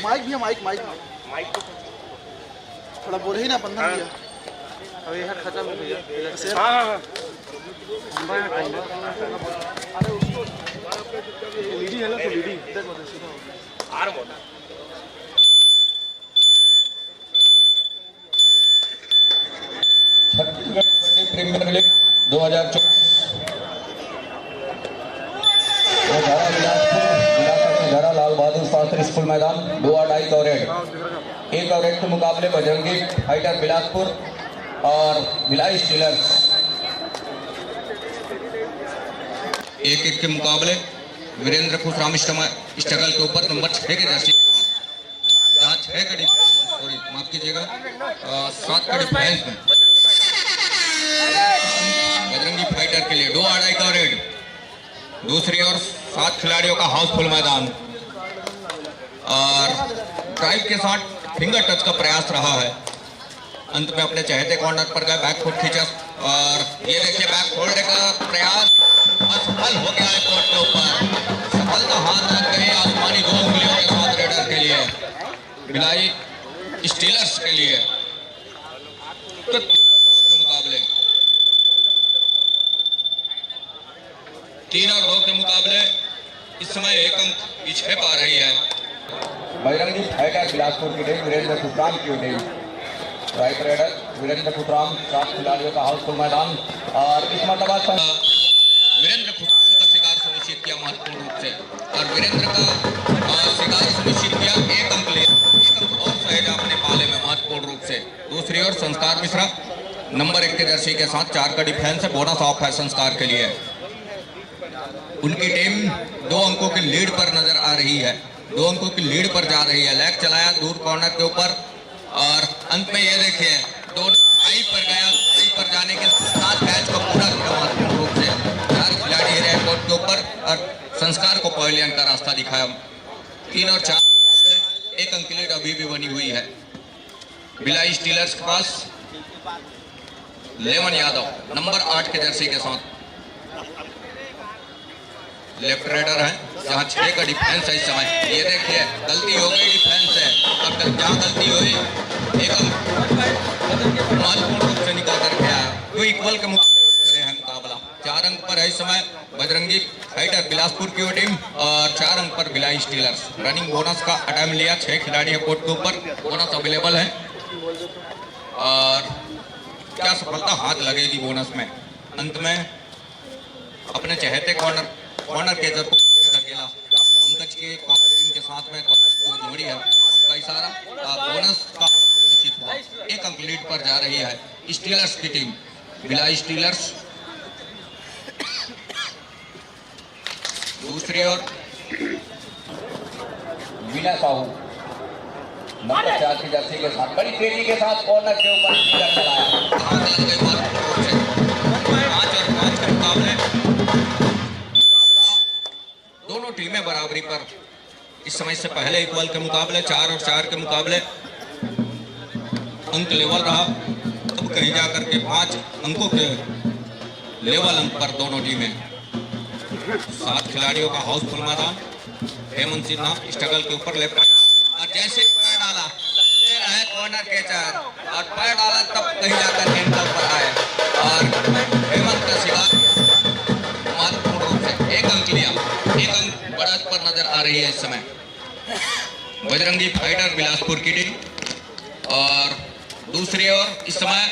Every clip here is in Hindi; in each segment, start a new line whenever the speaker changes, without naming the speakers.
माइक भी है, माइक माइक माइक थोड़ा बोले ही ना 15 दिया अभी है खत्म हो गया। हाँ हाँ अरे उसको लीडी है ना, तो लीडी देखो सीधा आर मोड
छत्तीसगढ़ कबड्डी प्रीमियर लीग 2024 झारा लाल बहादुर शास्त्री स्कूल मैदान 2-2.5 और 1 और 1 के मुकाबले बजरंगी फाइटर बिलासपुर और भिलाई स्टीलर्स 1-1 के मुकाबले वीरेंद्र खुशराम स्ट्रगल के ऊपर नंबर 6 के जर्सी जहाँ 6 का सॉरी माफ कीजिएगा 7 का डिफेंस में बजरंगी फाइटर के लिए 2-2.5 का रेड। दूसरी ओर 7 खिलाड़ियों का हाउसफुल मैदान और ड्राइव के साथ फिंगर टच का प्रयास रहा है। अंत में अपने चहेते कॉर्नर पर गए, बैक फुट खींचा और ये देखिए बैक होल्ड का प्रयास असफल हो गया है कोर्ट के ऊपर। सफलता हाथ लग गई आसमानी 2 उंगलियों के साथ रेडर के लिए, भिलाई स्टीलर्स के लिए। तो मुकाबले 3 और 2 के मुकाबले इस समय 1 अंक पीछे पा रही है बजरंगी फाइटर बिलासपुर की टीम, वीरेंद्र खुशराम की टीम। राइट रेडर वीरेंद्र खुशराम 7 खिलाड़ियों का हाउसफुल मैदान और इस मरतबा वीरेंद्र खुशराम का शिकार सुनिश्चित किया महत्वपूर्ण रूप से और वीरेंद्र का शिकार सुनिश्चित किया 1 अंक ले, 1 अंक और सहेजा अपने पाले में महत्वपूर्ण रूप से। दूसरी ओर संस्कार मिश्रा नंबर 1 के जर्सी के साथ 4 का डिफेंस है, बोनस ऑफ है संस्कार के लिए। उनकी टीम 2 अंकों की लीड पर नजर आ रही है, 2 अंकों की लीड पर जा रही है। लेग चलाया दूर कॉर्नर के ऊपर और अंत में ये देखिए 2 हाई पर गया, हाई पर जाने के साथ मैच को पूरा किया महत्वपूर्ण रूप से। 4 खिलाड़ी रहे कोर्ट के ऊपर और संस्कार को पवेलियन का रास्ता दिखाया। 3 और 4 1 अंक की लीड अभी भी बनी हुई है भिलाई स्टीलर्स के पास। लेमन यादव नंबर 8 के जर्सी के साथ लेफ्ट रेडर है, जहां 6 का डिफेंस है इस समय। ये देखिए गलती हो गई डिफेंस से, अब जहां गलती हुई 1 अंक महत्वपूर्ण रूप से निकल करके आया। तो इक्वल के मुकाबले है मुकाबला 4 अंक पर है इस समय बजरंगी फाइटर बिलासपुर की टीम और 4 अंक पर भिलाई स्टीलर्स। रनिंग बोनस का अटैम्प्ट लिया, 6 खिलाड़ी है कोर्ट के ऊपर, बोनस अवेलेबल है और क्या सफलता हाथ लगेगी बोनस में। अंत में अपने चहेते कॉर्नर के जब अकेला पंकज के टीम के साथ में जोड़ी है, कई सारा बोनस का निश्चित हुआ। 1 अंक लीड पर जा रही है स्टीलर्स की टीम, भिलाई स्टीलर्स। दूसरी ओर वीना साहू नंबर 4 की जर्सी के साथ बड़ी तेजी के साथ कॉर्नर के ऊपर चलाया। 5 और 5 के मुकाबले दोनों टीमें बराबरी पर इस समय से पहले इक्वल के मुकाबले 4 और 4 के मुकाबले अंक लेवल रहा। अब कहीं जाकर के 5 अंकों के लेवल अंक पर दोनों टीमें। 7 खिलाड़ियों का हाउसफुल मैदान, हेमंत सिन्हा स्ट्रगल के ऊपर लेफ्ट और जैसे पैर डाला है कॉर्नर के 4 और पैर डाला तब कहीं जाकर एंकल पर आए और हेमंत का शिकार महत्वपूर्ण रूप से 1 अंक लिया। 1 अंक बढ़त पर नजर आ रही है इस समय बजरंगी फाइटर बिलासपुर की टीम। और दूसरी ओर इस समय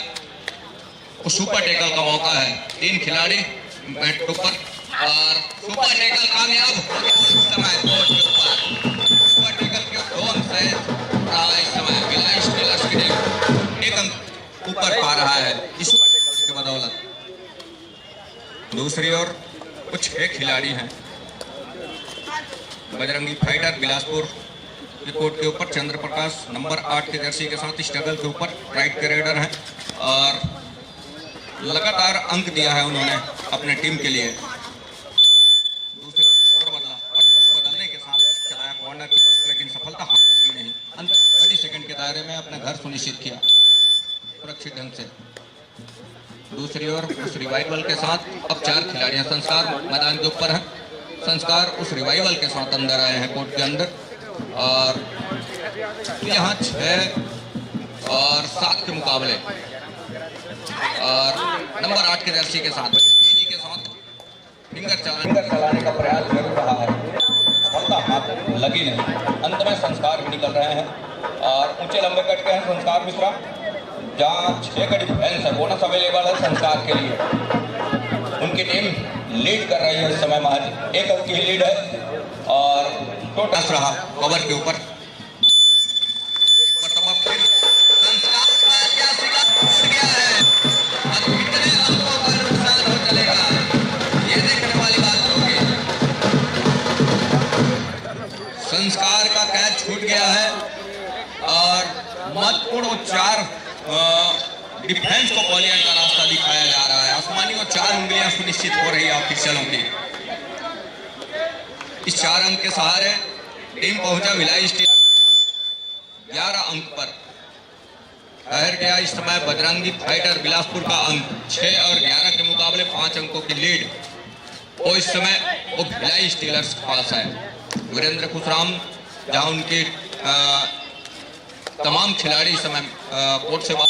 सुपर टेकल का मौका है, 3 खिलाड़ी बैट के ऊपर और सुपर टेकल कामयाब हो गया इस समय कोर्ट के ऊपर। सुपर टेकल के 2 अंक से रहा इस समय भिलाई स्टीलर्स की टीम 1 अंक ऊपर पा रहा है इस सुपर टेकल की बदौलत। दूसरी ओर कुछ 6 खिलाड़ी हैं बजरंगी फाइटर बिलासपुर कोर्ट के ऊपर। चंद्र प्रकाश नंबर 8 के जर्सी के साथ स्ट्रगल के ऊपर राइट के रेडर हैं और लगातार अंक दिया है उन्होंने अपने टीम के लिए। दूसरे बदलने के साथ चलाया उस रिवाइवल के साथ अब 4 खिलाड़ियां संस्कार मैदान के ऊपर हैं। संस्कार उस रिवाइवल के साथ अंदर आए हैं कोर्ट के अंदर, और यहाँ 6 और 7 के मुकाबले और नंबर 8 के जर्सी के साथ तेजी के साथ फिंगर चलाने का प्रयास जरूर रहा है, सफलता हाथ लगी नहीं। अंत में संस्कार भी निकल रहे हैं और ऊंचे लंबे कट के हैं संस्कार मिश्रा, जहाँ 6 का डिफेंस है, बोनस अवेलेबल है संस्कार के लिए। उनकी टीम लीड कर रही है इस समय, महज 1 अंक की लीड है और टोटल रहा कवर के ऊपर। संस्कार का कैच छूट गया है और महत्वपूर्ण 4 डिफेंस को बॉलिंग का रास्ता दिखाया जा रहा है। आसमानी और 4 उंगलियां सुनिश्चित हो रही है ऑफिशियलों की। इस 4 अंक के सहारे टीम पहुंचा भिलाई स्टेडियम 11 अंक पर। ठहर गया इस समय बजरंगी फाइटर बिलासपुर का अंक 6 और 11 के मुकाबले 5 अंकों की लीड वो इस समय वो भिलाई स्टीलर्स के पास है। वीरेंद्र खुशराम जहां उनके तमाम खिलाड़ी इस समय कोर्ट से बाहर,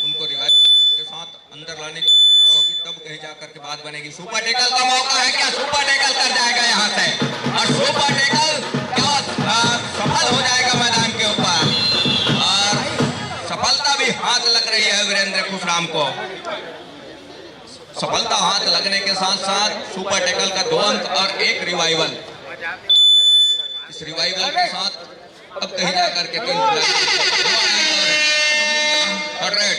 उनको रिवाइव के साथ अंदर लाने की होगी, तब कहीं जाकर के बात बनेगी। सुपर टेकल का मौका है क्या? सुपर टेकल कर जाएगा यहाँ से और सुपर टेकल क्या सफल हो जाएगा मैदान के ऊपर, और सफलता भी हाथ लग रही है वीरेंद्र खुशराम को। सफलता हाथ लगने के साथ साथ सुपर टेकल का 2 अंक और 1 रिवाइवल। इस रिवाइवल के साथ अब कहीं जाकर के 3 रेड।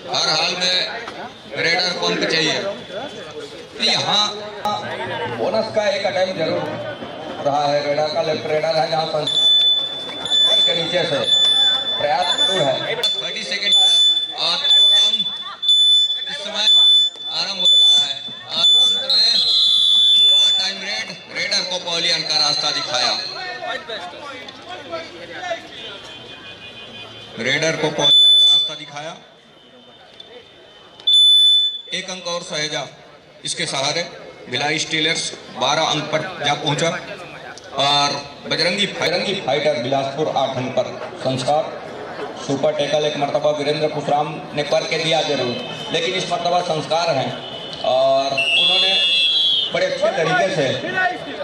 हर हाल में रेडर को अंक चाहिए। यहाँ बोनस का एक अटेम्प्ट जरूर रहा है रेडर का, लेफ्ट रेडर है जहाँ के नीचे से प्रयास जरूर है। 30 सेकेंड और इस समय आरंभ हो रहा है और टाइम रेडर को पॉलियन का रास्ता दिखाया। रेडर को पॉलियन का रास्ता दिखाया। 1 अंक और सहेजा इसके सहारे भिलाई स्टीलर्स 12 अंक पर जा पहुंचा और बजरंगी फाइटर बिलासपुर 8 अंक पर। संस्कार सुपर टेकल एक मरतबा वीरेंद्र खुशराम ने करके दिया जरूर, लेकिन इस मरतबा संस्कार हैं और उन्होंने बड़े अच्छे तरीके से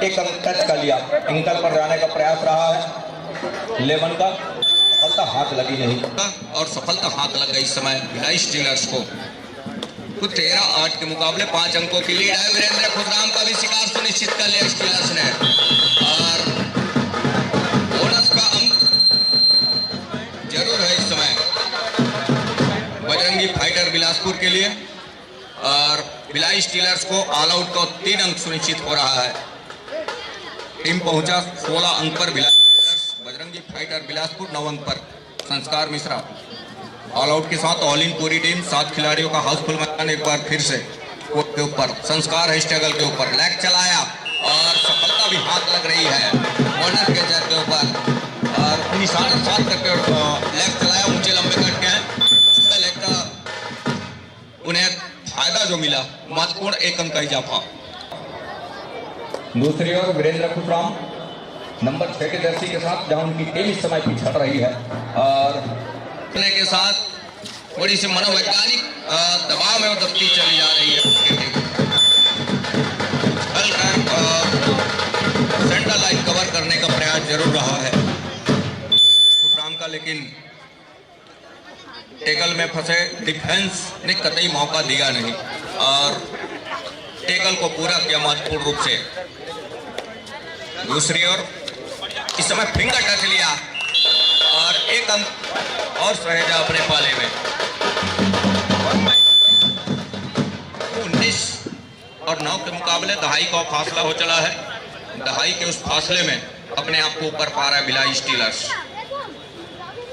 1 अंक टच कर लिया। एंकल पर जाने का प्रयास रहा है 11 का, सफलता हाथ लगी नहीं और सफलता हाथ लग गई इस समय भिलाई स्टीलर्स को। तो 13-8 के मुकाबले 5 अंकों की लीड है। वीरेंद्र खुशराम का भी शिकार सुनिश्चित कर लिया स्टीलर्स ने और बोनस का अंक जरूर है इस समय बजरंगी फाइटर बिलासपुर के लिए और भिलाई स्टीलर्स को ऑल आउट का 3 अंक सुनिश्चित हो रहा है। टीम पहुंचा 16 अंक पर भिलाई स्टीलर्स, बजरंगी फाइटर बिलासपुर 9 अंक पर। संस्कार मिश्रा ऑल आउट के साथ ऑल इन पूरी टीम 7 खिलाड़ियों का हाउसफुल मैदान एक बार फिर से कोर्ट के ऊपर। संस्कार है स्ट्रगल के ऊपर, लेग चलाया और सफलता भी हाथ लग रही है कॉर्नर के जर के ऊपर और निशान साथ करके लेग चलाया। ऊंचे लंबे कट के हैं लेग का उन्हें फायदा जो मिला महत्वपूर्ण 1 अंक का इजाफा। दूसरी ओर वीरेंद्र खुशराम नंबर 6 के जर्सी के साथ जहां उनकी टीम इस समय पिछड़ रही है और के साथ थोड़ी सी मनोवैज्ञानिक दबाव में वो दबती चली जा रही है। सेंटर लाइन कवर करने का प्रयास जरूर रहा है खुशराम का, लेकिन टेकल में फंसे डिफेंस ने कतई मौका दिया नहीं और टेकल को पूरा किया महत्वपूर्ण रूप से। दूसरी ओर इस समय फिंगर टच लिया और 1 अंक और सहेजा अपने पाले में। 19 और 9 के मुकाबले दहाई का फासला हो चला है। दहाई के उस फासले में अपने आप को ऊपर पा रहा है भिलाई स्टीलर्स।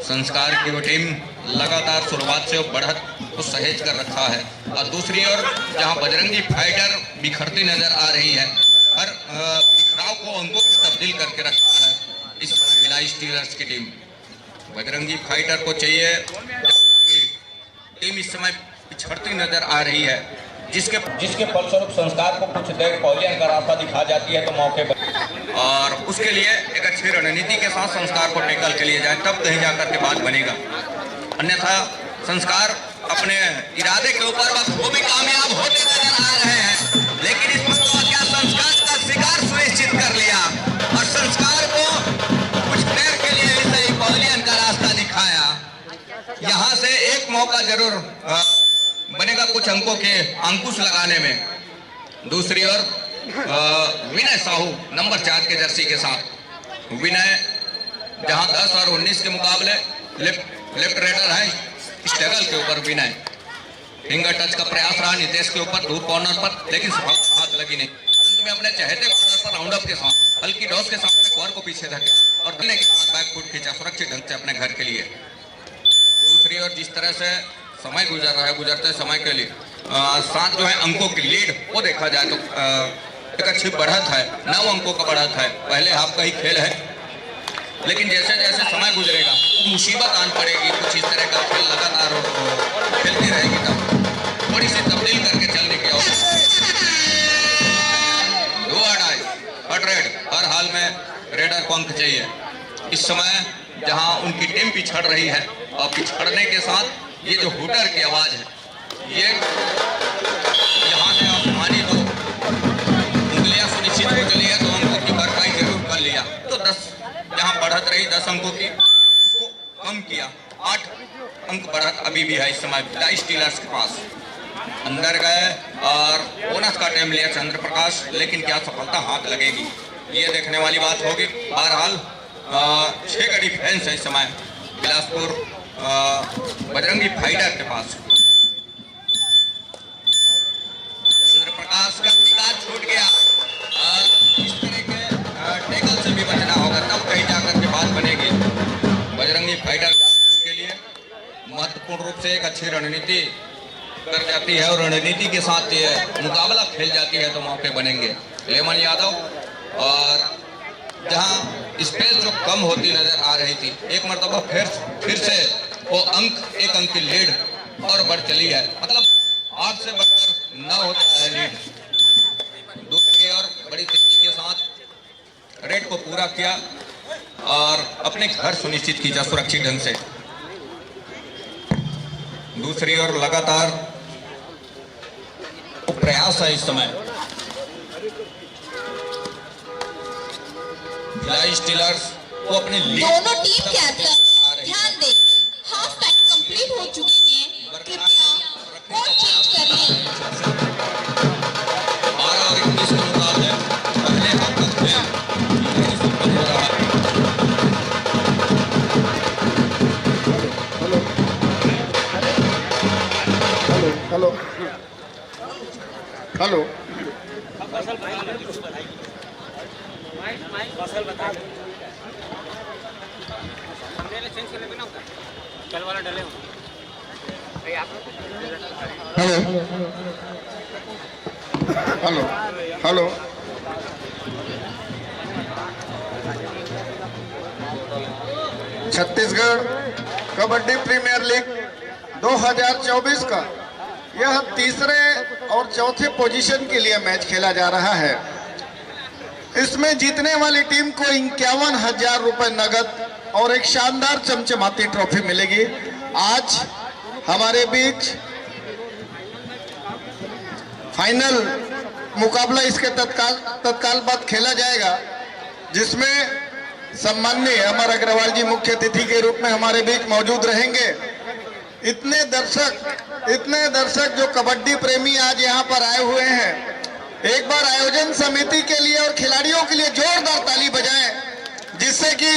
संस्कार की वो टीम लगातार शुरुआत से बढ़त को सहेज कर रखा है और दूसरी ओर जहां बजरंगी फाइटर बिखरती नजर आ रही है, हर बिखराव को अंकों में तब्दील करके रखा है इस भिलाई स्टीलर्स की टीम। बजरंगी फाइटर को चाहिए टीम इस समय पिछड़ती नजर आ रही है, जिसके फलस्वरूप संस्कार को कुछ देर पॉलियन का रास्ता दिखा जाती है तो मौके पर, और उसके लिए एक अच्छी रणनीति के साथ संस्कार को टेकल के लिए जाए, तब कहीं जाकर के बात बनेगा। अन्यथा संस्कार अपने इरादे के ऊपर वो भी कामयाब होते नजर आ रहे हैं, लेकिन इस मौका क्या संस्कार का शिकार सुनिश्चित कर लिया और संस्कार को कुछ देर के लिए इसे पॉलियन का रास्ता दिखाया। यहाँ से एक मौका जरूर बनेगा कुछ अंकों के अंकुश लगाने में। दूसरी ओर विनय साहू नंबर 4 के जर्सी के साथ, विनय जहां 10 और 19 के मुकाबले लेफ्ट रेडर है, स्ट्रगल के ऊपर विनय, फिंगर टच का प्रयास रहा नितेश के ऊपर धूप कॉर्नर पर, लेकिन हाथ लगी नहीं। अंत में अपने चहेते कॉर्नर पर राउंड अप के साथ हल्की डॉस के साथ कवर को पीछे धके और धरने के साथ बैक फुट खींचा सुरक्षित ढंग से अपने घर के लिए। दूसरी ओर जिस तरह से समय गुजर रहा है, गुजरते समय के लिए साथ जो है अंकों की लीड वो देखा जाए तो एक अच्छी बढ़त है, 9 अंकों का बढ़त है। पहले हाफ का ही खेल है, लेकिन जैसे जैसे समय गुजरेगा मुसीबत आन पड़ेगी, कुछ इस तरह का खेल लगातार खेलती रहेगी तब थोड़ी सी तब्दील करके चलने की आवश्यकता। हर हाल में रेडर को अंक चाहिए। इस समय जहां उनकी टीम पिछड़ रही है और पिछड़ने के साथ ये जो हुटर की आवाज है, ये यहाँ से आसमानी दो उंगलियां सुनिश्चित हो चली है तो अंकों की भरपाई जरूर कर लिया, तो 10 जहाँ बढ़त रही 10 अंकों की उसको कम किया, 8 अंक बढ़त अभी भी है इस समय द स्टीलर्स के पास। अंदर गए और बोनस का टाइम लिया चंद्र प्रकाश, लेकिन क्या सफलता हाथ लगेगी ये देखने वाली बात होगी। बहरहाल 6 का डिफेंस है इस समय बिलासपुर बजरंगी फाइटर के पास। चंद्र प्रकाश का शिकार छूट गया और इस तरह के टेकल से भी बचना होगा, तब कहीं जाकर के बात बनेगी। बजरंगी फाइटर बिलासपुर के लिए महत्वपूर्ण रूप से एक अच्छी रणनीति कर जाती है और रणनीति के साथ ये मुकाबला खेल जाती है तो मौके बनेंगे। लेमन यादव और जहां स्पेस जो कम होती नजर आ रही थी, एक मरतबा फिर से वो एक अंक की लीड और बढ़ चली है, मतलब 8 से बढ़कर 9 होता है लीड। दूसरी ओर बड़ी तेजी के साथ रेड को पूरा किया और अपने घर सुनिश्चित किया सुरक्षित ढंग से। दूसरी ओर लगातार प्रयास है इस समय भिलाई स्टीलर्स को अपने
दोनों टीम कैप्टन ध्यान दें, हाफ पैक कंप्लीट हो चुकी है, कृपया कोड चेंज कर लें।
12 और 19 के मुकाबले पहले हाफ का खेल हो रहा है।
हेलो हेलो
कल वाला डले हो
hello hello Chhattisgarh kabaddi premier league 2024 का यह तीसरे और चौथे पोजीशन के लिए मैच खेला जा रहा है। इसमें जीतने वाली टीम को 51,000 रुपए नगद और एक शानदार चमचमाती ट्रॉफी मिलेगी। आज हमारे बीच फाइनल मुकाबला इसके तत्काल बाद खेला जाएगा, जिसमें सम्माननीय अमर अग्रवाल जी मुख्य अतिथि के रूप में हमारे बीच मौजूद रहेंगे। इतने दर्शक जो कबड्डी प्रेमी आज यहाँ पर आए हुए हैं, एक बार आयोजन समिति के लिए और खिलाड़ियों के लिए जोरदार ताली बजाएं, जिससे कि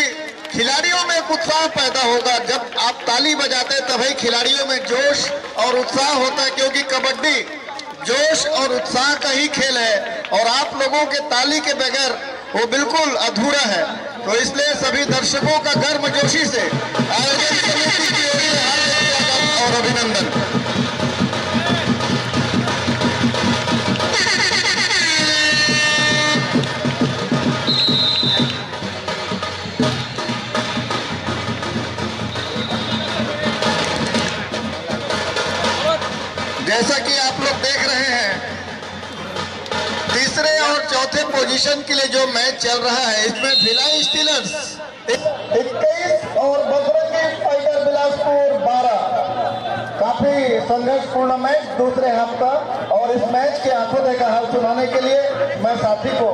खिलाड़ियों में एक उत्साह पैदा होगा। जब आप ताली बजाते तभी खिलाड़ियों में जोश और उत्साह होता है, क्योंकि कबड्डी जोश और उत्साह का ही खेल है और आप लोगों के ताली के बगैर वो बिल्कुल अधूरा है। तो इसलिए सभी दर्शकों का गर्मजोशी से आयोजन समिति की ओर से हार्दिक स्वागत और अभिनंदन। जैसा कि आप लोग देख रहे हैं, तीसरे और चौथे पोजीशन के लिए जो मैच चल रहा है, इसमें भिलाई स्टीलर्स 21 और बजरंगी फाइटर बिलासपुर 12। काफी संघर्षपूर्ण मैच दूसरे हाफ का, और इस मैच के आंखों देखा हाल सुनाने के लिए मैं साथी को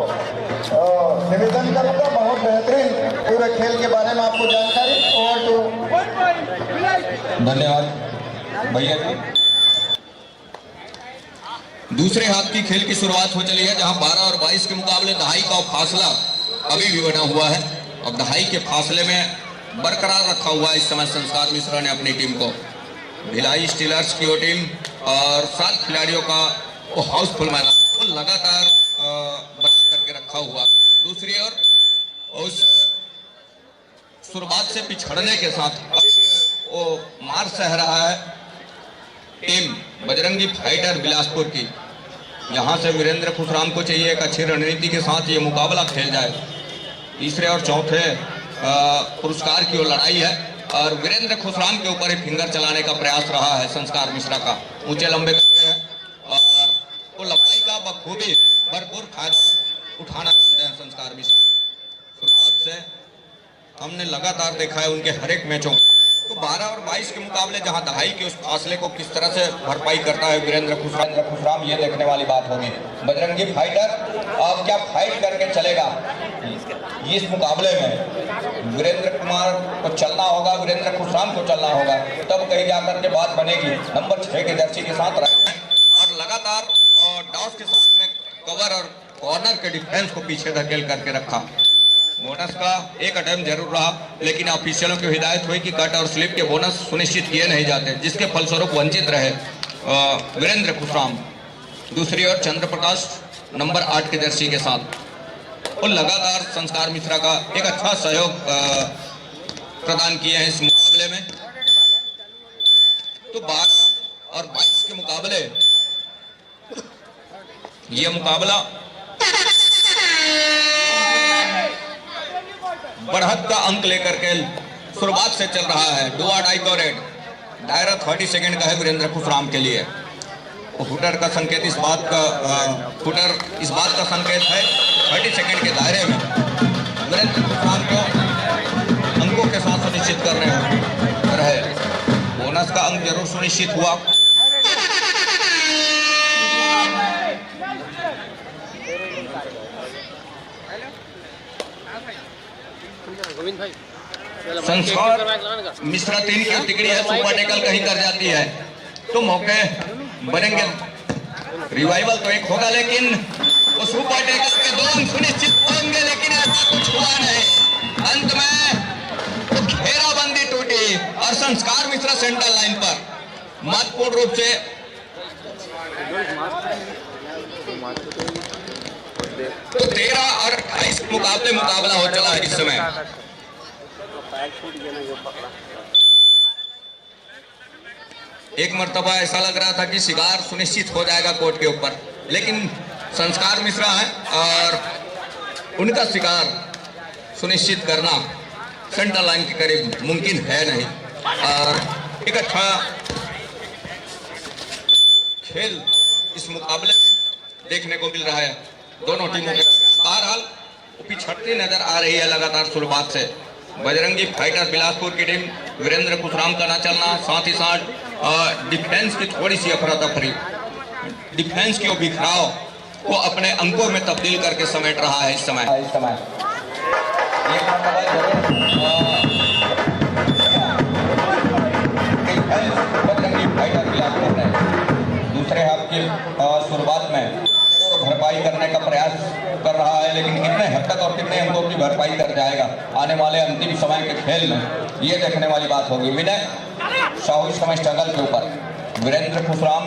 निवेदन करूंगा। बहुत बेहतरीन पूरे खेल के बारे में आपको जानकारी। और तो
धन्यवाद भैया जी। दूसरे हाथ की खेल की शुरुआत हो चली है, जहां 12 और 22 के मुकाबले दहाई का फासला अभी भी बना हुआ है, और दहाई के फासले में बरकरार रखा हुआ है इस समय संस्कार मिश्रा ने अपनी टीम को। भिलाई स्टीलर्स की वो टीम और 7 खिलाड़ियों का वो हाउसफुल मैदान वो लगातार बना करके रखा हुआ। दूसरी ओर उस शुरुआत से पिछड़ने के साथ वो मार सह रहा है टीम बजरंगी फाइटर बिलासपुर की। यहां से वीरेंद्र खुशराम को चाहिए एक अच्छी रणनीति के साथ ये मुकाबला खेल जाए। तीसरे और चौथे पुरस्कार की वो लड़ाई है, और वीरेंद्र खुशराम के ऊपर ही फिंगर चलाने का प्रयास रहा है संस्कार मिश्रा का। ऊंचे लंबे करते हैं और वो लड़ाई का बखूबी भरपूर फायदा उठाना चाहते हैं संस्कार मिश्रा। शुरुआत से हमने लगातार देखा है उनके हर एक मैचों तो 12 और 22 के मुकाबले जहां दहाई के उस फासले को किस तरह से भरपाई करता है वीरेंद्र खुशराम, ये देखने वाली बात होगी। बजरंगी फाइटर अब क्या फाइट करके चलेगा इस मुकाबले में। वीरेंद्र कुमार को चलना होगा, वीरेंद्र खुशराम को चलना होगा, तब कहीं जाकर के बात बनेगी। नंबर 6 के जर्सी के साथ और लगातार डॉस के साथ में कवर और कॉर्नर के डिफेंस को पीछे धकेल करके रखा। बोनस का एक अटेम्प्ट जरूर रहा, लेकिन ऑफिशियलों की हिदायत हुई कि कट और स्लिप के बोनस सुनिश्चित किए नहीं जाते, जिसके फलस्वरूप वंचित रहे वीरेंद्र खुशराम। दूसरी ओर चंद्र प्रकाश नंबर 8 के जर्सी के साथ और लगातार संस्कार मिश्रा का एक अच्छा सहयोग प्रदान किए हैं इस मुकाबले में। तो 12 और 22 के मुकाबले ये मुकाबला बढ़त का अंक लेकर के शुरुआत से चल रहा है। डू और डाई को रेड दायरा 30 सेकंड का है वीरेंद्र खुशराम के लिए। फुटर का संकेत इस बात का संकेत है 30 सेकंड के दायरे में वीरेंद्र खुशराम को अंकों के साथ सुनिश्चित करने रहे। बोनस का अंक जरूर सुनिश्चित हुआ। संस्कार मिश्रा 3 की टिकड़ी है, सुपर टेकल कहीं कर जाती है तो मौके बनेंगे। रिवाइवल तो एक होगा, लेकिन वो सुपर टेकल के 2 अंक सुनिश्चित होंगे, लेकिन ऐसा कुछ हुआ नहीं। अंत में तो घेराबंदी टूटी और संस्कार मिश्रा सेंटर लाइन पर महत्वपूर्ण रूप से तो 13 और 28 मुकाबला हो चला है इस समय। एक मर्तबा ऐसा लग रहा था कि शिकार सुनिश्चित हो जाएगा कोर्ट के ऊपर, लेकिन संस्कार मिश्रा है और उनका शिकार सुनिश्चित करना सेंटर लाइन के करीब मुमकिन है नहीं। और एक अच्छा खेल इस मुकाबले में देखने को मिल रहा है दोनों टीमों के। बहरहाल पिछड़ती नजर आ रही है लगातार शुरुआत से बजरंगी फाइटर बिलासपुर की टीम। वीरेंद्र खुशराम का ना चलना, साथ ही साथ डिफेंस की थोड़ी सी अफरा तफरी, डिफेंस की बिखराव को अपने अंकों में तब्दील करके समेट रहा है इस समय। बजरंगी फाइटर बिलासपुर ने दूसरे हाफ की शुरुआत में भरपाई करने का प्रयास कर रहा है, लेकिन कितने हद तक और कितने अंकों की भरपाई कर जाएगा आने वाले अंतिम समय के खेल में, ये देखने वाली बात होगी। विनय साहू इस समय स्ट्रगल के ऊपर, वीरेंद्र खुशराम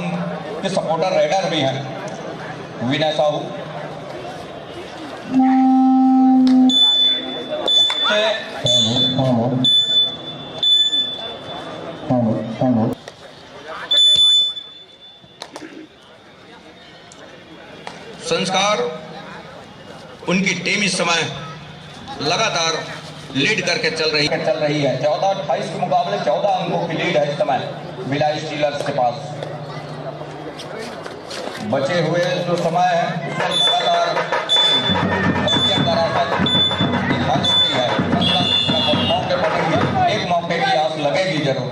के सपोर्टर रेडर भी हैं विनय साहू। संस्कार उनकी टीम इस समय लगातार लीड करके चल रही है। 14-28 के मुकाबले 14 अंकों की लीड है इस समय भिलाई स्टीलर्स के पास। बचे हुए जो समय है उसमें लगातार मौके पर एक मौके की आस लगेगी जरूर,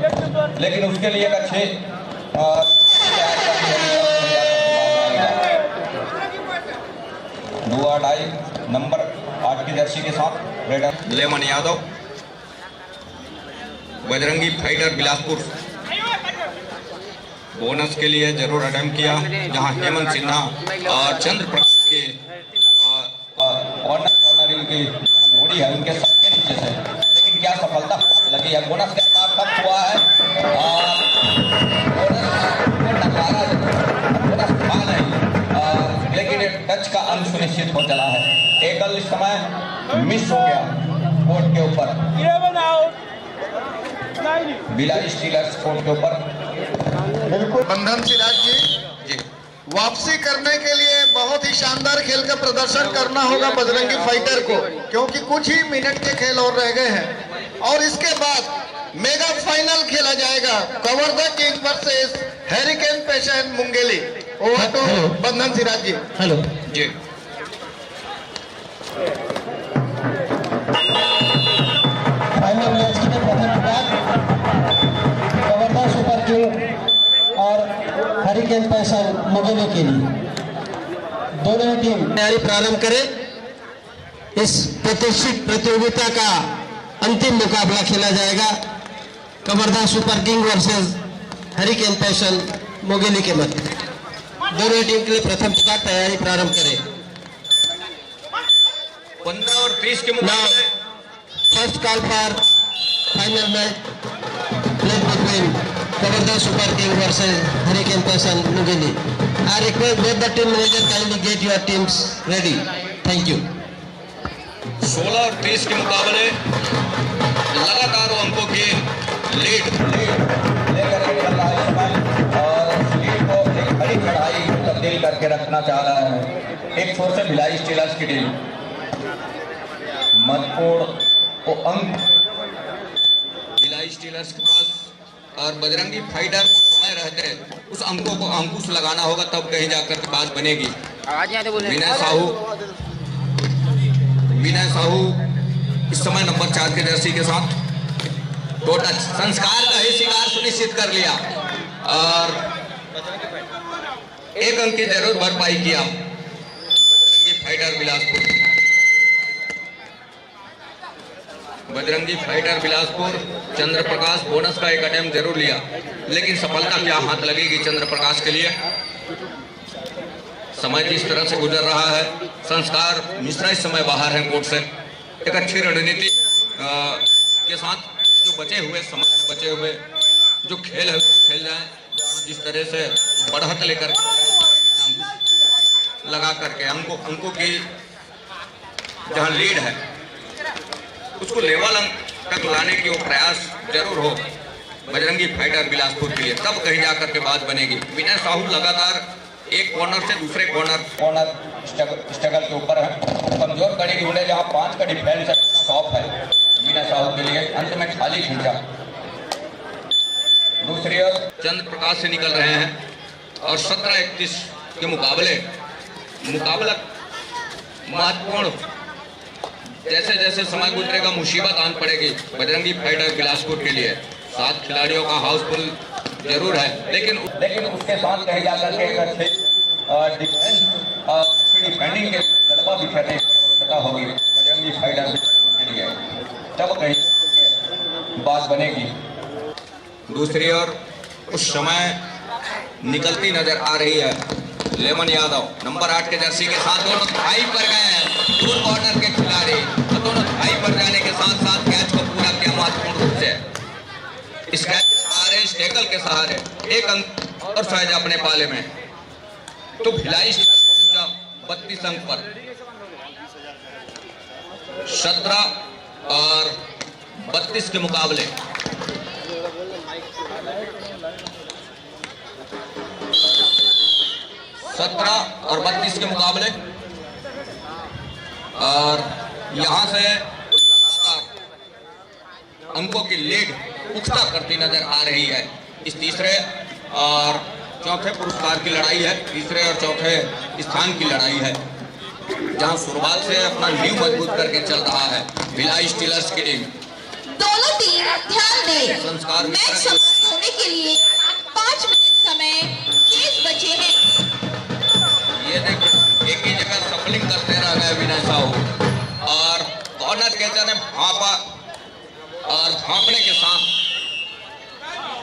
लेकिन उसके लिए एक अच्छे दुआ डाई नंबर 8 की जर्सी के साथ raider lemon Yadav, Bajrangi fighter Bilaspur bonus के लिए जरूर अटेम्प्ट किया, जहां हेमंत सिन्हा और चंद्र प्रकाश के कॉर्नरिंग की जोड़ी है उनके सबके नीचे से, लेकिन क्या सफलता लगी है। बोनस के साथ कब हुआ है और बोनस था नहीं, लेकिन टच का अंश सुनिश्चित हो चला है। टेकल इस समय मिस हो गया कोर्ट के ऊपर, बिलारी स्टीलर्स कोर्ट के ऊपर।
बिल्कुल बंधन सिराज जी, वापसी करने के लिए बहुत ही शानदार खेल का प्रदर्शन करना होगा बजरंगी फाइटर को, क्योंकि कुछ ही मिनट के खेल और रह गए हैं और इसके बाद मेगा फाइनल खेला जाएगा, Kawardha king versus hurricane passion Mungeli. Over to Bandhan Siraj ji.
Hello
जी
फाइनल मैच के प्रथम विभाग कवर्धा सुपर किंग और हरिकेन पैसन मुगेली के लिए दोनों टीम तैयारी प्रारंभ करें। इस प्रतिष्ठित प्रतियोगिता का अंतिम मुकाबला खेला जाएगा Kawardha super king versus hurricane passion Mungeli के मध्य। दोनों टीम के लिए प्रथम विभाग तैयारी प्रारंभ करें।
15 और 30 के मुकाबले
first call for final match played between Kavarda Super King versus Hurricane Passion Mugheli. I request both the team manager kindly get your teams ready. Thank you.
16 और 30 के मुकाबले लगातार अंकों की लीड लेकर के चल रहा है इस समय और लीड को एक बड़ी चढ़ाई तब्दील करके रखना चाह रहा है। एक छोर से भिलाई स्टीलर्स की टीम महत्वपूर्ण को अंक भिलाई स्टीलर्स के पास और बजरंगी फाइटर को समय रहते उस अंकों को अंकुश लगाना होगा, तब कहीं जाकर के बात बनेगी। विनय साहू इस समय नंबर 4 के जर्सी के साथ टोटल संस्कार का ही शिकार सुनिश्चित कर लिया और एक अंक की जरूर भरपाई किया बजरंगी फाइटर बिलासपुर। बजरंगी फाइटर बिलासपुर चंद्र प्रकाश बोनस का एक अटेम्प्ट जरूर लिया, लेकिन सफलता क्या हाथ लगेगी चंद्र प्रकाश के लिए। समय जिस तरह से गुजर रहा है, संस्कार मिश्रा इस समय बाहर हैं कोर्ट से। एक अच्छी रणनीति के साथ जो बचे हुए समय बचे हुए जो खेल है खेल जाए, जिस तरह से बढ़त लेकर लगा करके अंकों की जहां लीड है उसको लेवल अंक तक लाने की वो प्रयास जरूर हो बजरंगी फाइटर बिलासपुर के लिए, तब कहीं जाकर के बात बनेगी। विनय साहू लगातार एक कॉर्नर से दूसरे कॉर्नर स्ट्रगल के ऊपर है। कमजोर कड़ी ढूंढे जहां 5 का डिफेंस टॉप है विनय साहू के लिए, अंत में खाली खींचा। दूसरी ओर चंद्र प्रकाश से निकल रहे हैं और 17-31 के मुकाबला महत्वपूर्ण जैसे जैसे समय गुजरेगा मुसीबत आन पड़ेगी बजरंगी फाइटर बिलासपुर के लिए। 7 खिलाड़ियों का हाउसफुल जरूर है, लेकिन उसके साथ कहीं जाकर के एक अच्छे डिफेंडिंग के गलबा बिखरने की होगी बजरंगी फाइटर बिलासपुर के लिए, तब कहीं बात बनेगी। दूसरी ओर उस समय निकलती नजर आ रही है लेमन यादव नंबर 8 के जर्सी के साथ। दोनों थाई पर गए हैं दूर कॉर्नर के खिलाड़ी, तो दोनों थाई पर जाने के साथ साथ कैच को पूरा किया महत्वपूर्ण रूप से। इस कैच के सहारे, इस टैकल के सहारे एक अंक और सहज अपने पाले में, तो भिलाई पहुंचा 32 अंक पर। 17 और 32 के मुकाबले 17 और 32 के मुकाबले और यहां से अंकों की लीड पुख्ता करती नजर आ रही है इस तीसरे और चौथे पुरस्कार की लड़ाई है, तीसरे और चौथे स्थान की लड़ाई है, जहां शुरुआत से अपना नींव मजबूत करके चल रहा है भिलाई स्टीलर्स की टीम।
दोनों टीम ध्यान दें,
संस्कार
मैच समाप्त होने के लिए 5 मिनट समय शेष बचे हैं।
ये देखो एक ही जगह सफलिंग करते रह गए विनय साहू और कॉर्नर कैचर ने भापा और भापने के साथ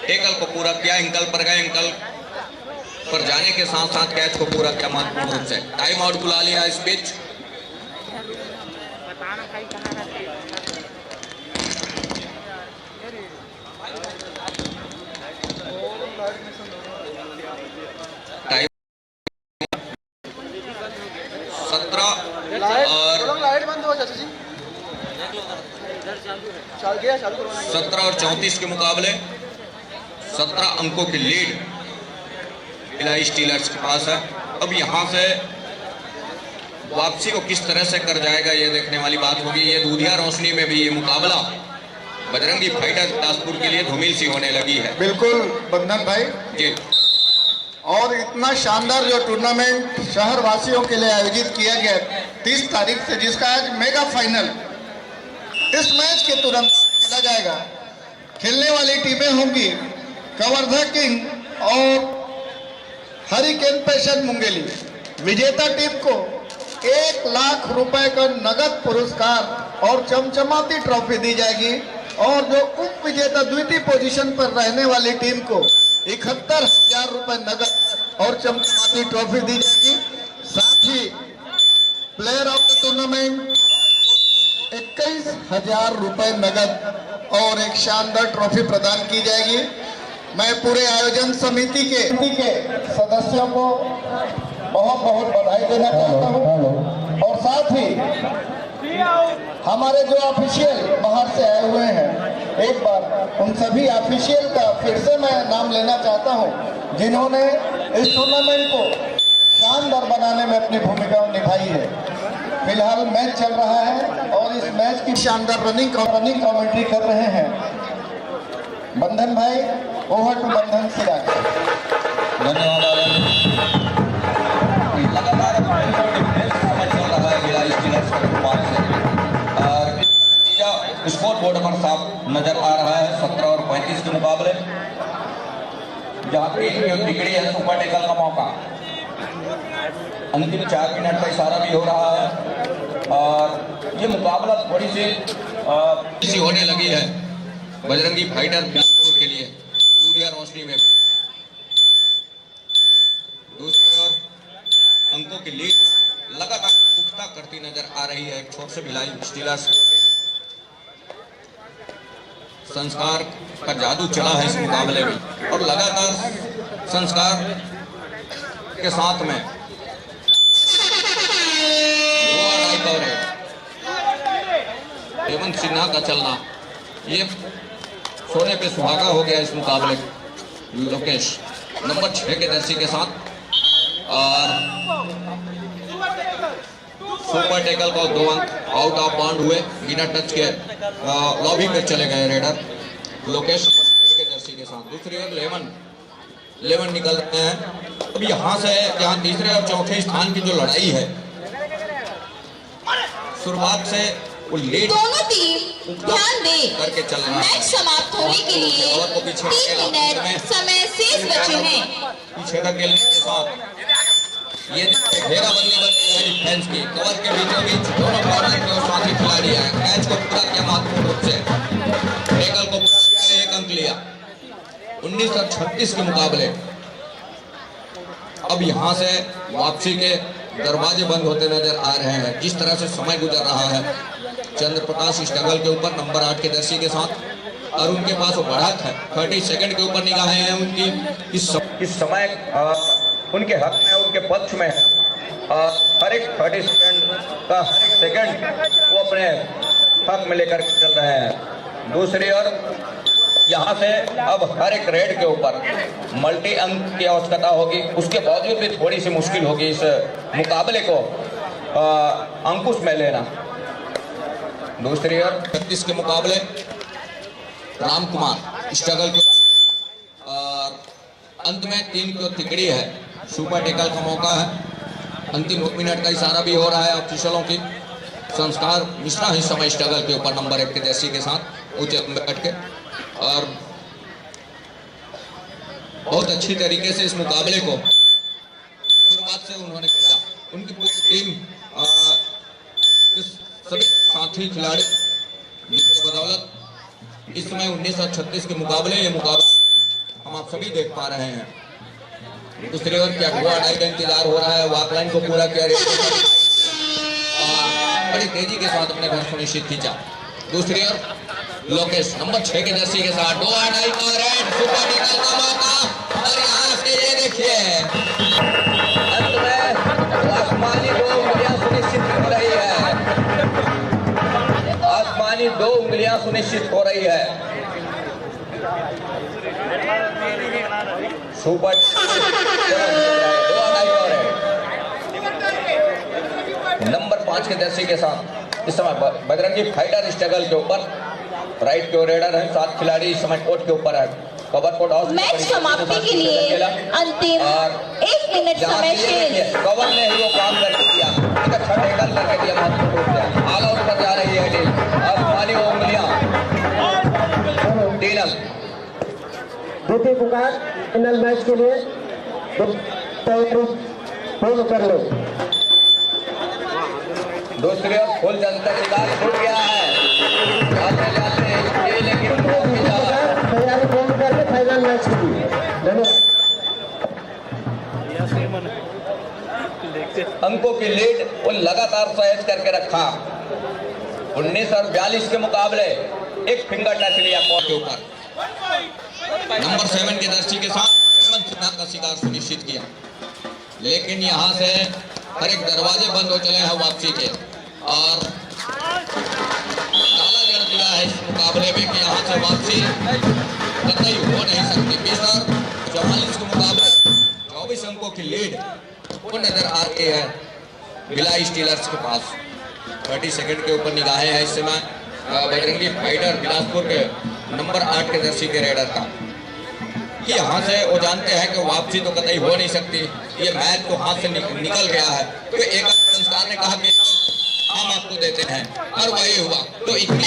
टेकल को पूरा किया। एंकल पर गए, एंकल पर जाने के साथ साथ कैच को पूरा किया महत्वपूर्ण रूप से। टाइम आउट बुला लिया इस पिच। टाइम 17 और 34 के मुकाबले 17 अंकों की लीड भिलाई स्टीलर्स के पास है। अब यहां से वापसी को किस तरह से कर जाएगा ये देखने वाली बात होगी। ये दूधिया रोशनी में भी ये मुकाबला बजरंगी फाइटर बिलासपुर के लिए धूमिल सी होने लगी है।
बिल्कुल बंधन भाई
जी।
और इतना शानदार जो टूर्नामेंट शहर वासियों के लिए आयोजित किया गया 30 तारीख से, जिसका आज मेगा फाइनल इस मैच के तुरंत खेला जाएगा। खेलने वाली टीमें होंगी कवर्धा किंग और हरिकेन पैशन मुंगेली। विजेता टीम को 1 लाख रुपए का नगद पुरस्कार और चमचमाती ट्रॉफी दी जाएगी और जो उप विजेता द्वितीय पोजीशन पर रहने वाली टीम को 71,000 रुपए नगद और चमचमाती ट्रॉफी दी जाएगी। साथ ही प्लेयर ऑफ द टूर्नामेंट 21,000 रुपए नगद और एक शानदार ट्रॉफी प्रदान की जाएगी। मैं पूरे आयोजन समिति के सदस्यों को बहुत बहुत बधाई देना चाहता हूं और साथ ही हमारे जो ऑफिशियल बाहर से आए हुए हैं, एक बार उन सभी ऑफिशियल का फिर से मैं नाम लेना चाहता हूं जिन्होंने इस टूर्नामेंट को शानदार बनाने में अपनी भूमिका निभाई है। फिलहाल मैच चल रहा है और इस मैच की शानदार रनिंग कमेंट्री कर रहे हैं बंधन भाई। Over to Bandhan Siraj.
धन्यवाद। लगातार चल रहा है भिलाई स्टीलर्स और नतीजा स्कोर बोर्ड पर साफ नजर आ रहा है। 17 और 35 के मुकाबले, जहां तीन बिगड़ी है सुपर टेकल का मौका। अंतिम 4 मिनट का इशारा भी हो रहा है और ये मुकाबला थोड़ी सी होने लगी है बजरंगी फाइटर बिलासपुर के लिए दूधिया रोशनी में। दूसरी ओर अंकों की लीड लगातार पुख्ता करती नजर आ रही है। एक छोर से भिलाई स्टीलर्स संस्कार का जादू चला है इस मुकाबले में और लगातार संस्कार के साथ में हेमंत सिन्हा का चलना, ये सोने पे सुहागा हो गया इस मुकाबले। लोकेश नंबर 6 के जर्सी के साथ और सुपर टेकल को 2 अंक आउट ऑफ बाउंड हुए बिना टच के लॉबी में चले गए रेडर लोकेश के जर्सी के साथ। दूसरी ओर 11 निकल रहे हैं। अब यहाँ से जहाँ तीसरे और चौथे स्थान की जो लड़ाई है, शुरुआत से वो लीड
दोनों टीम ध्यान दें,
करके चल रहा है।
मैच समाप्त होने के लिए 3 मिनट समय शेष बचे हैं।
पीछे धकेलने के साथ ये घेराबंदी बन गई है डिफेंस की। कवर के बीचों बीच दोनों कॉर्नर के और साथी खिलाड़ी है। कैच को पूरा किया महत्वपूर्ण रूप से। टेकल को पूरा किया, 1 अंक लिया। 19 और 36 के मुकाबले अब यहाँ से वापसी के दरवाजे बंद होते नजर आ रहे हैं। जिस तरह से समय गुजर रहा है, चंद्र प्रकाश स्ट्रगल के ऊपर नंबर 8 के जर्सी के साथ और उनके पास वो बढ़त है। 30 सेकंड के ऊपर निगाहें हैं उनकी। इस समय उनके हक में, उनके पक्ष में है। हर एक 30 सेकंड का हर एक सेकंड वो अपने हक में लेकर चल रहे हैं। दूसरी ओर यहाँ से अब हर एक रेड के ऊपर मल्टी अंक की आवश्यकता होगी। उसके बावजूद भी थोड़ी सी मुश्किल होगी इस मुकाबले को अंकुश में लेना। दूसरी ओर 36 के मुकाबले राम कुमार स्ट्रगल और अंत में 3 की तिकड़ी है, सुपर टेकल का मौका है। अंतिम 1 मिनट का इशारा भी हो रहा है ऑफिशियलों की। संस्कार मिश्रा इस समय स्ट्रगल के ऊपर नंबर 1 के जर्सी के साथ ऊंचे बैठ के, और बहुत अच्छी तरीके से इस मुकाबले को शुरुआत से उन्होंने खेला। उनकी पूरी टीम सभी साथी खिलाड़ी की बदौलत इस समय 1936 के मुकाबले ये मुकाबला हम आप सभी देख पा रहे हैं। दूसरी ओर क्या हुआ अड़ाई का इंतजार हो रहा है, वाकलाइन को पूरा किया, बड़ी तेजी के साथ अपने घर सुनिश्चित खींचा। दूसरी ओर लोकेश नंबर 6 के जर्सी के साथ 2 अड़ाई का रेड सुपर टेकल का मौका, और यहाँ से ये देखिए अंत में आसमानी 2 उंगलियां सुनिश्चित हो रही है, आसमानी 2 उंगलियां सुनिश्चित हो रही है। सुपर 2 अड़ाई और है नंबर 5 के जर्सी के साथ। इस समय बजरंगी फाइटर स्ट्रगल के ऊपर राइट के रेडर है, 7 खिलाड़ी इस समय कोर्ट के ऊपर है। कवर कोर्ट हाउस
मैच समाप्ति के लिए अंतिम 1 मिनट समय शेष।
कवर ने ही वो काम कर दिया, एक अच्छा टेकल करके दिया महत्वपूर्ण रूप से। ऑल आउट पर जा रही है टीम, आसमानी उंगलियां टीनल।
द्वितीय पुकार फाइनल मैच के लिए पूर्ण कर लो।
दूसरी ओर फुल जनता शिकार छूट गया है, जाते जाते ये लेकिन
तैयारी पूर्ण करके फाइनल मैच के लिए धन्यवाद।
अंकों की लीड वो लगातार सहज करके रखा। 19 और 42 के मुकाबले एक फिंगर टच लिया कोर्ट के ऊपर। नंबर 7 के जर्सी के साथ हेमंत का शिकार सुनिश्चित किया, लेकिन यहाँ से हर एक दरवाजे बंद हो चले हैं वापसी के, और ताला जड़ दिया है इस मुकाबले में कि यहाँ से वापसी कतई हो नहीं सकती। 20 और 44 के मुकाबले 24 अंकों की लीड वो नजर आ रही है भिलाई स्टीलर्स के पास। 30 सेकंड के ऊपर निगाहें हैं इस समय बजरंगी फाइटर बिलासपुर के नंबर 8 के जर्सी के रेडर का, कि यहाँ से वो जानते हैं कि वापसी तो कतई हो नहीं सकती, ये मैच तो हाथ से निकल गया है। तो एक संस्कार ने कहा कि हम आपको देते हैं, और वही हुआ। तो इतनी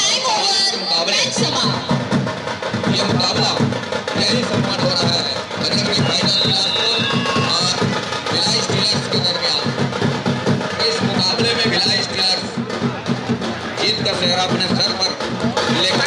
मुकाबले ये मुकाबला यही संपन्न हो रहा है बजरंगी फाइटर बिलासपुर और भिलाई स्टीलर्स के दरमियान। इस मुकाबले में भिलाई स्टीलर्स जीत का सेहरा अपने सर पर लेकर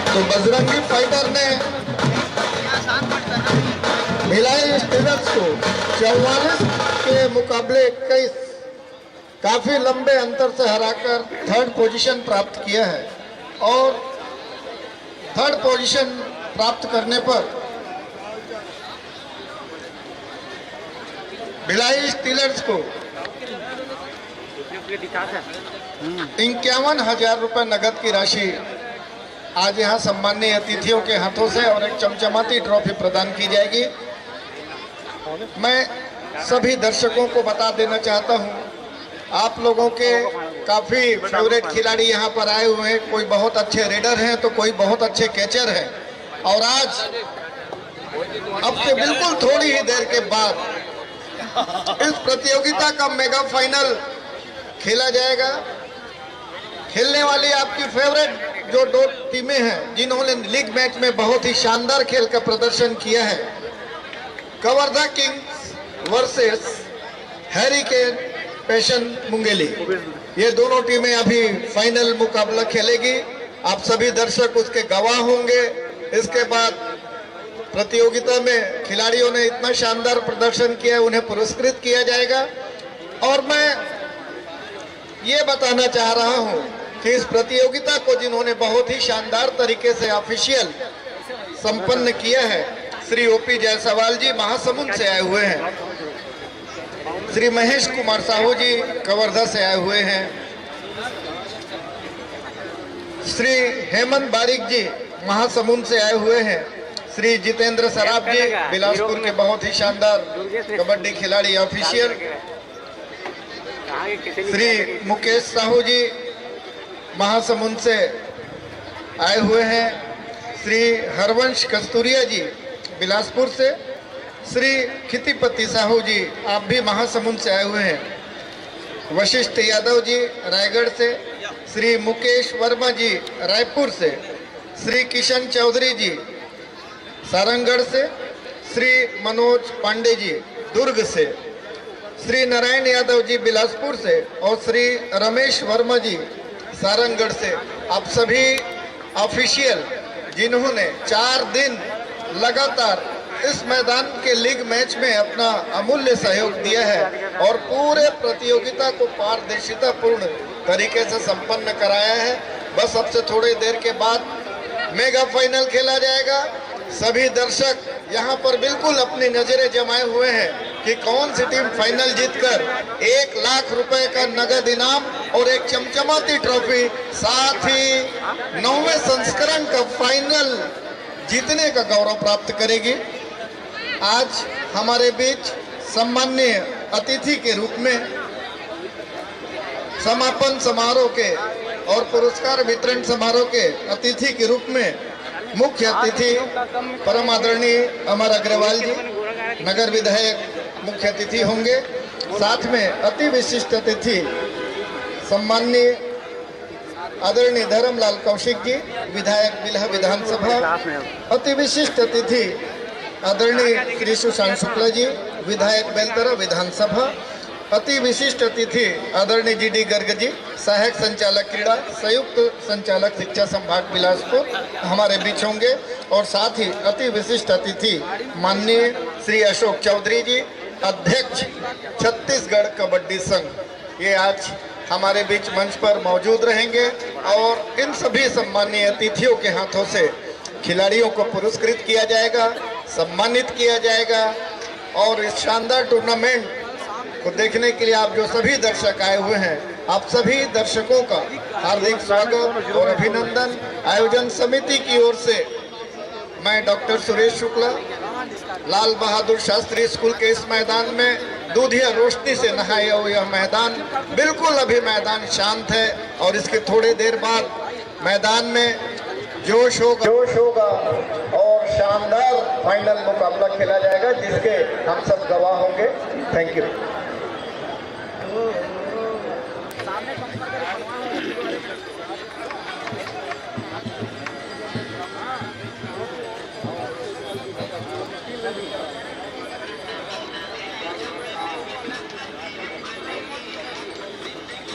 तो बजरंगी फाइटर ने भिलाई स्टीलर्स को 44 के मुकाबले 21 काफी लंबे अंतर से हराकर 3rd पोजीशन प्राप्त किया है, और 3rd पोजीशन प्राप्त करने पर भिलाई स्टीलर्स को 51,000 रुपए नगद की राशि आज यहाँ सम्माननीय अतिथियों के हाथों से और एक चमचमाती ट्रॉफी प्रदान की जाएगी। मैं सभी दर्शकों को बता देना चाहता हूँ, आप लोगों के काफ़ी फेवरेट खिलाड़ी यहाँ पर आए हुए हैं। कोई बहुत अच्छे रेडर हैं तो कोई बहुत अच्छे कैचर हैं, और आज अब से बिल्कुल थोड़ी ही देर के बाद इस प्रतियोगिता का मेगा फाइनल खेला जाएगा। खेलने वाली आपकी फेवरेट जो 2 टीमें हैं जिन्होंने लीग मैच में बहुत ही शानदार खेल का प्रदर्शन किया है, Kawardha Kings versus hurricane passion Mungeli, ये दोनों टीमें अभी फाइनल मुकाबला खेलेगी। आप सभी दर्शक उसके गवाह होंगे। इसके बाद प्रतियोगिता में खिलाड़ियों ने इतना शानदार प्रदर्शन किया, उन्हें पुरस्कृत किया जाएगा। और मैं ये बताना चाह रहा हूं कि इस प्रतियोगिता को जिन्होंने बहुत ही शानदार तरीके से ऑफिशियल संपन्न किया है, श्री ओपी जायसवाल जी महासमुंद से आए हुए हैं, श्री महेश कुमार साहू जी कवर्धा से आए हुए हैं, श्री हेमंत बारिक जी महासमुंद से आए हुए हैं, श्री जितेंद्र सराफ जी बिलासपुर के बहुत ही शानदार कबड्डी खिलाड़ी ऑफिशियल, श्री मुकेश साहू जी महासमुंद से आए हुए हैं, श्री हरवंश कस्तूरिया जी बिलासपुर से, श्री खितिपति साहू जी आप भी महासमुंद से आए हुए हैं, वशिष्ठ यादव जी रायगढ़ से, श्री मुकेश वर्मा जी रायपुर से, श्री किशन चौधरी जी सारंगढ़ से, श्री मनोज पांडे जी दुर्ग से, श्री नारायण यादव जी बिलासपुर से और श्री रमेश वर्मा जी सारंगढ़ से। आप सभी ऑफिशियल जिन्होंने 4 दिन लगातार इस मैदान के लीग मैच में अपना अमूल्य सहयोग दिया है और पूरे प्रतियोगिता को पारदर्शितापूर्ण तरीके से संपन्न कराया है। बस अब से थोड़ी देर के बाद मेगा फाइनल खेला जाएगा। सभी दर्शक यहाँ पर बिल्कुल अपनी नजरें जमाए हुए हैं कि कौन सी टीम फाइनल जीतकर 1 लाख रुपए का नगद इनाम और एक चमचमाती ट्रॉफी, साथ ही 9वें संस्करण का फाइनल जीतने का गौरव प्राप्त करेगी। आज हमारे बीच सम्माननीय अतिथि के रूप में समापन समारोह के और पुरस्कार वितरण समारोह के अतिथि के रूप में मुख्य अतिथि परम आदरणीय अमर अग्रवाल जी नगर विधायक मुख्य अतिथि होंगे। साथ में अति विशिष्ट अतिथि सम्माननीय आदरणीय धर्मलाल कौशिक जी विधायक बिल्हा विधानसभा, अति विशिष्ट अतिथि आदरणीय श्री सुशांत शुक्ला जी विधायक बेलतरा विधानसभा, अति विशिष्ट अतिथि आदरणीय GD गर्ग जी सहायक संचालक क्रीड़ा संयुक्त संचालक शिक्षा संभाग बिलासपुर हमारे बीच होंगे और साथ ही अति विशिष्ट अतिथि माननीय श्री अशोक चौधरी जी अध्यक्ष छत्तीसगढ़ कबड्डी संघ, ये आज हमारे बीच मंच पर मौजूद रहेंगे और इन सभी सम्मानीय अतिथियों के हाथों से खिलाड़ियों को पुरस्कृत किया जाएगा, सम्मानित किया जाएगा। और इस शानदार टूर्नामेंट को देखने के लिए आप जो सभी दर्शक आए हुए हैं, आप सभी दर्शकों का हार्दिक स्वागत और अभिनंदन। आयोजन समिति की ओर से मैं डॉक्टर सुरेश शुक्ला लाल बहादुर शास्त्री स्कूल के इस मैदान में दूधिया रोशनी से नहाया हुआ यह मैदान, बिल्कुल अभी मैदान शांत है और इसके थोड़ी देर बाद मैदान में जोश होगा और शानदार फाइनल मुकाबला खेला जाएगा जिसके हम सब गवाह होंगे। Thank you.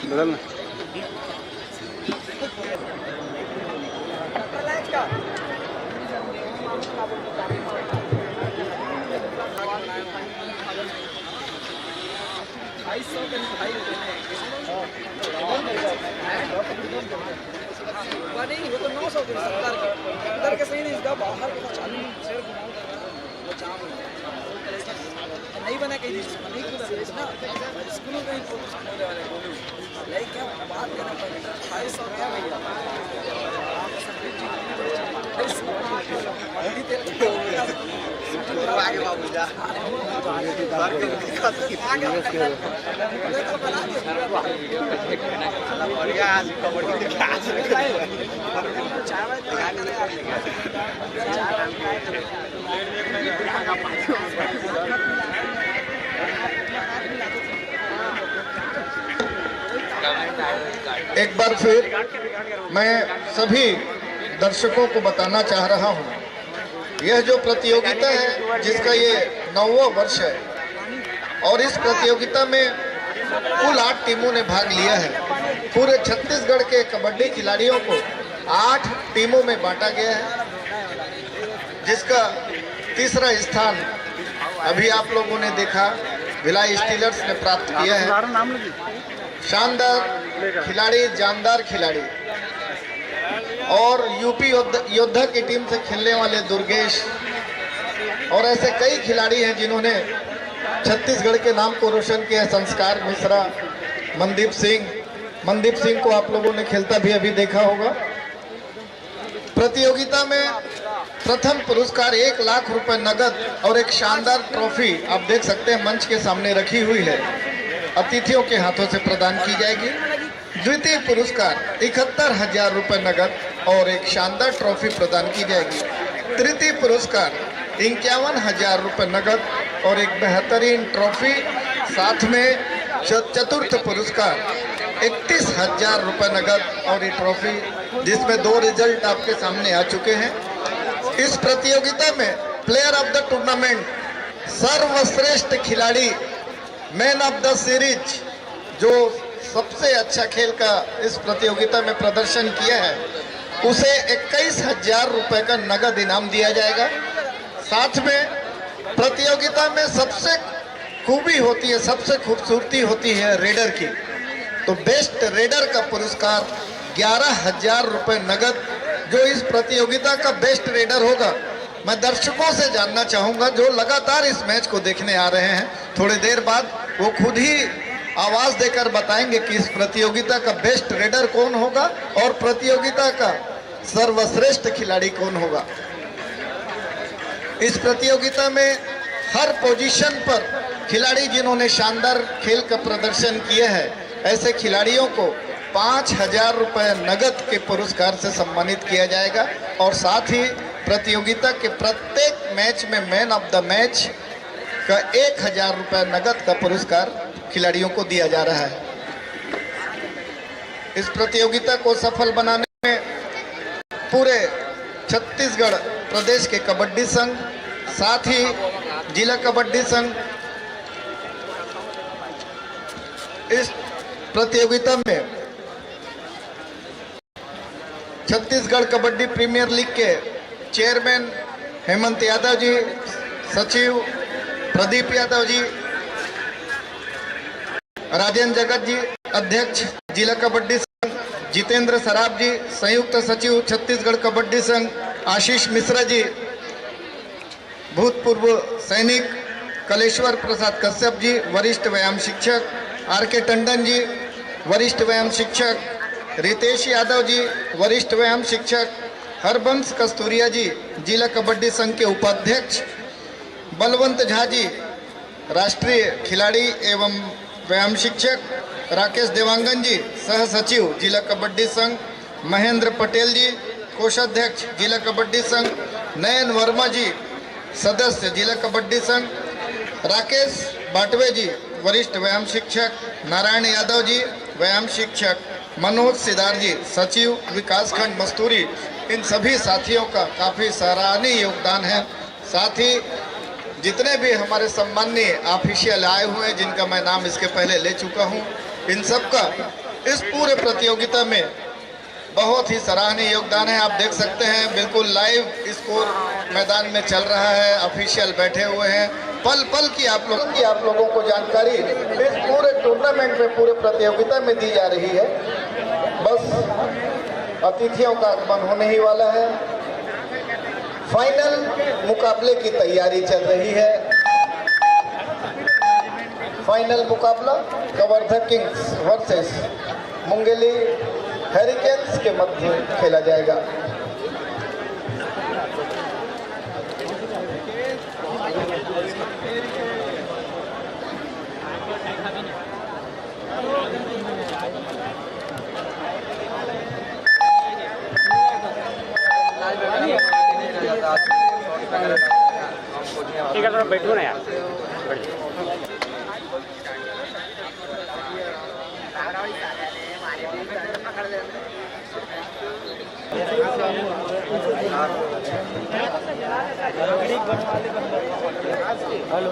बदलना
नहीं वो तो 900 के 70 इधर के सही नहीं, इसका बाहर का 40 शेयर नहीं बना कहीं नहीं खुला ना स्कूलों का ही फोकस होने वाले बोलूं लाइक क्या बात करना पड़ेगा 250 क्या भैया आगे बाबू जा
एक बार फिर मैं सभी दर्शकों को बताना चाह रहा हूं, यह जो प्रतियोगिता है जिसका ये 9वां वर्ष है और इस प्रतियोगिता में कुल 8 टीमों ने भाग लिया है। पूरे छत्तीसगढ़ के कबड्डी खिलाड़ियों को 8 टीमों में बांटा गया है, जिसका तीसरा स्थान अभी आप लोगों ने देखा भिलाई स्टीलर्स ने प्राप्त किया है। शानदार खिलाड़ी, जानदार खिलाड़ी और यूपी योद्धा की टीम से खेलने वाले दुर्गेश और ऐसे कई खिलाड़ी हैं जिन्होंने छत्तीसगढ़ के नाम को रोशन किया। संस्कार मिश्रा, मनदीप सिंह को आप लोगों ने खेलता भी अभी देखा होगा। प्रतियोगिता में प्रथम पुरस्कार 1 लाख रुपए नगद और एक शानदार ट्रॉफी आप देख सकते हैं मंच के सामने रखी हुई है, अतिथियों के हाथों से प्रदान की जाएगी। द्वितीय पुरस्कार 71,000 रुपए नगद और एक शानदार ट्रॉफी प्रदान की जाएगी। तृतीय पुरस्कार 51,000 रुपए नगद और एक बेहतरीन ट्रॉफी, साथ में चतुर्थ पुरस्कार 31,000 रुपए नगद और ये ट्रॉफी, जिसमें 2 रिजल्ट आपके सामने आ चुके हैं। इस प्रतियोगिता में प्लेयर ऑफ द टूर्नामेंट, सर्वश्रेष्ठ खिलाड़ी, मैन ऑफ द सीरीज, जो सबसे अच्छा खेल का इस प्रतियोगिता में प्रदर्शन किया है, उसे 21,000 रुपए का नगद इनाम दिया जाएगा। साथ में प्रतियोगिता में सबसे खूबी होती है, सबसे खूबसूरती होती है रेडर की, तो बेस्ट रेडर का पुरस्कार 11,000 रुपए नगद, जो इस प्रतियोगिता का बेस्ट रेडर होगा। मैं दर्शकों से जानना चाहूंगा जो लगातार इस मैच को देखने आ रहे हैं, थोड़ी देर बाद वो खुद ही आवाज देकर बताएंगे कि इस प्रतियोगिता का बेस्ट रेडर कौन होगा और प्रतियोगिता का सर्वश्रेष्ठ खिलाड़ी कौन होगा। इस प्रतियोगिता में हर पोजीशन पर खिलाड़ी जिन्होंने शानदार खेल का प्रदर्शन किया है, ऐसे खिलाड़ियों को 5,000 रुपए नगद के पुरस्कार से सम्मानित किया जाएगा और साथ ही प्रतियोगिता के प्रत्येक मैच में मैन ऑफ द मैच का 1,000 रुपए नगद का पुरस्कार खिलाड़ियों को दिया जा रहा है। इस प्रतियोगिता को सफल बनाने में पूरे छत्तीसगढ़ प्रदेश के कबड्डी संघ, साथ ही जिला कबड्डी संघ इस प्रतियोगिता में छत्तीसगढ़ कबड्डी प्रीमियर लीग के चेयरमैन हेमंत यादव जी, सचिव प्रदीप यादव जी, राजेंद्र जगत जी, अध्यक्ष जिला कबड्डी संघ जितेंद्र सराफ जी, संयुक्त सचिव छत्तीसगढ़ कबड्डी संघ आशीष मिश्रा जी, भूतपूर्व सैनिक कलेश्वर प्रसाद कश्यप जी, वरिष्ठ व्यायाम शिक्षक आर.के. टंडन जी, वरिष्ठ व्यायाम शिक्षक रितेश यादव जी, वरिष्ठ व्यायाम शिक्षक हरबंश कस्तूरिया जी, जिला कबड्डी संघ के उपाध्यक्ष बलवंत झा जी, राष्ट्रीय खिलाड़ी एवं व्यायाम शिक्षक राकेश देवांगन जी, सह सचिव जिला कबड्डी संघ महेंद्र पटेल जी, कोषाध्यक्ष जिला कबड्डी संघ नयन वर्मा जी, सदस्य जिला कबड्डी संघ राकेश बाटवे जी, वरिष्ठ व्यायाम शिक्षक नारायण यादव जी, व्यायाम शिक्षक मनोज सिदार जी, सचिव विकासखंड मस्तूरी, इन सभी साथियों का काफ़ी सराहनीय योगदान है। साथ ही जितने भी हमारे सम्माननीय ऑफिशियल आए हुए हैं, जिनका मैं नाम इसके पहले ले चुका हूं, इन सब का इस पूरे प्रतियोगिता में बहुत ही सराहनीय योगदान है। आप देख सकते हैं बिल्कुल लाइव स्कोर मैदान में चल रहा है, ऑफिशियल बैठे हुए हैं, पल पल की आप लोगों को जानकारी इस पूरे टूर्नामेंट में, पूरे प्रतियोगिता में दी जा रही है। बस अतिथियों का आगमन होने ही वाला है। फाइनल मुकाबले की तैयारी चल रही है। फाइनल मुकाबला कवर्धा किंग्स वर्सेस मुंगेली हैरिकेन्स के मध्य खेला जाएगा।
ठीक है, थोड़ा बैठो ना यार। हेलो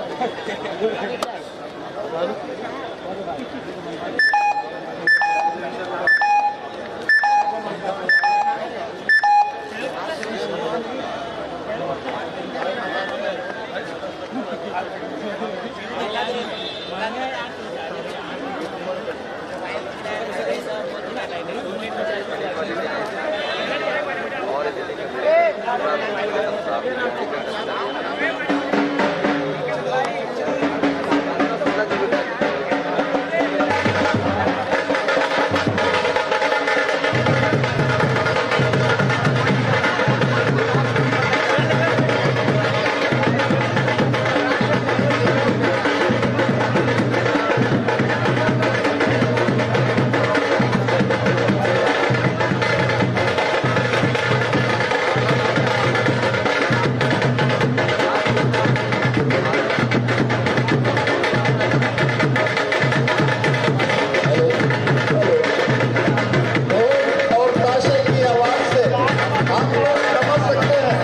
और ताशे की आवाज से आप लोग समझ सकते हैं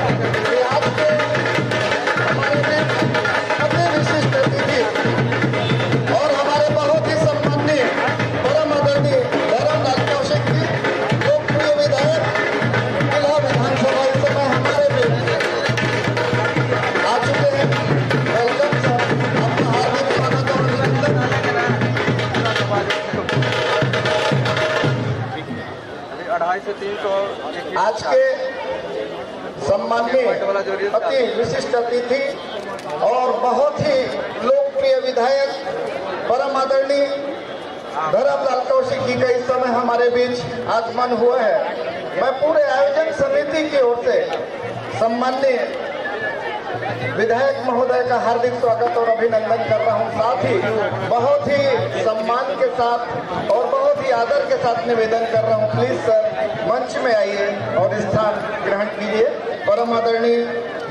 कि आज के हमारे बीच अपने विशिष्ट अतिथि और हमारे बहुत ही सम्माननीय परम आदरणीय धर्मलाल कौशिक जी लोकप्रिय विधायक जिला विधानसभा इस समय हमारे बीच आ चुके हैं। वेलकम सर, आपका हार्दिक स्वागत और अभिनंदन।
250 से 300
आज के सम्माननीय अति विशिष्ट अतिथि और बहुत ही लोकप्रिय विधायक परम आदरणीय धर्मलाल कौशिक जी का इस समय हमारे बीच आगमन हुआ है। मैं पूरे आयोजन समिति की ओर से सम्माननीय विधायक महोदय का हार्दिक स्वागत और अभिनंदन कर रहा हूं। साथ ही बहुत ही सम्मान के साथ और बहुत ही आदर के साथ निवेदन कर रहा हूं, प्लीज सर मंच में आइए और स्थान ग्रहण कीजिए। परम आदरणीय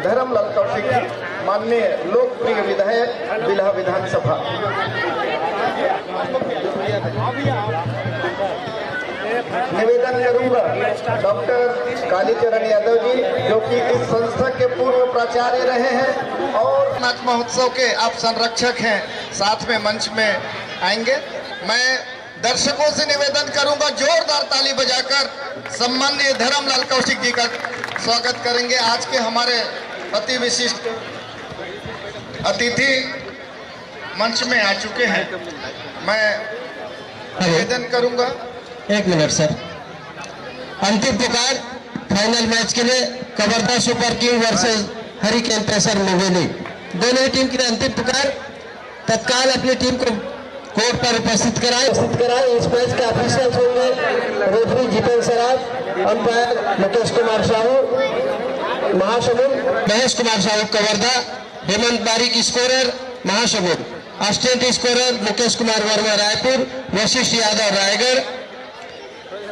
धर्मलाल कौशिक जी, माननीय लोकप्रिय विधायक जिला विधानसभा। निवेदन करूंगा डॉक्टर कालीचरण यादव जी, जो कि इस संस्था के पूर्व प्राचार्य रहे हैं और नाच महोत्सव के आप संरक्षक हैं, साथ में मंच में आएंगे। मैं दर्शकों से निवेदन करूंगा जोरदार ताली बजाकर सम्माननीय धर्मलाल कौशिक जी का स्वागत करेंगे। आज के हमारे अति विशिष्ट अतिथि मंच में आ चुके हैं। मैं निवेदन करूंगा।
एक मिनट सर। अंतिम पुकार फाइनल मैच के लिए Kawardha super king versus hurricane pacer Mungeli, दोनों ही टीम के लिए अंतिम पुकार। तत्काल अपनी टीम को कोर्ट पर उपस्थित कराएं। इस मैच के ऑफिशियल्स होंगे referee Jitendra Saraf, umpire Mukesh Kumar Sahu Mahasamund, Mahesh Kumar Sahu Kawardha, Hemant Barik scorer Mahasamund, assistant scorer Mukesh Kumar Verma Raipur, Vashishtha Yadav Raigarh,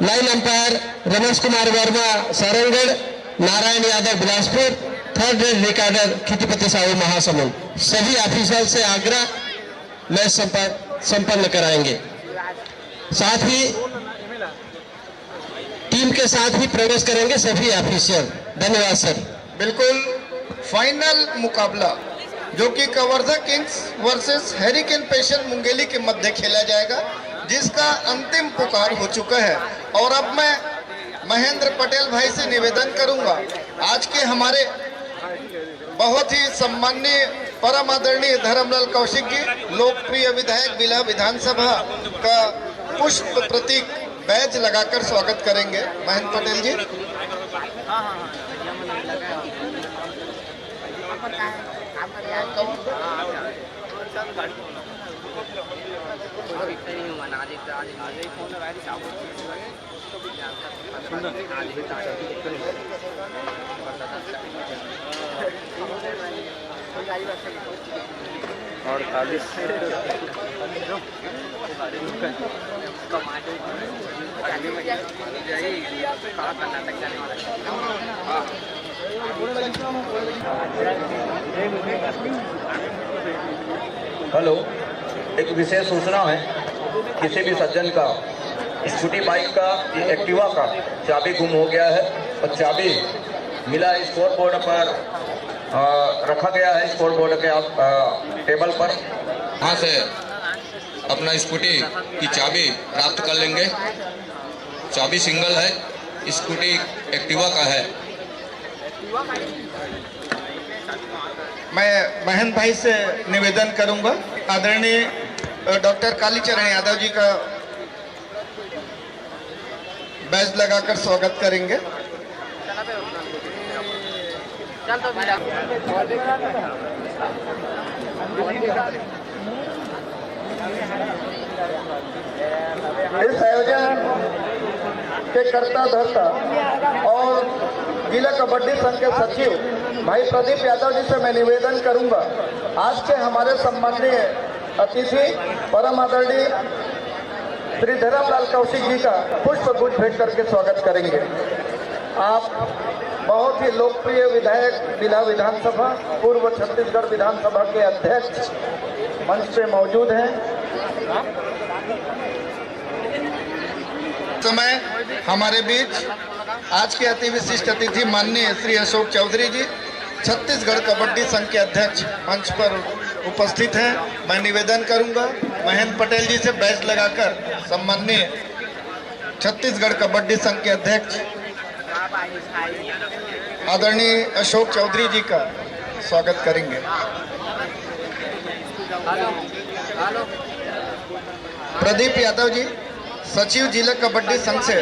line umpire Ramesh Kumar Verma Sarangarh, Narayan Yadav Bilaspur, third raid recorder Khitipati Sahu Mahasamund. सभी ऑफिसर से आग्रह मैच संपन्न कराएंगे। साथ ही टीम के साथ ही प्रवेश करेंगे सभी ऑफिसर। धन्यवाद सर।
बिल्कुल, फाइनल मुकाबला जो कि Kawardha Kings versus hurricane pressure Mungeli के मध्य खेला जाएगा, जिसका अंतिम पुकार हो चुका है। और अब मैं महेंद्र पटेल भाई से निवेदन करूंगा, आज के हमारे बहुत ही सम्माननीय परम आदरणीय धर्मलाल कौशिक जी लोकप्रिय विधायक जिला विधानसभा का पुष्प प्रतीक बैज लगाकर स्वागत करेंगे। महेंद्र पटेल जी।
हेलो, एक विशेष सूचना है। किसी भी सज्जन का स्कूटी बाइक का एक्टिवा का चाबी गुम हो गया है और चाबी मिला स्कोर बोर्ड पर रखा गया है, स्कोर बोर्ड के टेबल पर। वहाँ से अपना स्कूटी की चाबी प्राप्त कर लेंगे। चाबी सिंगल है, स्कूटी एक्टिवा का है।
मैं महेंद्र भाई से निवेदन करूंगा, आदरणीय डॉक्टर कालीचरण यादव जी का बैज लगाकर स्वागत करेंगे। इस आयोजन के कर्ता धर्ता और जिला कबड्डी संघ के सचिव भाई प्रदीप यादव जी से मैं निवेदन करूंगा, आज के हमारे सम्माननीय अतिथि परम आदरणीय श्री धर्मलाल कौशिक जी का पुष्प गुच्छ भेंट करके स्वागत करेंगे। आप बहुत ही लोकप्रिय विधायक जिला विधानसभा पूर्व छत्तीसगढ़ विधानसभा के अध्यक्ष मंच पे मौजूद हैं। समय हमारे बीच आज के अति विशिष्ट अतिथि माननीय श्री अशोक चौधरी जी छत्तीसगढ़ कबड्डी संघ के अध्यक्ष मंच पर उपस्थित हैं। मैं निवेदन करूंगा महेंद्र पटेल जी से बैच लगाकर सम्माननीय छत्तीसगढ़ कबड्डी संघ के अध्यक्ष आदरणीय अशोक चौधरी जी का स्वागत करेंगे। प्रदीप यादव जी सचिव जिला कबड्डी संघ से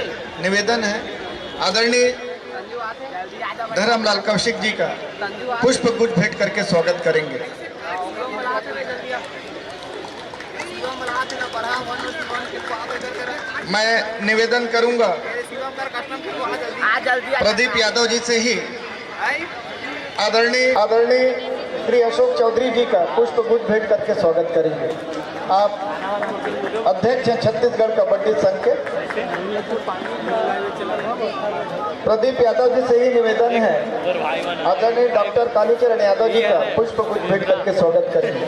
निवेदन है, आदरणीय धर्मलाल कौशिक जी का पुष्प गुच्छ भेंट करके स्वागत करेंगे। मैं निवेदन करूंगा प्रदीप यादव जी से ही आदरणीय श्री अशोक चौधरी जी का पुष्प गुच्छ भेंट करके स्वागत करेंगे। आप अध्यक्ष हैं छत्तीसगढ़ कबड्डी संघ के। प्रदीप यादव जी से ही निवेदन है, आदरणीय डॉक्टर कालीचरण यादव जी का पुष्प गुच्छ भेंट करके स्वागत करेंगे।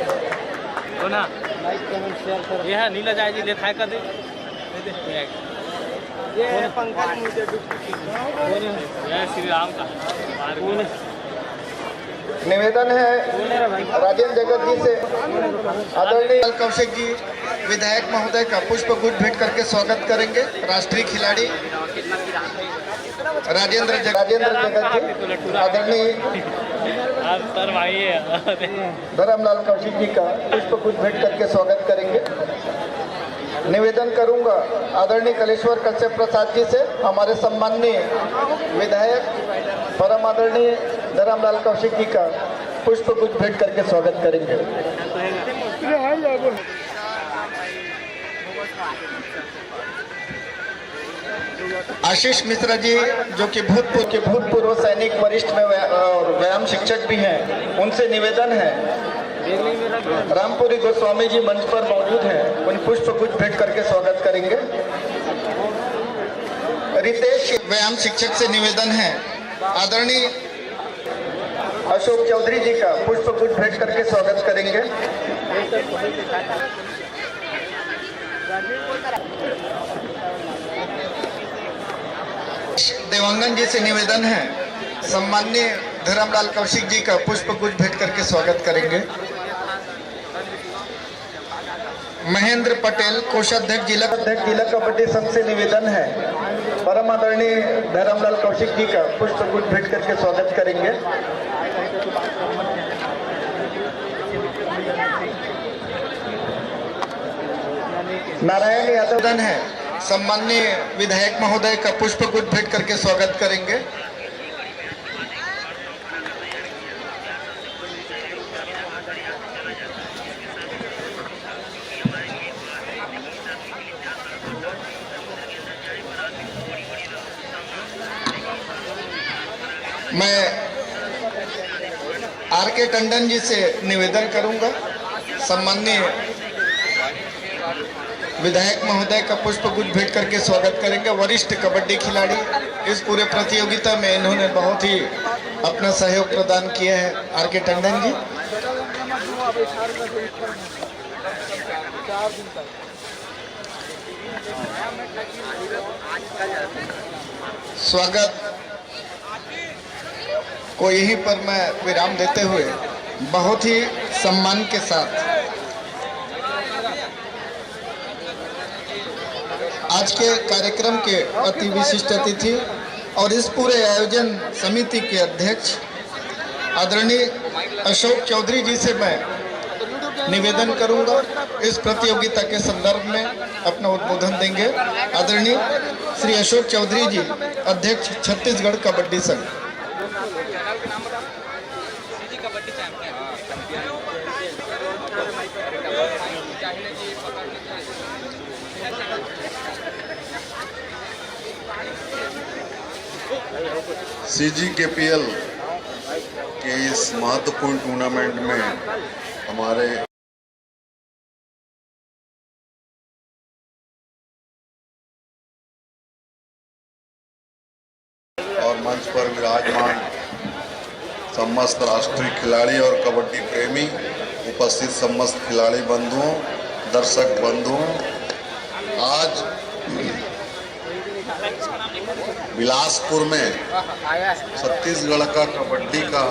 यह नीला जाए जी लेखाए कर दे ये पंकज मुझे श्री राम का
निवेदन है राजेंद्र जगत जी से आदरणीय कौशिक जी विधायक महोदय का पुष्प गुच्छ भेंट करके स्वागत करेंगे। राष्ट्रीय खिलाड़ी राजेंद्र जगत जी आदरणीय धर्मलाल कौशिक जी का पुष्प गुच्छ भेंट करके स्वागत करेंगे। निवेदन करूंगा आदरणीय कलेश्वर कश्यप प्रसाद जी से हमारे सम्माननीय विधायक परम आदरणीय धर्मलाल कौशिक जी का पुष्प गुच्छ भेंट करके स्वागत करेंगे। आशीष मिश्रा जी जो कि भूतपूर्व सैनिक वरिष्ठ में और व्यायाम शिक्षक भी हैं, उनसे निवेदन है रामपुरी गोस्वामी जी मंच पर मौजूद हैं, उन पुष्प गुच्छ भेंट करके स्वागत करेंगे। रितेश व्यायाम शिक्षक से निवेदन है आदरणीय अशोक चौधरी जी का पुष्प गुच्छ भेंट करके स्वागत करेंगे। देवांगन जी से निवेदन है सम्माननीय धर्मलाल कौशिक जी का पुष्प गुच्छ भेंट करके स्वागत करेंगे। महेंद्र पटेल कोषाध्यक्ष जिला कबड्डी संघ से निवेदन है परम आदरणीय धर्मलाल कौशिक जी का पुष्प गुच्छ भेंट करके स्वागत करेंगे। नारायण यादव है सम्माननीय विधायक महोदय का पुष्प गुच्छ भेंट करके स्वागत करेंगे। मैं आर.के. टंडन जी से निवेदन करूंगा सम्माननीय विधायक महोदय का पुष्प गुच्छ भेंट करके स्वागत करेंगे। वरिष्ठ कबड्डी खिलाड़ी, इस पूरे प्रतियोगिता में इन्होंने बहुत ही अपना सहयोग प्रदान किया है। आर.के. टंडन जी स्वागत को यहीं पर मैं विराम देते हुए बहुत ही सम्मान के साथ आज के कार्यक्रम के अति विशिष्ट अतिथि और इस पूरे आयोजन समिति के अध्यक्ष आदरणीय अशोक चौधरी जी से मैं निवेदन करूंगा, इस प्रतियोगिता के संदर्भ में अपना उद्बोधन देंगे। आदरणीय श्री अशोक चौधरी जी, अध्यक्ष छत्तीसगढ़ कबड्डी संघ। CGKPL के इस महत्वपूर्ण टूर्नामेंट में हमारे और मंच पर विराजमान समस्त राष्ट्रीय खिलाड़ी और कबड्डी प्रेमी, उपस्थित समस्त खिलाड़ी बंधुओं, दर्शक बंधुओं, आज बिलासपुर में छत्तीसगढ़ का कबड्डी का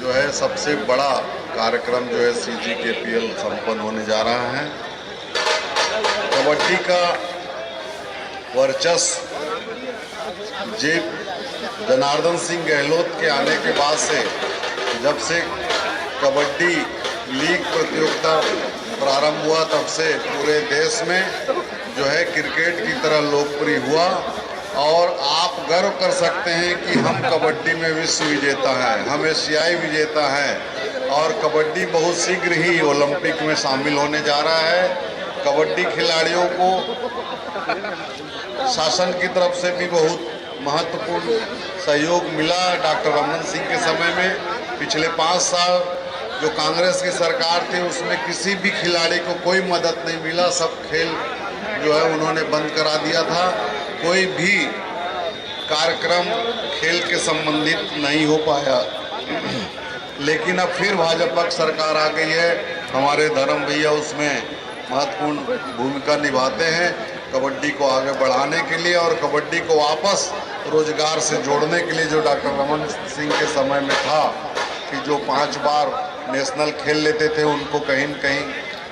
जो है सबसे बड़ा कार्यक्रम जो है CGKPL संपन्न होने जा रहा है। कबड्डी का वर्चस्व जनार्दन सिंह गहलोत के आने के बाद से, जब से कबड्डी लीग प्रतियोगिता प्रारंभ हुआ, तब से पूरे देश में जो है क्रिकेट की तरह लोकप्रिय हुआ। और आप गर्व कर सकते हैं कि हम कबड्डी में विश्व विजेता हैं, हम एशियाई विजेता हैं और कबड्डी बहुत शीघ्र ही ओलंपिक में शामिल होने जा रहा है। कबड्डी खिलाड़ियों को शासन की तरफ से भी बहुत महत्वपूर्ण सहयोग मिला। डॉक्टर रमन सिंह के समय में पिछले 5 साल जो कांग्रेस की सरकार थी, उसमें किसी भी खिलाड़ी को कोई मदद नहीं मिला। सब खेल जो है उन्होंने बंद करा दिया था। कोई भी कार्यक्रम खेल के संबंधित नहीं हो पाया। लेकिन अब फिर भाजपा की सरकार आ गई है, हमारे धर्म भैया उसमें महत्वपूर्ण भूमिका निभाते हैं कबड्डी को आगे बढ़ाने के लिए और कबड्डी को वापस रोजगार से जोड़ने के लिए। जो डॉक्टर रमन सिंह के समय में था कि जो 5 बार नेशनल खेल लेते थे, उनको कहीं न कहीं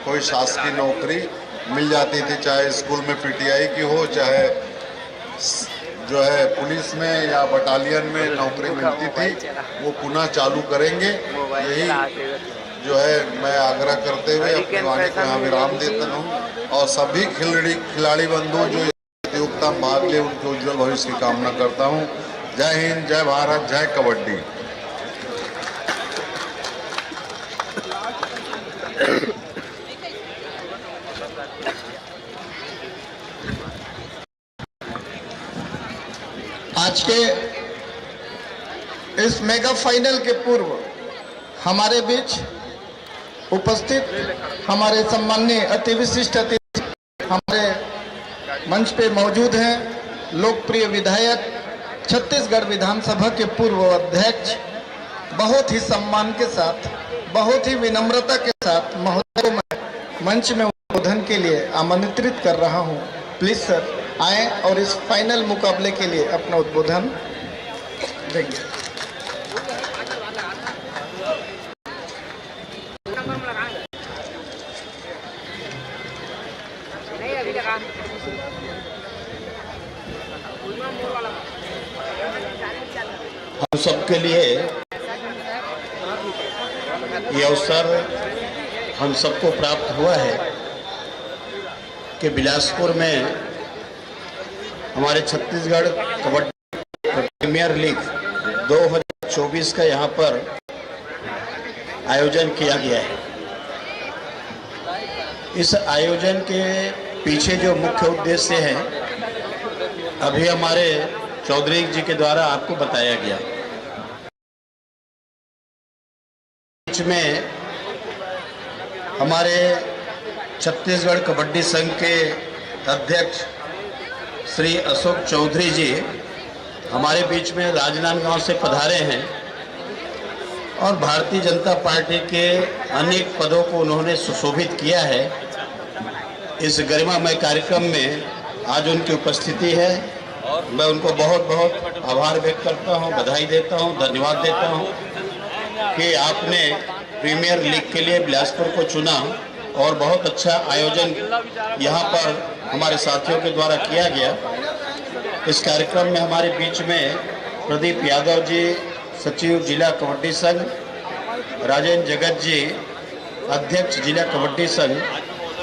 कोई शासकीय नौकरी मिल जाती थी, चाहे स्कूल में PTI की हो, चाहे जो है पुलिस में या बटालियन में नौकरी मिलती थी, वो पुनः चालू करेंगे। यही जो है मैं आग्रह करते हुए अपनी वाणी को यहाँ विराम देता हूँ और सभी खिलाड़ी बंधु जो इस प्रतियोगिता में भाग ले, उनके उज्जवल भविष्य की कामना करता हूँ। जय हिंद, जय भारत, जय कबड्डी।
आज के इस मेगा फाइनल के पूर्व हमारे बीच उपस्थित हमारे सम्माननीय अति विशिष्ट अतिथि हमारे मंच पे मौजूद हैं। लोकप्रिय विधायक, छत्तीसगढ़ विधानसभा के पूर्व अध्यक्ष, बहुत ही सम्मान के साथ, बहुत ही विनम्रता के साथ महोदय को मंच में उद्बोधन के लिए आमंत्रित कर रहा हूं। प्लीज सर आए और इस फाइनल मुकाबले के लिए अपना उद्बोधन देंगे।
हम सबके लिए ये अवसर हम सबको प्राप्त हुआ है कि बिलासपुर में हमारे छत्तीसगढ़ कबड्डी प्रीमियर लीग 2024 का यहाँ पर आयोजन किया गया है। इस आयोजन के पीछे जो मुख्य उद्देश्य है, अभी हमारे चौधरी जी के द्वारा आपको बताया गया। बीच में हमारे छत्तीसगढ़ कबड्डी संघ के अध्यक्ष श्री अशोक चौधरी जी हमारे बीच में राजनांदगांव से पधारे हैं और भारतीय जनता पार्टी के अनेक पदों को उन्होंने सुशोभित किया है। इस गरिमामय कार्यक्रम में आज उनकी उपस्थिति है। मैं उनको बहुत बहुत आभार व्यक्त करता हूं, बधाई देता हूं, धन्यवाद देता हूं कि आपने प्रीमियर लीग के लिए बिलासपुर को चुना और बहुत अच्छा आयोजन यहां पर हमारे साथियों के द्वारा किया गया। इस कार्यक्रम में हमारे बीच में प्रदीप यादव जी, सचिव जिला कबड्डी संघ, राजेंद्र जगत जी, अध्यक्ष जिला कबड्डी संघ,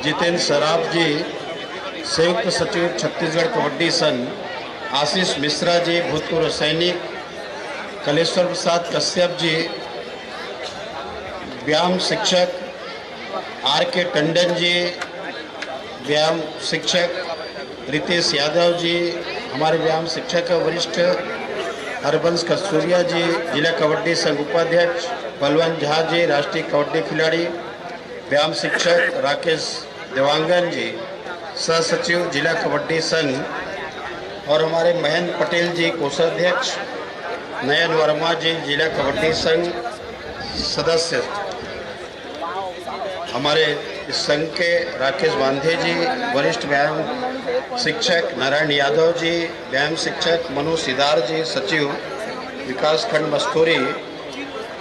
जितेंद्र सराफ जी, संयुक्त सचिव छत्तीसगढ़ कबड्डी संघ, आशीष मिश्रा जी, भूतपूर्व सैनिक, कलेश्वर प्रसाद कश्यप जी, व्यायाम शिक्षक आर के टंडन जी, व्यायाम शिक्षक रितेश यादव जी, हमारे व्यायाम शिक्षक वरिष्ठ हरबंश कस्तूरिया जी, जिला कबड्डी संघ उपाध्यक्ष बलवंत झा जी, राष्ट्रीय कबड्डी खिलाड़ी, व्यायाम शिक्षक राकेश देवांगन जी, सह सचिव जिला कबड्डी संघ, और हमारे महेंद्र पटेल जी कोषाध्यक्ष, नयन वर्मा जी जिला कबड्डी संघ सदस्य, हमारे इस संघ के राकेश बांधे जी, वरिष्ठ व्यायाम शिक्षक नारायण यादव जी, व्यायाम शिक्षक मनोज सिदार जी, सचिव विकास खंड मस्तूरी,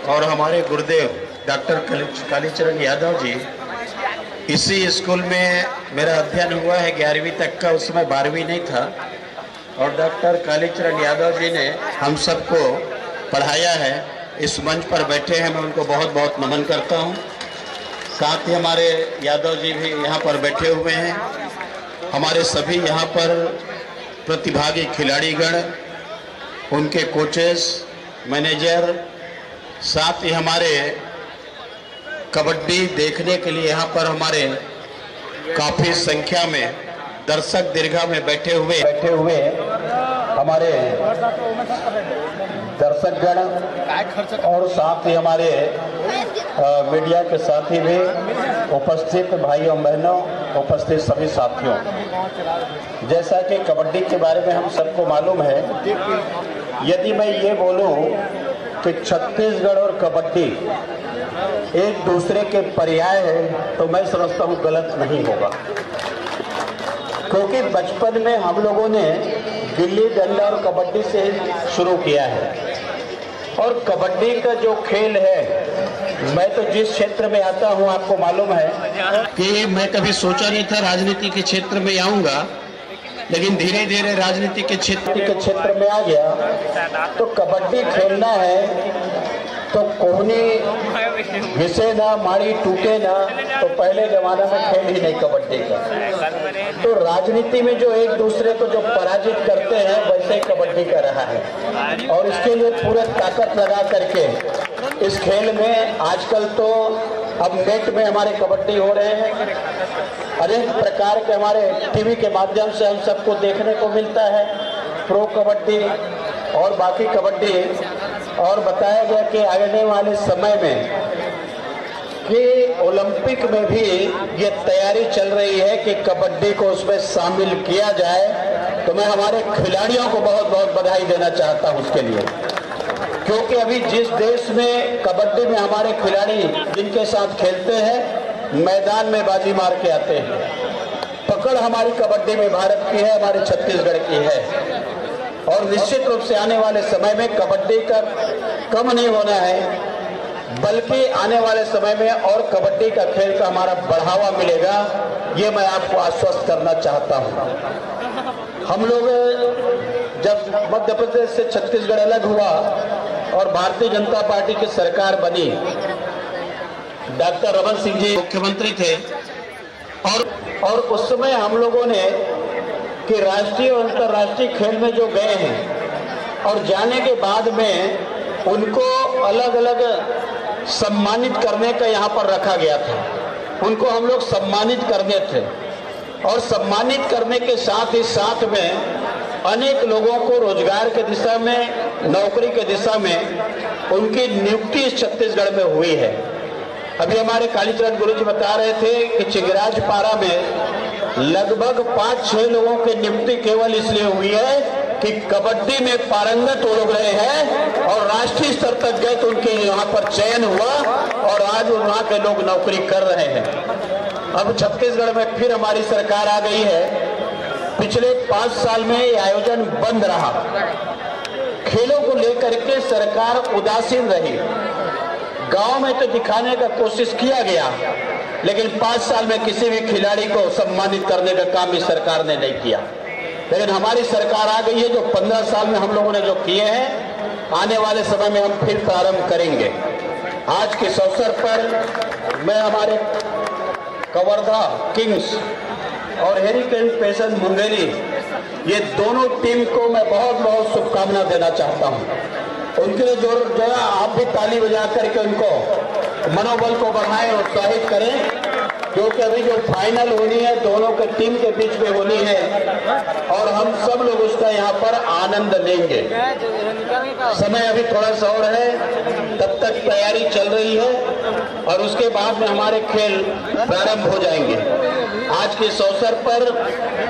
और हमारे गुरुदेव डॉक्टर कालीचरण यादव जी। इसी स्कूल में मेरा अध्ययन हुआ है 11वीं तक का, उस समय 12वीं नहीं था, और डॉक्टर कालीचरण यादव जी ने हम सबको पढ़ाया है। इस मंच पर बैठे हैं, मैं उनको बहुत बहुत नमन करता हूं। साथ ही हमारे यादव जी भी यहाँ पर बैठे हुए हैं, हमारे सभी यहाँ पर प्रतिभागी खिलाड़ीगण, उनके कोचेस, मैनेजर, साथ ही हमारे कबड्डी देखने के लिए यहाँ पर हमारे काफ़ी संख्या में दर्शक दीर्घा में बैठे हुए हमारे दर्शकगण, और साथ ही हमारे मीडिया के साथी भी उपस्थित भाइयों बहनों, उपस्थित सभी साथियों, जैसा कि कबड्डी के बारे में हम सबको मालूम है, यदि मैं ये बोलूं कि छत्तीसगढ़ और कबड्डी एक दूसरे के पर्याय है तो मैं समझता हूँ गलत नहीं होगा, क्योंकि बचपन में हम लोगों ने गिल्ली डंडा और कबड्डी से शुरू किया है। और कबड्डी का जो खेल है, मैं तो जिस क्षेत्र में आता हूँ आपको मालूम है कि मैं कभी सोचा नहीं था राजनीति के क्षेत्र में आऊँगा, लेकिन धीरे धीरे राजनीति के क्षेत्र में आ गया। तो कबड्डी खेलना है तो कोहनी घिसे ना, माड़ी टूटे ना, तो पहले जमाने में खेल ही नहीं कबड्डी का। तो राजनीति में जो एक दूसरे को जो पराजित करते हैं, वैसे ही कबड्डी का रहा है, और इसके लिए पूरे ताकत लगा करके इस खेल में आजकल तो अब नेट में हमारे कबड्डी हो रहे हैं, अनेक प्रकार के हमारे टीवी के माध्यम से हम सबको देखने को मिलता है, प्रो कबड्डी और बाकी कबड्डी। और बताया गया कि आने वाले समय में कि ओलंपिक में भी ये तैयारी चल रही है कि कबड्डी को उसमें शामिल किया जाए। तो मैं हमारे खिलाड़ियों को बहुत बहुत बधाई देना चाहता हूं उसके लिए, क्योंकि अभी जिस देश में कबड्डी में हमारे खिलाड़ी जिनके साथ खेलते हैं, मैदान में बाजी मार के आते हैं। पकड़ हमारी कबड्डी में भारत की है, हमारे छत्तीसगढ़ की है, और निश्चित रूप से आने वाले समय में कबड्डी का कम नहीं होना है, बल्कि आने वाले समय में और कबड्डी का खेल का हमारा बढ़ावा मिलेगा, ये मैं आपको आश्वस्त करना चाहता हूं। हम लोग जब मध्य प्रदेश से छत्तीसगढ़ अलग हुआ और भारतीय जनता पार्टी की सरकार बनी, डॉक्टर रमन सिंह जी मुख्यमंत्री थे, और उस समय हम लोगों ने कि राष्ट्रीय और अंतर्राष्ट्रीय खेल में जो गए हैं और जाने के बाद में उनको अलग अलग सम्मानित करने का यहाँ पर रखा गया था। उनको हम लोग सम्मानित करने थे, और सम्मानित करने के साथ ही साथ में अनेक लोगों को रोजगार के दिशा में, नौकरी के दिशा में उनकी नियुक्ति इस छत्तीसगढ़ में हुई है। अभी हमारे कालीचरण गुरु जी बता रहे थे कि चिंगराजपारा में लगभग 5-6 लोगों की नियुक्ति केवल इसलिए हुई है कि कबड्डी में पारंगत वो लोग रहे हैं और राष्ट्रीय स्तर तक गए, तो उनके यहाँ पर चयन हुआ और आज वहाँ के लोग नौकरी कर रहे हैं। अब छत्तीसगढ़ में फिर हमारी सरकार आ गई है। पिछले 5 साल में ये आयोजन बंद रहा, खेलों को लेकर के सरकार उदासीन रही। गांव में तो दिखाने का कोशिश किया गया, लेकिन 5 साल में किसी भी खिलाड़ी को सम्मानित करने का काम इस सरकार ने नहीं किया। लेकिन हमारी सरकार आ गई है, जो 15 साल में हम लोगों ने जो किए हैं, आने वाले समय में हम फिर प्रारंभ करेंगे। आज के इस अवसर पर मैं हमारे कवर्धा किंग्स और हेरिकेन पेशन मुंगेली, ये दोनों टीम को मैं बहुत बहुत शुभकामना देना चाहता हूँ। उनके लिए जो आप भी ताली बजा करके उनको मनोबल को बढ़ाएं, उत्साहित करें, क्योंकि अभी जो फाइनल होनी है दोनों के टीम के बीच में होनी है और हम सब लोग उसका यहाँ पर आनंद लेंगे। समय अभी थोड़ा सा और है, तब तक तैयारी चल रही है और उसके बाद में हमारे खेल प्रारंभ हो जाएंगे। आज के इस अवसर पर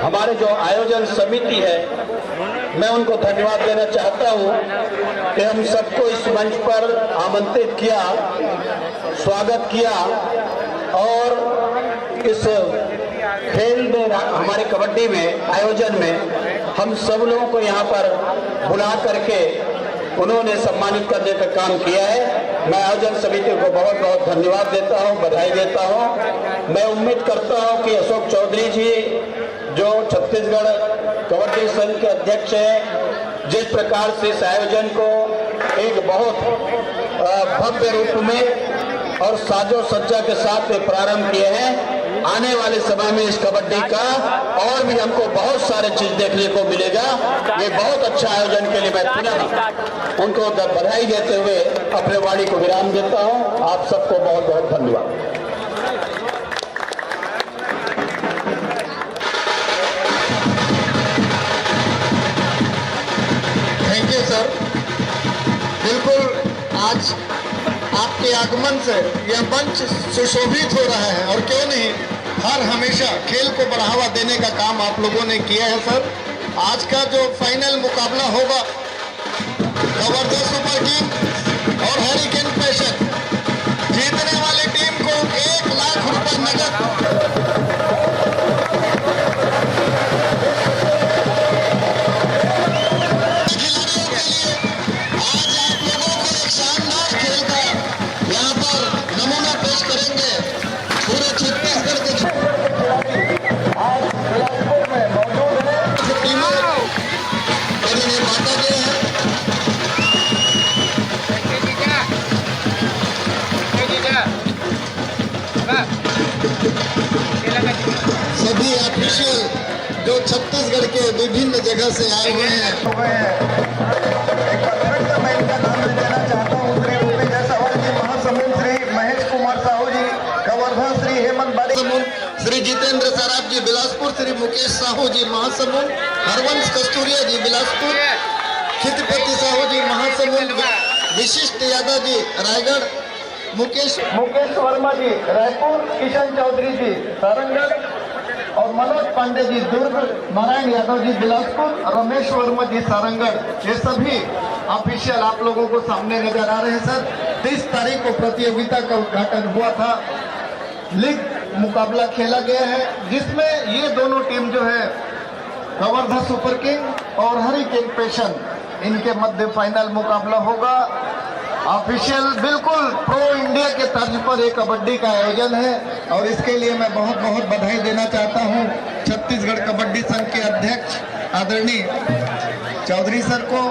हमारे जो आयोजन समिति है, मैं उनको धन्यवाद देना चाहता हूं कि हम सबको इस मंच पर आमंत्रित किया, स्वागत किया और इस खेल में, हमारे कबड्डी में आयोजन में हम सब लोगों को यहाँ पर बुला करके उन्होंने सम्मानित करने का काम किया है। मैं आयोजन समिति को बहुत बहुत धन्यवाद देता हूँ, बधाई देता हूँ। मैं उम्मीद करता हूँ कि अशोक चौधरी जी जो छत्तीसगढ़ कबड्डी संघ के अध्यक्ष हैं, जिस प्रकार से इस आयोजन को एक बहुत भव्य रूप में और साजो सज्जा के साथ प्रारंभ किए हैं, आने वाले समय में इस कबड्डी का और भी हमको बहुत सारे चीज देखने को मिलेगा। ये बहुत अच्छा आयोजन के लिए मैं पुनः उनको बधाई देते हुए अपने वाणी को विराम देता हूं। आप सबको बहुत बहुत धन्यवाद।
Thank you sir. बिल्कुल आज आपके आगमन से यह मंच सुशोभित हो रहा है और क्यों नहीं, हर हमेशा खेल को बढ़ावा देने का काम आप लोगों ने किया है सर। आज का जो फाइनल मुकाबला होगा कवर्धा सुपर किंग और हरिकेन पैशन, जीतने वाली टीम को 1 लाख रुपए नगद सभी ऑफिशियल जो छत्तीसगढ़ के विभिन्न जगह से आए हुए हैं।
एक बार फिर से मैं इनका नाम ले देना चाहता हूँ। श्री भूपेंद्र साहू जी महासमुंद, श्री महेश कुमार साहू जी कवर्धा, श्री हेमंत बाड़ी,
श्री जितेंद्र सराफ जी बिलासपुर, श्री मुकेश साहू जी महासमुंद, हरवंश कस्तूरिया जी बिलासपुर, खितपति साहू जी महासमुंद, विशिष्ट यादव जी रायगढ़, मुकेश
वर्मा जी रायपुर, किशन चौधरी जी सारंगढ़ और मनोज पांडे जी दुर्ग, नारायण यादव जी बिलासपुर, रमेश वर्मा जी सारंगढ़, ये सभी ऑफिशियल आप लोगों को सामने नजर आ रहे हैं सर। 30 तारीख को प्रतियोगिता का उद्घाटन हुआ था, लीग मुकाबला खेला गया है, जिसमें ये दोनों टीम जो है कवर्धा सुपर किंग और हरिकेन पैशन, इनके मध्य फाइनल मुकाबला होगा। ऑफिशियल बिल्कुल प्रो इंडिया के तर्ज पर एक कबड्डी का आयोजन है और इसके लिए मैं बहुत बहुत बधाई देना चाहता हूं छत्तीसगढ़ कबड्डी संघ के अध्यक्ष आदरणीय चौधरी सर को,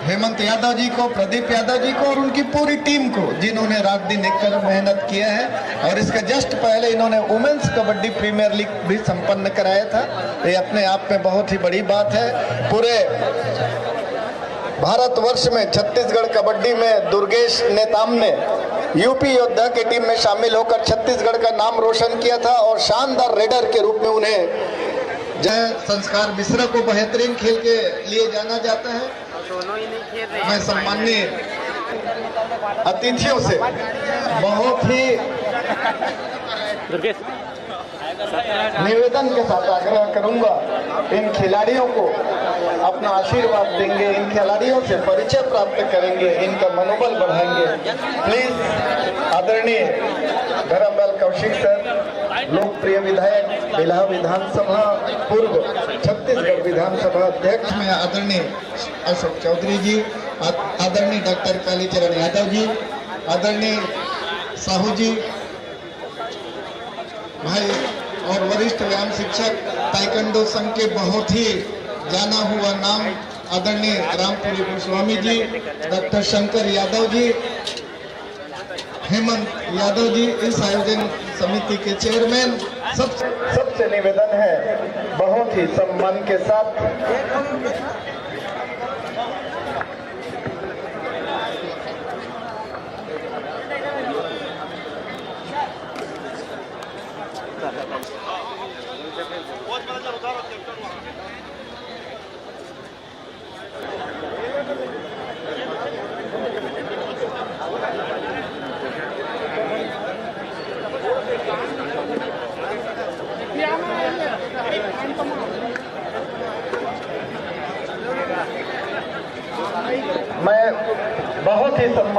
हेमंत यादव जी को, प्रदीप यादव जी को और उनकी पूरी टीम को, जिन्होंने रात दिन एक कर मेहनत किया है। और इसके जस्ट पहले इन्होंने वुमेन्स कबड्डी प्रीमियर लीग भी संपन्न कराया था। ये अपने आप में बहुत ही बड़ी बात है। पूरे भारतवर्ष में छत्तीसगढ़ कबड्डी में दुर्गेश नेताम ने यूपी योद्धा की टीम में शामिल होकर छत्तीसगढ़ का नाम रोशन किया था और शानदार रेडर के रूप में उन्हें जय संस्कार मिश्रा को बेहतरीन खेल के लिए जाना जाता है। मैं सम्माननीय अतिथियों से बहुत ही निवेदन के साथ आग्रह करूंगा, इन खिलाड़ियों को अपना आशीर्वाद देंगे, इन खिलाड़ियों से परिचय प्राप्त करेंगे, इनका मनोबल बढ़ाएंगे। प्लीज आदरणीय धर्मलाल कौशिक सर, लोकप्रिय विधायक, बिल्हा विधानसभा पूर्व छत्तीसगढ़ विधानसभा अध्यक्ष में आदरणीय अशोक चौधरी जी, आदरणीय डॉक्टर कालीचरण यादव जी, आदरणीय साहू जी भाई और वरिष्ठ व्यायाम शिक्षक ताइक्वांडो संघ के बहुत ही जाना हुआ नाम आदरणीय रामपुरी गोस्वामी जी, डॉक्टर शंकर यादव जी, हेमंत यादव जी, इस आयोजन समिति के चेयरमैन, सबसे निवेदन है बहुत ही सम्मान के साथ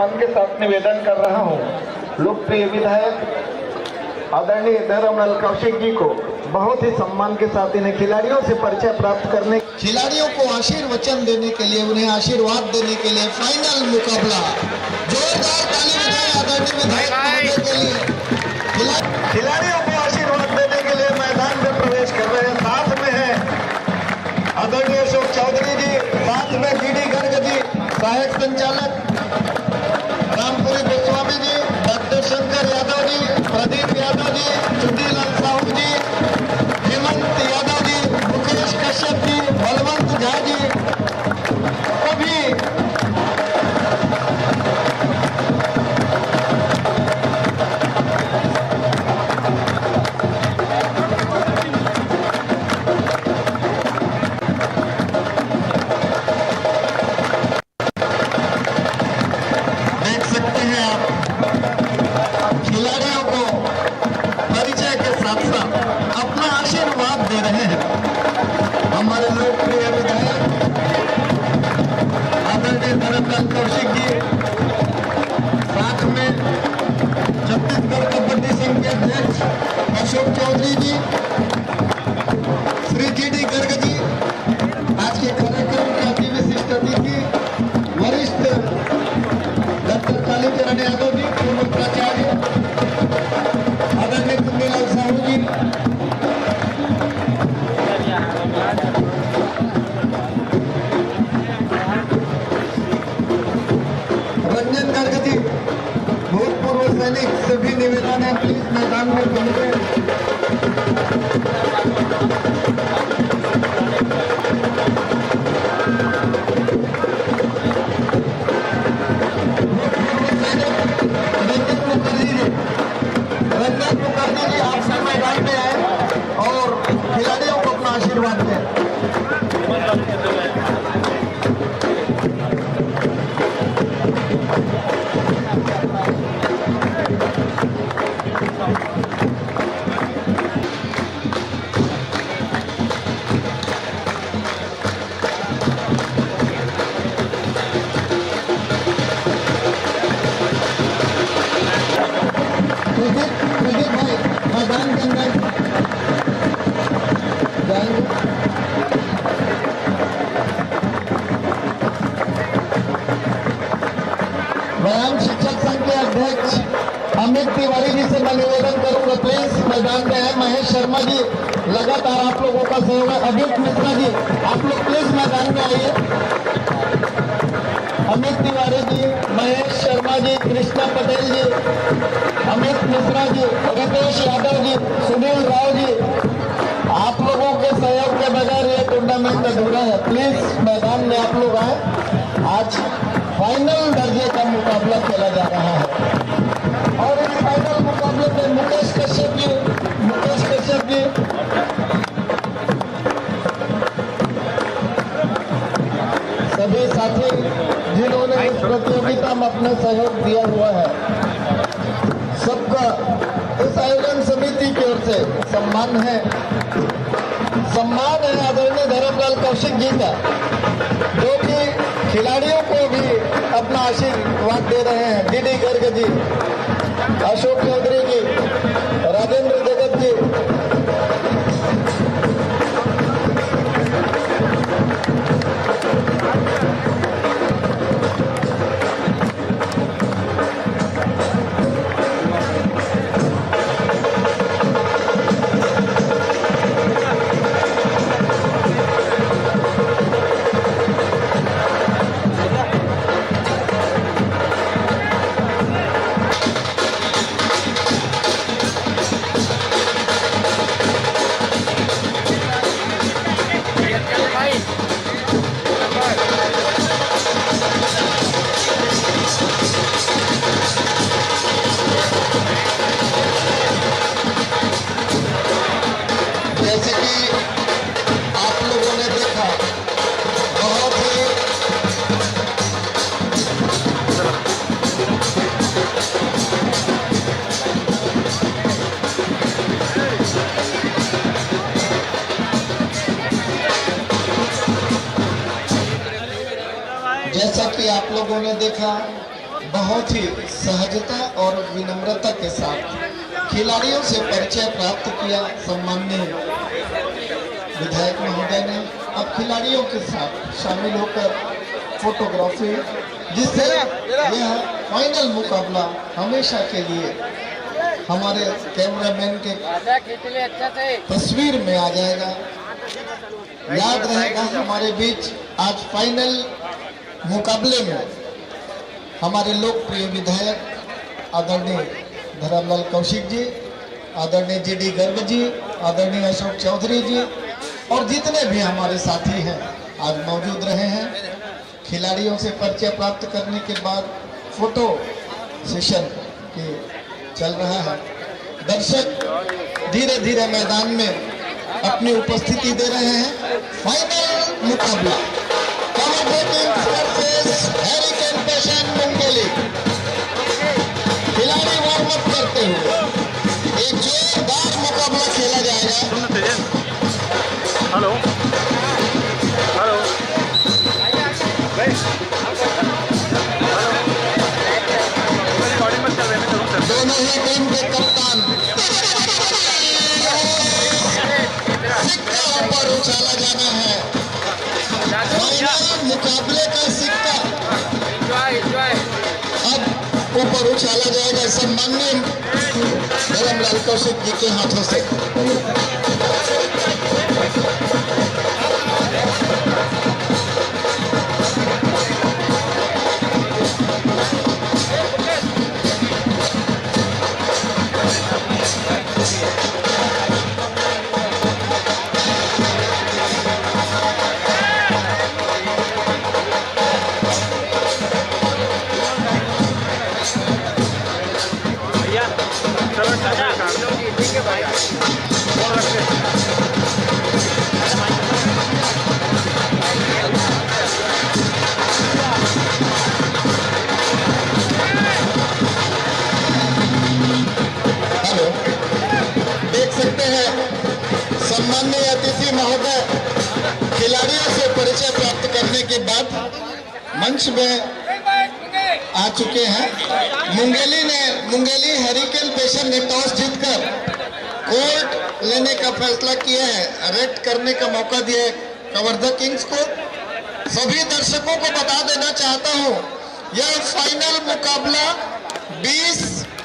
सम्मान के साथ निवेदन कर रहा हूं लोकप्रिय विधायक आदरणीय धर्मलाल कौशिक जी को बहुत ही सम्मान के साथ इन्हें खिलाड़ियों से परिचय प्राप्त करने,
खिलाड़ियों को आशीर्वचन देने के लिए, उन्हें आशीर्वाद देने के लिए फाइनल मुकाबला। जोरदार ताली बजाएं आदरणीय विधायक के लिए।
खिलाड़ियों को आशीर्वाद देने के लिए मैदान में प्रवेश कर रहे हैं। साथ में है आदरणीय अशोक चौधरी जी, साथ में जीडी गर्ग जी, सहायक संचालक रामपुरी गोस्वामी जी, डॉक्टर शंकर यादव जी, प्रदीप यादव जी, चुटीलाल साहू जी, हेमंत यादव जी, मुकेश कश्यप जी, बलवंत झा जी, सभी देख सकते हैं आप खिलाड़ियों को परिचय के साथ साथ अपना आशीर्वाद दे रहे हैं। हमारे लोकप्रिय विधायक आदरणीय धर्मलाल कौशिक जी, साथ में छत्तीसगढ़ कबड्डी संघ के अध्यक्ष अशोक चौधरी जी, श्री जीडी गर्ग जी, आज के कार्यक्रम के अति विशिष्ट अतिथि वरिष्ठ डॉक्टर कालीचरण यादव जी, पूर्व प्राचार्य आदरणीय चुटीलाल साहू जी, रंजन गर्ग जी, भूतपूर्व सैनिक, सभी निवेदन है प्लीज मैदान में पहुंचे। रंजन मुखर्जी जी, आप सब मैदान में आए और खिलाड़ियों को अपना आशीर्वाद दें। प्रदीप भाई मैदान के अंदर जाएंगे। व्यायाम शिक्षक संघ के अध्यक्ष अमित तिवारी जी से मैं निवेदन करूंगा प्लीज मैदान में है। महेश शर्मा जी, लगातार आप लोगों का सहयोग है। अमित मिश्रा जी, आप लोग प्लीज मैदान में आइए। अमित तिवारी जी, महेश शर्मा जी, कृष्णा पटेल जी, अमित मिश्रा जी, रितेश यादव जी, सुनील राव जी, आप लोगों के सहयोग के बगैर ये टूर्नामेंट अधूरा है। प्लीज मैदान में आप लोग आए। आज फाइनल दर्जे का मुकाबला खेला जा रहा है और इस फाइनल मुकाबले में मुकेश कश्यप जी, सभी साथी जिन्होंने इस प्रतियोगिता में अपना सहयोग दिया हुआ है, सबका इस आयोजन समिति की ओर से सम्मान है आदरणीय धर्मलाल कौशिक जी का, जो कि खिलाड़ियों को भी अपना आशीर्वाद दे रहे हैं। जीडी गर्ग जी, अशोक चौधरी जी, राजेंद्र जगत जी, जैसा कि आप लोगों ने देखा बहुत ही सहजता और विनम्रता के साथ खिलाड़ियों से परिचय प्राप्त किया सम्माननीय विधायक महोदय ने। अब खिलाड़ियों के साथ शामिल होकर फोटोग्राफी, जिससे यह फाइनल मुकाबला हमेशा के लिए हमारे कैमरामैन के तस्वीर में आ जाएगा, याद रहेगा। हमारे बीच आज फाइनल मुकाबले में हमारे लोकप्रिय विधायक आदरणीय धर्मलाल कौशिक जी, आदरणीय जीडी गर्ग जी, आदरणीय अशोक चौधरी जी और जितने भी हमारे साथी हैं आज मौजूद रहे हैं। खिलाड़ियों से परिचय प्राप्त करने के बाद फोटो सेशन की चल रहा है। दर्शक धीरे धीरे मैदान में अपनी उपस्थिति दे रहे हैं। फाइनल मुकाबला हरिकेन पेशन मुंगेली, खिलाड़ी वार्म अप करते हुए एक जोरदार मुकाबला खेला जाएगा।
हेलो हेलो
दोनों ही टीम के कप्तान सिक्का ऊपर उछाला जाना है। फाइनल मुकाबले का सिक्का अब ऊपर उछाला जाएगा सम्माननीय धर्मलाल कौशिक जी के हाथों से। सम्माननीय अतिथि महोदय खिलाड़ियों से परिचय प्राप्त करने के बाद मंच में आ चुके हैं। मुंगेली हरिकेन पेशन ने टॉस जीतकर कोर्ट लेने का फैसला किया है, रेड करने का मौका दिया है कवर्धा किंग्स को। सभी दर्शकों को बता देना चाहता हूं, यह फाइनल मुकाबला 20,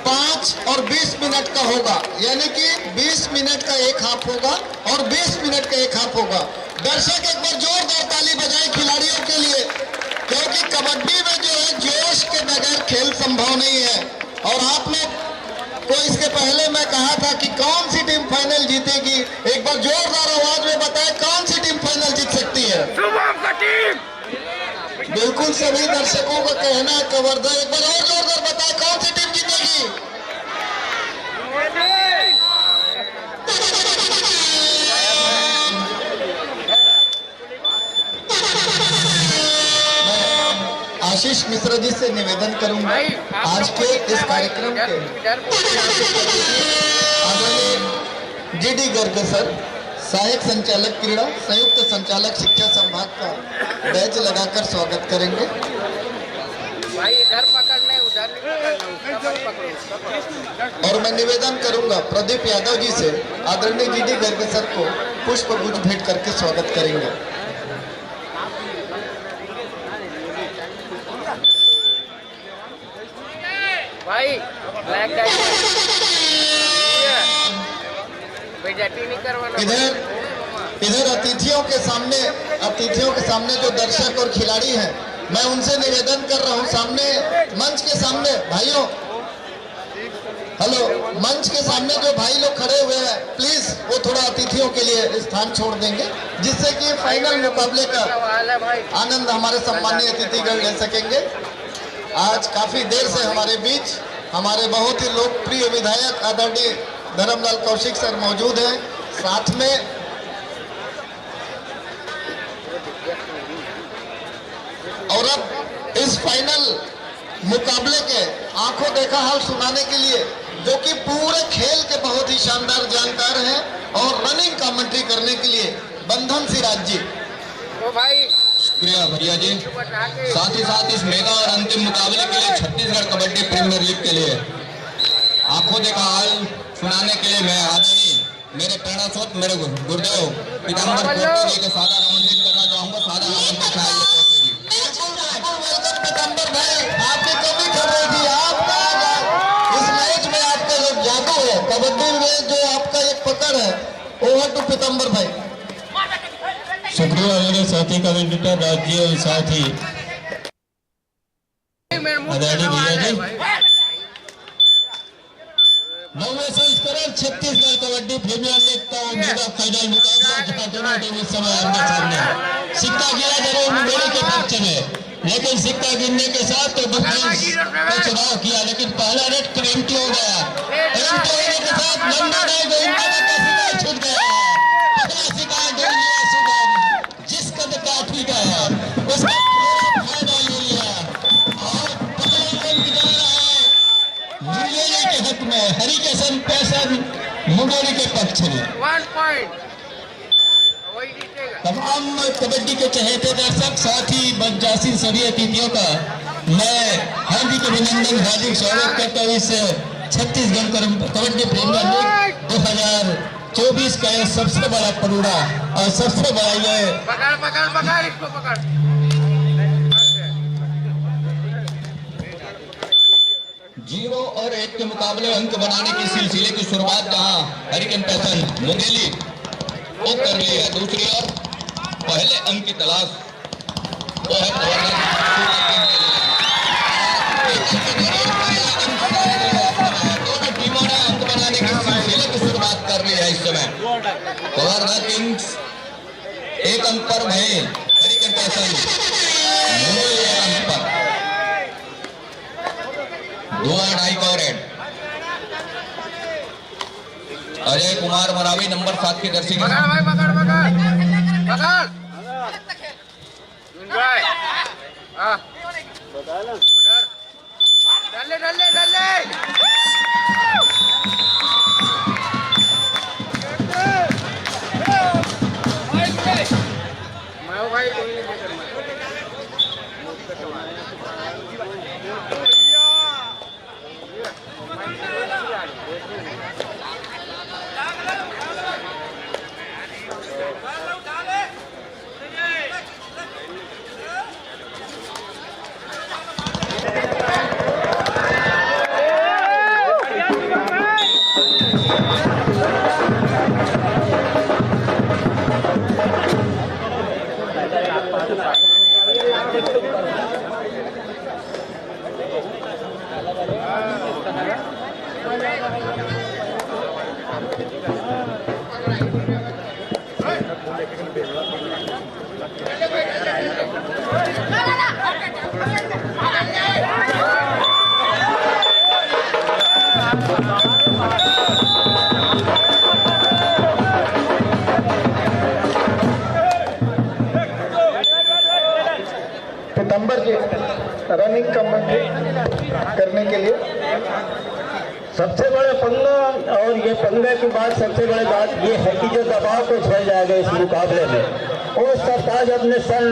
5 और 20 मिनट का होगा, यानी कि 20 मिनट का एक हाफ होगा और 20 मिनट का एक हाफ होगा। दर्शक एक बार जोरदार ताली बजाएं खिलाड़ियों के लिए, क्योंकि कबड्डी में जो है जोश के बगैर खेल संभव नहीं है। और आप लोग को इसके पहले मैं कहा था कि कौन सी टीम फाइनल जीतेगी, एक बार जोरदार आवाज में बताएं कौन सी टीम फाइनल जीत सकती है। बिल्कुल सभी दर्शकों का कहना है कवर्धा, एक बार और जोरदार बताएं कौन सी टीम जीतेगी। आशीष मिश्रा जी से निवेदन करूंगा आज के इस कार्यक्रम के आदरणीय जीडी गर्ग सर, सहायक संचालक क्रीड़ा, संयुक्त संचालक शिक्षा संभाग का बैच लगाकर स्वागत करेंगे।
भाई इधर पकड़ने उधर नहीं पकड़ो।
और मैं निवेदन करूंगा प्रदीप यादव जी से आदरणीय जीडी गर्ग सर को पुष्प गुच्छ भेंट करके स्वागत करेंगे।
भाई ब्लैक बेइज्जती नहीं करवाना।
इधर अतिथियों के सामने जो दर्शक और खिलाड़ी हैं, मैं उनसे निवेदन कर रहा हूं, सामने मंच के सामने भाइयों, हेलो, मंच के सामने जो भाई लोग खड़े हुए हैं, प्लीज वो थोड़ा अतिथियों के लिए स्थान छोड़ देंगे, जिससे कि फाइनल मुकाबले का आनंद हमारे सम्मानीय अतिथिगण ले सकेंगे। आज काफी देर से हमारे बीच हमारे बहुत ही लोकप्रिय विधायक आदरणीय धर्मलाल कौशिक सर मौजूद हैं, साथ में और अब इस फाइनल मुकाबले के आंखों देखा हाल सुनाने के लिए, जो कि पूरे खेल के बहुत ही शानदार जानकार हैं और रनिंग कमेंट्री करने के लिए बंधन सिराज जी।
तो भाई
शुक्रिया भैया जी। साथ ही साथ इस मेगा और अंतिम मुकाबले के लिए छत्तीसगढ़ कबड्डी प्रीमियर लीग के लिए आंखों देखा हाल सुनाने के लिए मैं आदरणीय मेरे प्रेरणा स्रोत मेरे गुरुदेव पीताम्बर पोते जी को सादर आमंत्रित करना चाहूंगा। सादर आमंत्रित है पोते जी।
पीताम्बर भाई, आपकी कमी कर रही थी। आपका इस मैच में आपका जो जादू है कबड्डी में, जो आपका एक पकड़ है, ओवर टू पीताम्बर भाई।
शुक्रिया मेरे साथी कमेंटेटर राज्य और साथी आदरणीय भैया जी। 9वें संस्करण छत्तीसगढ़ कबड्डी प्रीमियर लीग का मेगा फाइनल मुकाबला जहां दोनों टीम इस समय आमने सामने है। सिक्का गिरा जरूर मुंगेली के पक्ष में, लेकिन सिक्का गिरने के साथ तो डिफेंस का चुनाव किया, लेकिन पहला रेड एम्प्टी हो गया। एम्प्टी होने के साथ लंबा नहीं गोविंदा का शिकार छूट गया। पहला शिकार ढूंढ लिया सुगम, जिस कद काठी का है उसका फायदा ले लिया और पहला अंक जा रहा है मुंगेली के हक में। हरिकेशन पैसन मुंगेली के पक्ष में।
1 पॉइंट वही जीतेगा।
तमाम कबड्डी के चहेते दर्शक साथी बदजासी सभी अतिथियों का मैं हार्दिक अभिनंदन हार्दिक स्वागत करता हूँ इस छत्तीसगढ़ कबड्डी प्रीमियर लीग 2024 का यह सबसे बड़ा परूड़ा और सबसे बड़ा ये
पकड़ पकड़ पकड़ इसको पकड़।
0 और 1 के मुकाबले अंक बनाने की सिलसिले की शुरुआत जहां हरिकेन पैसन मुंगेली वो कर ली है। दूसरी ओर पहले अंक की तलाश वो है दोनों टीमों ने अंक बनाने की सिलसिले की शुरुआत कर ली है। इस समय गवर्नर किंग्स 1 अंक पर भय हरिकेन पैसन मुंगेली 1 अंक पर। 2.5 का रेड अजय कुमार मरावी नंबर 7 की जर्सी में।
पकड़ भाई पकड़ पकड़ पकड़ एंजॉय। हां उधर डाले डाले डाले। मैं भाई कोई नहीं करना।
पीताम्बर जी रनिंग कमेंट्री करने के लिए।
सबसे बड़ा पंगा और ये पंगे की बात सबसे बड़ी बात ये है कि जो दबाव को झेल जाएगा इस मुकाबले में वो सरताज अपने सर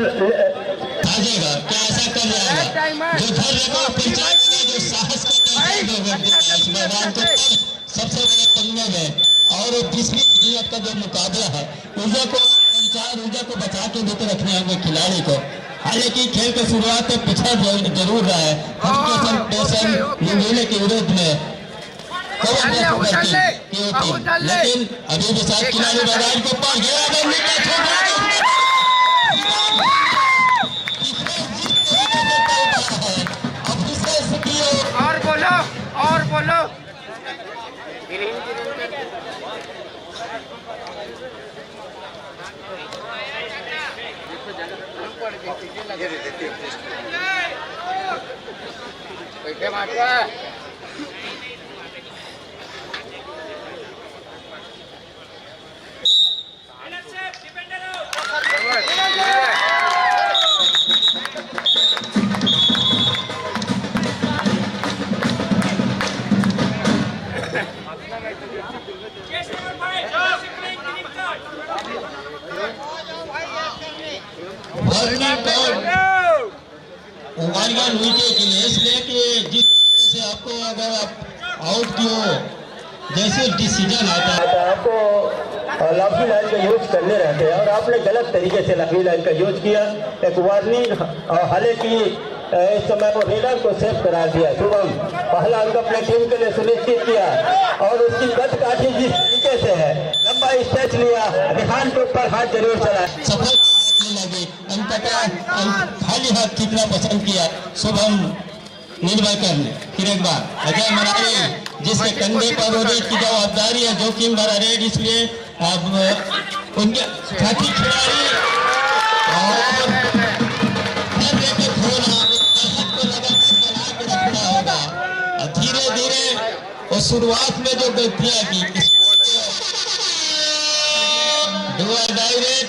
भागेगा क्या ऐसा कर जाएगा जो धैर्य को पहचानेगा जो साहस को पहचानेगा इस मैदान को सबसे बड़े पंगे में। और 20वीं नीयत का जो मुकाबला है ऊर्जा को संचार ऊर्जा को बचा के देते रखने होंगे खिलाड़ी को। हालांकि खेल की शुरुआत में पिछड़ जरूर रहा है हरिकेशन मुंगेली के विरोध में, लेकिन अभी भी साथ खिलाड़ी मैदान के ऊपर
और बोलो और बोलो। कैसे मारता है
वर्निंग कॉल टारगेट विकेट के लिए, इसलिए कि जिस तरह से आपको अगर आप आउट की हो जैसे डिसीजन आता है तो आपको लाफी लाइन का यूज करने रहते हैं और आपने गलत तरीके से लाफी लाइन का यूज किया। एक वार्निंग, हालांकि इस समय वो रेडर को सेफ करार दिया। शुभम पहला अंक अपने टीम के लिए सुनिश्चित किया और उसकी गत काठी जिस तरीके से है, लंबा स्टेच लिया, रिहान के ऊपर हाथ जरूर चला, सफल लगे, खाली हाथ कितना पसंद किया शुभम निर्वाकर ने। फिर एक बार अजय मरारी जिसके कंधे पर रेड की जवाबदारी है, जोखिम भरा रेड, इसलिए अब उनके साथी खिलाड़ी धीरे धीरे और शुरुआत में जो गलतियां की,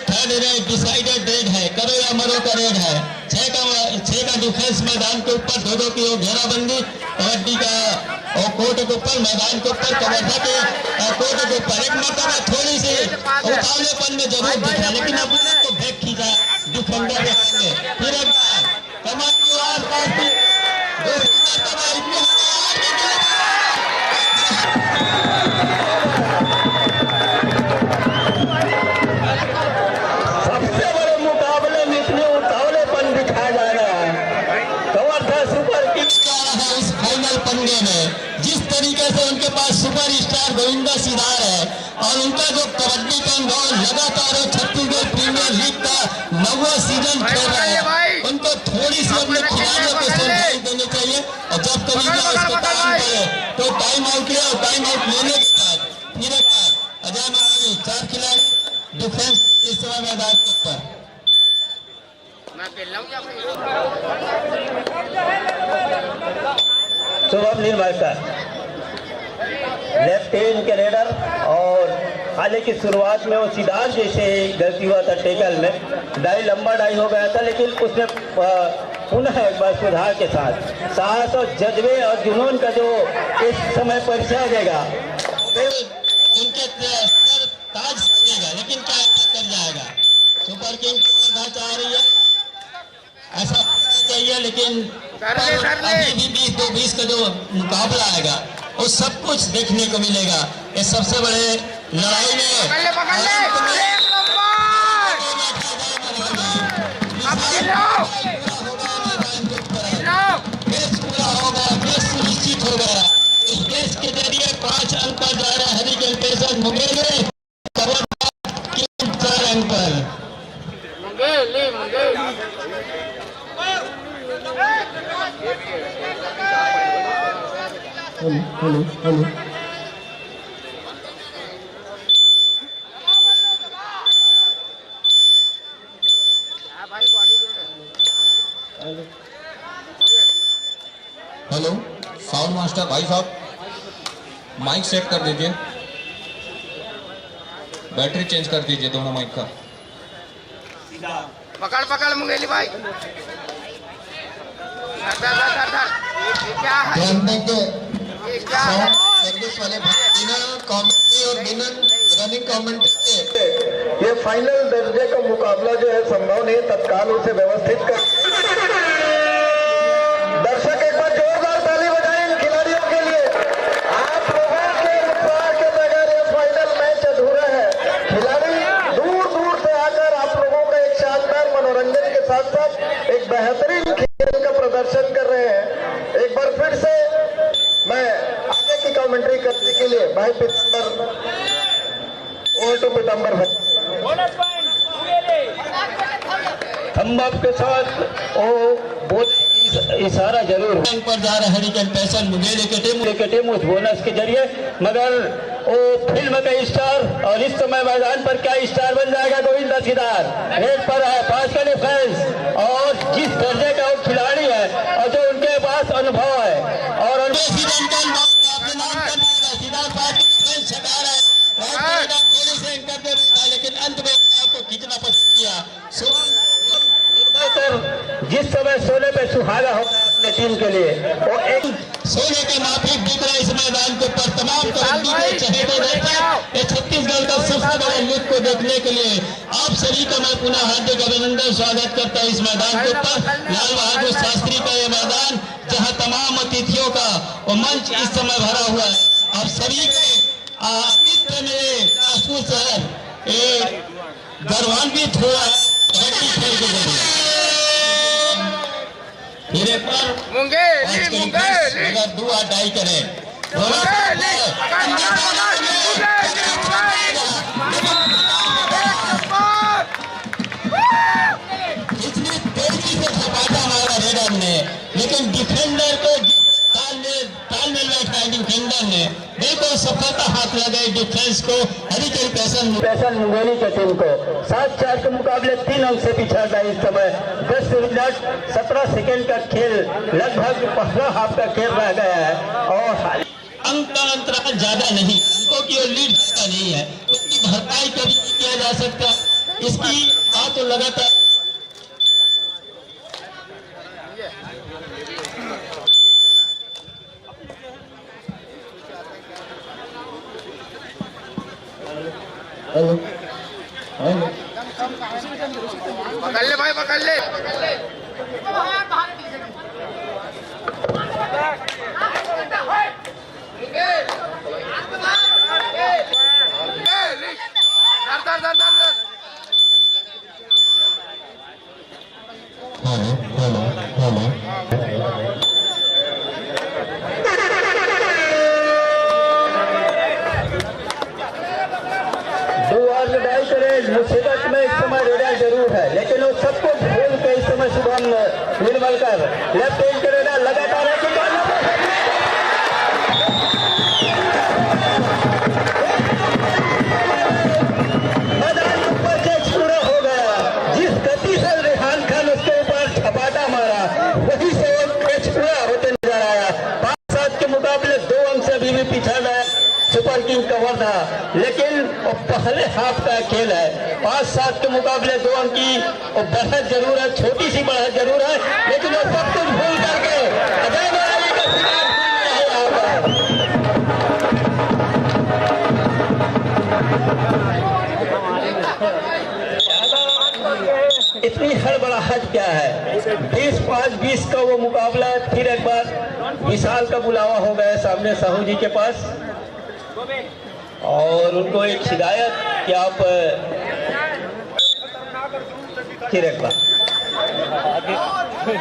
थर्ड रेड डिसाइडेड रेड है, करो या मरो का रेड है। 6 का डिफेंस मैदान के ऊपर, 2-2 की घेराबंदी कबड्डी का और कोर्ट के ऊपर, मैदान के ऊपर, कवर्धा के कोर्ट के ऊपर। एक मरतबा थोड़ी सी उतावलेपन में जरूर दिखा, लेकिन अब को बैक खींचा डिफेंडर के सामने। फिर एक बार कमाल की आसपास सुपर स्टार गोविंदा सिदार है और उनका जो कबड्डी का अनुभव लगातार छत्तीसगढ़ प्रीमियर लीग का 9वां सीजन खेल रहा है, उनको थोड़ी सी अपने खिलाड़ियों को समझाई देनी चाहिए। और जब कभी उसको टाइम पड़े तो टाइम आउट ले, और टाइम आउट लेने के बाद फिर एक बार अजय मरारी 4 खिलाड़ी डिफेंस इस समय मैदान के ऊपर। शुभम निर्वाकर लेफ्ट हैंड के रेडर, और हालांकि शुरुआत में वो सिद्धार्थ जैसे गलती हुआ था टेकल में, डाई लंबा डाई हो गया था, लेकिन उसने पुनः एक बार सुधार के साथ साहस और जज्बे और जुनून का जो इस समय परिचय देगा, उनके ताज सजेगा, लेकिन क्या कर जाएगा। सुपर किंग चाह रही है, ऐसा चाहिए, लेकिन अभी भी 20-20 का जो मुकाबला आएगा वो सब कुछ देखने को मिलेगा। इस सबसे बड़े लड़ाई में सुनिश्चित हो गया। इस देश के जरिए 5 अंक पर जा रहे हरिकेन पेशर मुंगेली 4 अंक पर। हेलो
हेलो साउंड मास्टर भाई साहब, माइक सेट कर दीजिए, बैटरी चेंज कर दीजिए दोनों माइक का।
पकड़ मुंगेली भाई,
ध्यान देंगे सर्विस वाले बिना कमेंट्री और बिना रनिंग कमेंट्री ये फाइनल दर्जे का मुकाबला जो है संभव नहीं, तत्काल उसे व्यवस्थित कर। दर्शक एक बार जोरदार ताली बजाएं इन खिलाड़ियों के लिए। आप लोगों के उत्साह के बगैर ये फाइनल मैच अधूरा है। खिलाड़ी दूर दूर से आकर आप लोगों का एक शानदार मनोरंजन के साथ साथ एक बेहतरीन खेल का प्रदर्शन कर रहे हैं। एक बार फिर से मैं आगे की कमेंट्री करने के लिए भाई पितंबर
हम आपके साथ वो इशारा जरूर पर जा रहे हरिकेन पेशर मुंगेली के टीम उस बोनस के जरिए, मगर वो फिल्म का स्टार और इस समय मैदान पर क्या स्टार बन जाएगा गोविंदा सिदार। रेड पर है, 5 का डिफेंस, और जिस दर्जे का वो खिलाड़ी है और जो उनके पास अनुभव है और लेकिन अंत में आपको खींचना पसंद किया। जिस समय सोने पे सुहागा हो अपने टीम के लिए, वो एक सोने के माफिक दिख रहा है इस मैदान के ऊपर। तमाम कबड्डी के चहेते रहते हैं छत्तीसगढ़ का सबसे बड़ा लीग को देखने के लिए आपसे सभी का मैं पुनः हार्दिक अभिनंदन स्वागत करता हूँ इस मैदान के ऊपर। लाल बहादुर शास्त्री का ये मैदान जहाँ तमाम अतिथियों का और मंच इस समय भरा हुआ है। आप सभी के आतिथ्य में कानपुर शहर गौरवान्वित हुआ कबड्डी खेल के जरिए। फिर एक बार अगर दो अटाई करें इतनी तेजी से झपाटा मारा रेडर ने, लेकिन डिफेंडर को तालमेल बैठा डिफेंडर ने बिल्कुल सफलता हाथ लगाई डिफेंस को। हरिकेन पैसन मुंगेली की टीम को 7-4 के मुकाबले 3 अंक से पिछड़ रहा है। इस समय 10 मिनट 17 सेकंड का खेल, लगभग पहला हाफ का खेल रह गया है और अंक का अंतराल ज्यादा नहीं, अंकों की ओर लीड का नहीं है, उसकी भरपाई कभी नहीं किया जा सकता। इसकी बात तो लगातार
पकड़ ले भाई, पकड़ ले।
मुसीबत में इस समय रेडर जरूर है, लेकिन वो सबको भूल के इस समय शुभम निर्मलकर लेफ्ट हैंड के रेडर लगातार है कि मैदान ऊपर कैच पूरा हो गया। जिस गति से रेहान खान उसके ऊपर झपाटा मारा, वही से वो कैच पूरा होते नजर आया। 5-7 के मुकाबले 2 अंक से अभी भी पिछड़ रहा है सुपर किंग कवर था, लेकिन पहले हाफ का खेल है। 5-7 के मुकाबले 2 अंक की बढ़त जरूर है, छोटी सी बढ़त जरूर है, लेकिन वो सब कुछ भूल करके अजय बराली का शिकार इतनी हड़बड़ाहट क्या है। 20-5-20 का वो मुकाबला फिर एक बार विशाल का बुलावा हो गया सामने साहू जी के पास और उनको एक हिदायत कि आप फिर एक बार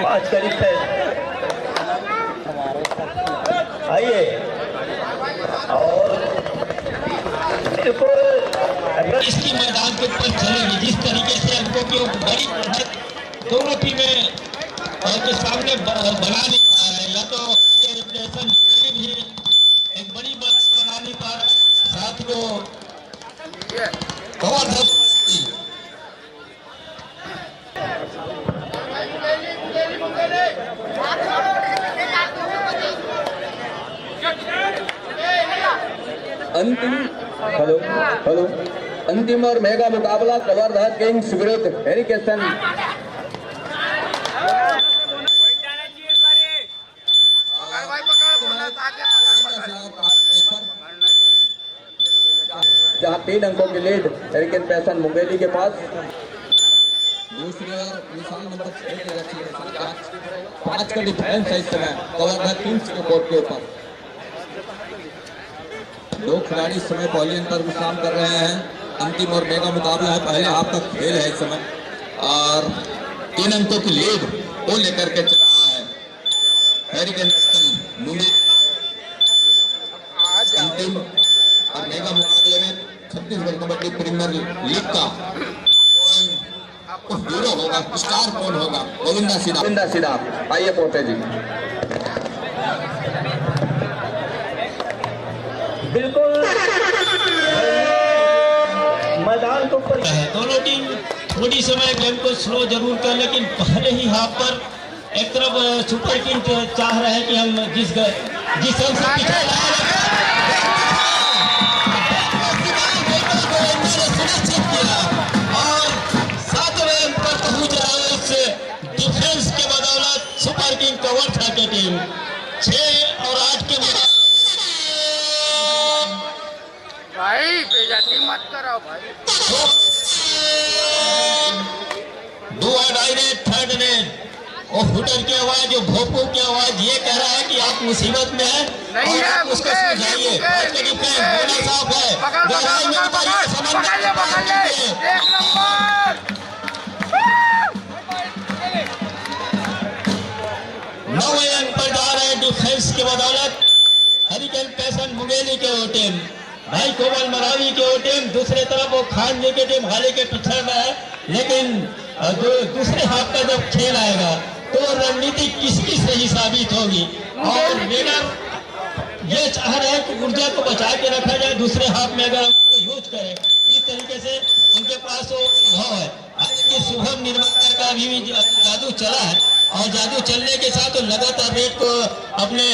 5 करीब है, आइए और इसकी मैदान के ऊपर चलेगी। जिस तरीके से अंकों की बड़ी दोनों टीमें के सामने बना नहीं पा रहे, या तो भी एक बड़ी बात बना नहीं पा रहे, साथ को
अंतिम और मेगा मुकाबला कवर्धा किंग्स विरुद्ध हेरिकेशन। जहां 3 अंकों की लीड हेरिकेन पैसन मुंगेली के पास। दूसरी ओर विशाल नंबर 6 के रक्षक 5 का डिफेंस है इस समय कवर्धा किंग्स के कोर्ट के ऊपर। 2 खिलाड़ी इस समय बॉलिंग पर विश्राम कर रहे हैं। अंतिम और मेगा मुकाबला है, पहले हाफ का खेल है इस समय और 3 अंकों की लीड वो लेकर के चल रहा है हेरिकेन मुंगेली। अंतिम और मेगा मुकाबले में छत्तीसगढ़ कबड्डी प्रीमियर लीग का हीरो होगा, स्टार कौन होगा? गोविंदा सीधा आइए पहुंचे जी।
बिल्कुल मैदान के ऊपर है। दोनों टीम थोड़ी समय गेम को स्लो जरूर कर, लेकिन पहले ही हाफ पर एक तरफ सुपर किंग चाह रहे हैं कि हम जिस अंक से पिछड़ रहे हैं और 7वें अंक पर पहुंच रहा है। उससे डिफेंस के बदौलत सुपर किंग कवर था की टीम 6 और 8 के
भाई बेइज्जती मत कराओ भाई।
दुआ डायरेक्ट थर्ड रेड और हुटर की आवाज और भोपू की आवाज ये कह रहा है कि आप मुसीबत में हैं और आप उसको सुझाइए। आज के डिफेंस बोला साफ है, गहराई में उतारिए, समन्वय नौ अंक पर जा रहे हैं डिफेंस की बदौलत। हरिकेन पैसन मुंगेली के वो टीम, भाई कोमल मरावी के वो टीम, दूसरे तरफ वो खान जी की टीम हाले के पिछड़ में है। लेकिन दूसरे हाफ का जब खेल आएगा तो रणनीति किसकी सही साबित होगी। और विनर ये चाह रहे हैं कि ऊर्जा को बचा के रखा जाए, दूसरे हाफ में अगर हम यूज करें इस तरीके से उनके पास वो भाव है। हालांकि शुभम निर्माण का भी जादू चला है और जादू चलने के साथ तो लगातार रेट को अपने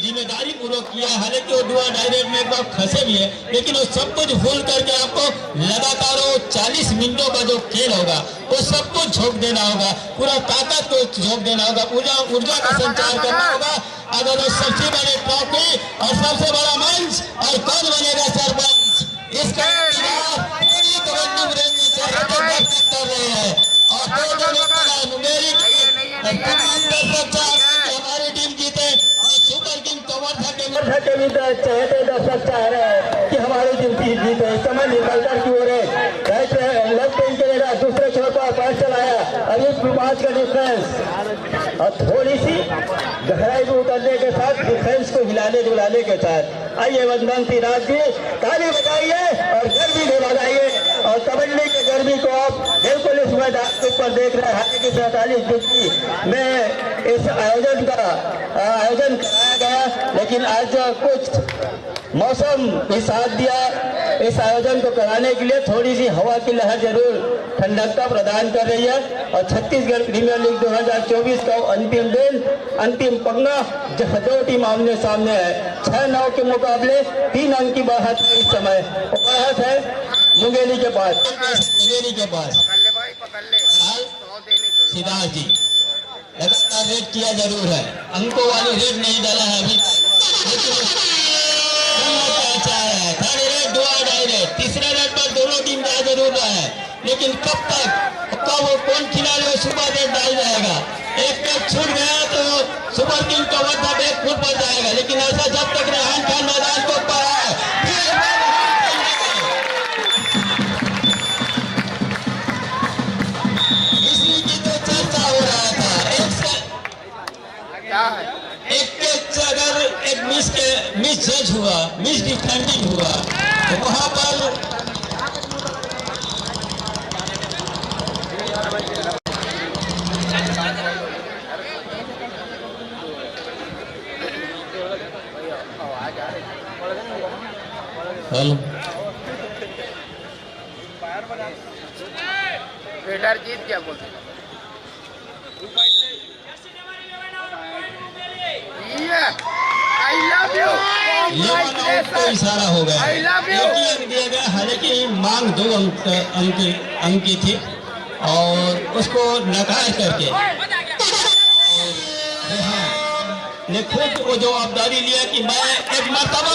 जिम्मेदारी पूर्वक किया है। हालांकि वो डुआ डायरेक्ट में एक बार फंसे भी है, लेकिन वो सब कुछ भूल करके आपको लगातार वो 40 मिनटों का जो खेल होगा वो सब कुछ झोंक देना होगा, पूरा ताकत को झोंक देना होगा, पूरा ऊर्जा का संचार करना होगा। अगर वो सबसे बड़े ट्रॉफी और सबसे बड़ा मंच और कौन बनेगा सरपंच, इसका कर रहे हैं और हमारी टीम जीते और सुपर किंग कवर्धा के भी चाहते दर्शक चाह रहे हैं कि हमारी टीम जीते। इस समय निर्मलकर की ओर लेफ्ट विंग के लिए दूसरे छोर पर पैर चलाया अभी 5 का डिफेंस और थोड़ी सी गहराई में उतरने के साथ डिफेंस को हिलाने डुलाने के साथ। आइए वंदन सिराज जी ताली बजाइए और गर्मी में बजाइए और कबड्डी की गर्मी को आप बिल्कुल इस मैदान के ऊपर देख रहे हैं। हालांकि 47 डिग्री में इस आयोजन कराया गया, लेकिन आज कुछ मौसम भी साथ दिया इस आयोजन को कराने के लिए। थोड़ी सी हवा की लहर जरूर ठंडकता प्रदान कर रही है और छत्तीसगढ़ प्रीमियर लीग 2024 का अंतिम दिन, अंतिम पंगा जहां 2 टीम आमने सामने है। 6-9 के मुकाबले 3 अंक की बढ़त है इस समय, बढ़त है मुंगेली के पास। सिद्धार्थ जी लगातार रेड किया जरूर है, अंकों वाली रेड नहीं डाला है अभी, लेकिन थर्ड रेड दुआ डायरेक्ट, तीसरे रेड पर दोनों टीम जा जरूर रहा है, लेकिन कब वो कौन खिलाड़ी सुपर रेड डाल जाएगा। एक पैक छूट गया तो सुपर किंग कवर्धा बैकफुट पर जाएगा, लेकिन ऐसा जब तक रेहान खान मैदान को ऊपर है इसी की तो चर्चा हो रहा था। अगर एक मिस जज हुआ, मिस डिफेंडिंग हुआ तो वहां पर
ट्रेलर जीत क्या बोलते
को इशारा हो गया, दिया गया। हालांकि मांग 2 अंक की थी और उसको नकार करके ने खुद वो जवाबदारी लिया कि मैं एक मरतबा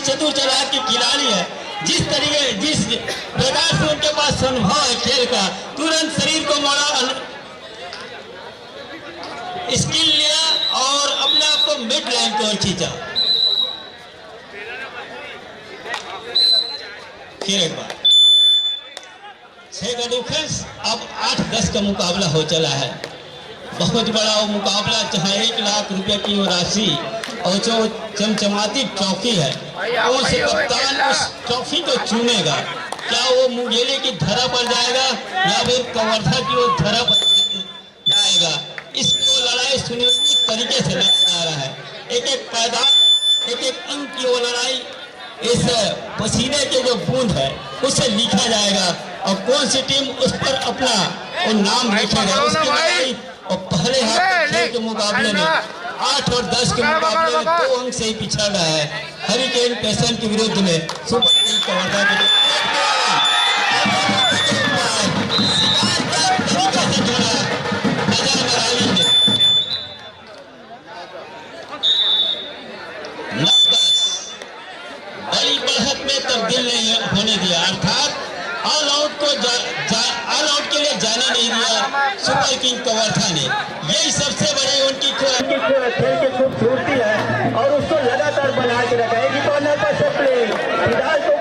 चतुर चालाक की खिलाड़ी है, जिस प्रकार से उनके पास अनुभव है खेल का, तुरंत शरीर को मोड़ा, स्किल लिया और अपने आप को मिड लाइन की ओर खींचा। फिर एक बार 6 का डिफेंस, अब 8-10 का मुकाबला हो चला है। बहुत बड़ा वो मुकाबला, जहाँ 1 लाख रुपए की वो राशि और जो चमचमाती ट्रॉफी है, कौन से कप्तान उस ट्रॉफी को चुनेगा। क्या वो मुंगेली की धरा पर जाएगा या फिर कवर्धा की वो धरा पर जाएगा। इसकी वो लड़ाई सुनिश्चित तरीके से लड़ा रहा है। एक पायदान, एक अंक की वो लड़ाई इस पसीने के जो बूंद है उससे लिखा जाएगा और कौन सी टीम उस पर अपना वो नाम लिखेगा उसकी लड़ाई। और पहले हाथ खेल के मुकाबले में 8 और 10 के मुकाबले में 2 अंक से ही पिछड़ रहा है हरिकेन पैसन के विरुद्ध में सुपर किंग कवर्धा के तरीके से जोड़ा बढ़त में तब्दील नहीं होने दिया, अर्थात ऑल आउट को ऑल आउट के लिए जाने नहीं दिया सुपर किंग कवर्धा ने। यही सबसे बड़ी उनकी खेल की खूबसूरती है और उसको लगातार बना के रखा है कि कॉर्नर पर से प्ले फिलहाल तो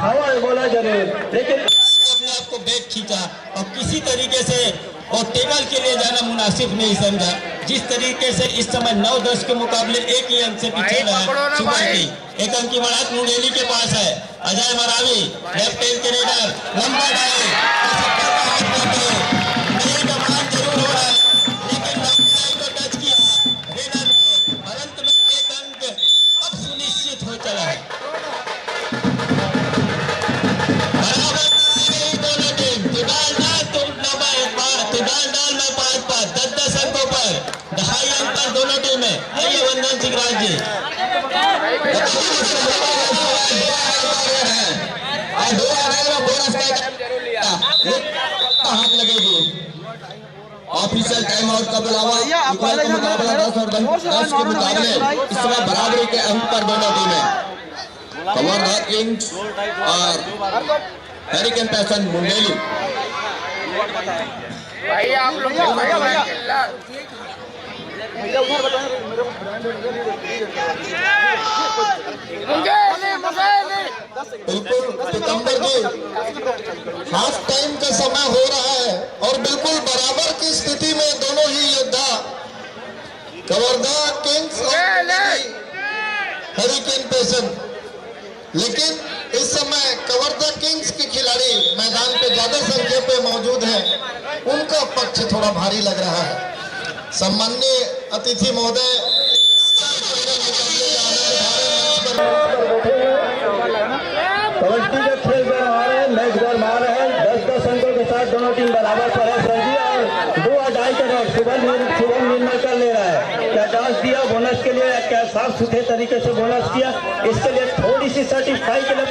हवा बोला जरूर, लेकिन अपने आप को बैक खींचा और किसी तरीके से और टेबल के लिए जाना मुनासिब नहीं समझा। जिस तरीके से इस समय 9-10 के मुकाबले एक ही अंक से पीछे है सुपर किंग। एक अंक की बढ़त मुंगेली के पास है। अजय मरावी लेफ्ट हैंड के रेडर लंबा डाले नहीं कमान जरूर हो रहा है, लेकिन को टच किया रेडर ने और अंत में एक अंक अब सुनिश्चित हो चला है। बराबर दोनों टीम डाल में 5-5 10-10 अंकों पर 2.5 अंक पर दोनों टीमें। आइए वंदन सिंह राज जी हाथ लगेगी। ऑफिशियल टाइम आउट का बुलावा, मुकाबला 10 और 10 के मुकाबले इस समय बराबरी के अंक पर दोनों टीमें। कवर्धा किंग्स और हरिकेन पैशन मुंगेली।
भाई आप लोग
बिल्कुल सितंबर जी हाफ टाइम का समय हो रहा है और बिल्कुल बराबर की स्थिति में दोनों ही योद्धा कवर्धा किंग्स और हरिकेन पैशन। लेकिन इस समय कवर्धा किंग्स के खिलाड़ी मैदान पे ज्यादा संख्या पे मौजूद हैं, उनका पक्ष थोड़ा भारी लग रहा है। सम्माननीय अतिथि महोदय
कबड्डी का खेल गरमा रहे हैं, मैच गरमा रहे हैं। 10-10 अंकों के साथ दोनों टीम बराबर पर है। सरजी और 2-2.5 का डॉट शुभम निर्मल कर ले रहा है। क्या डांस दिया बोनस के लिए, क्या साफ सुथरे तरीके से बोनस किया, इसके लिए थोड़ी सी सर्टिफाई के लिए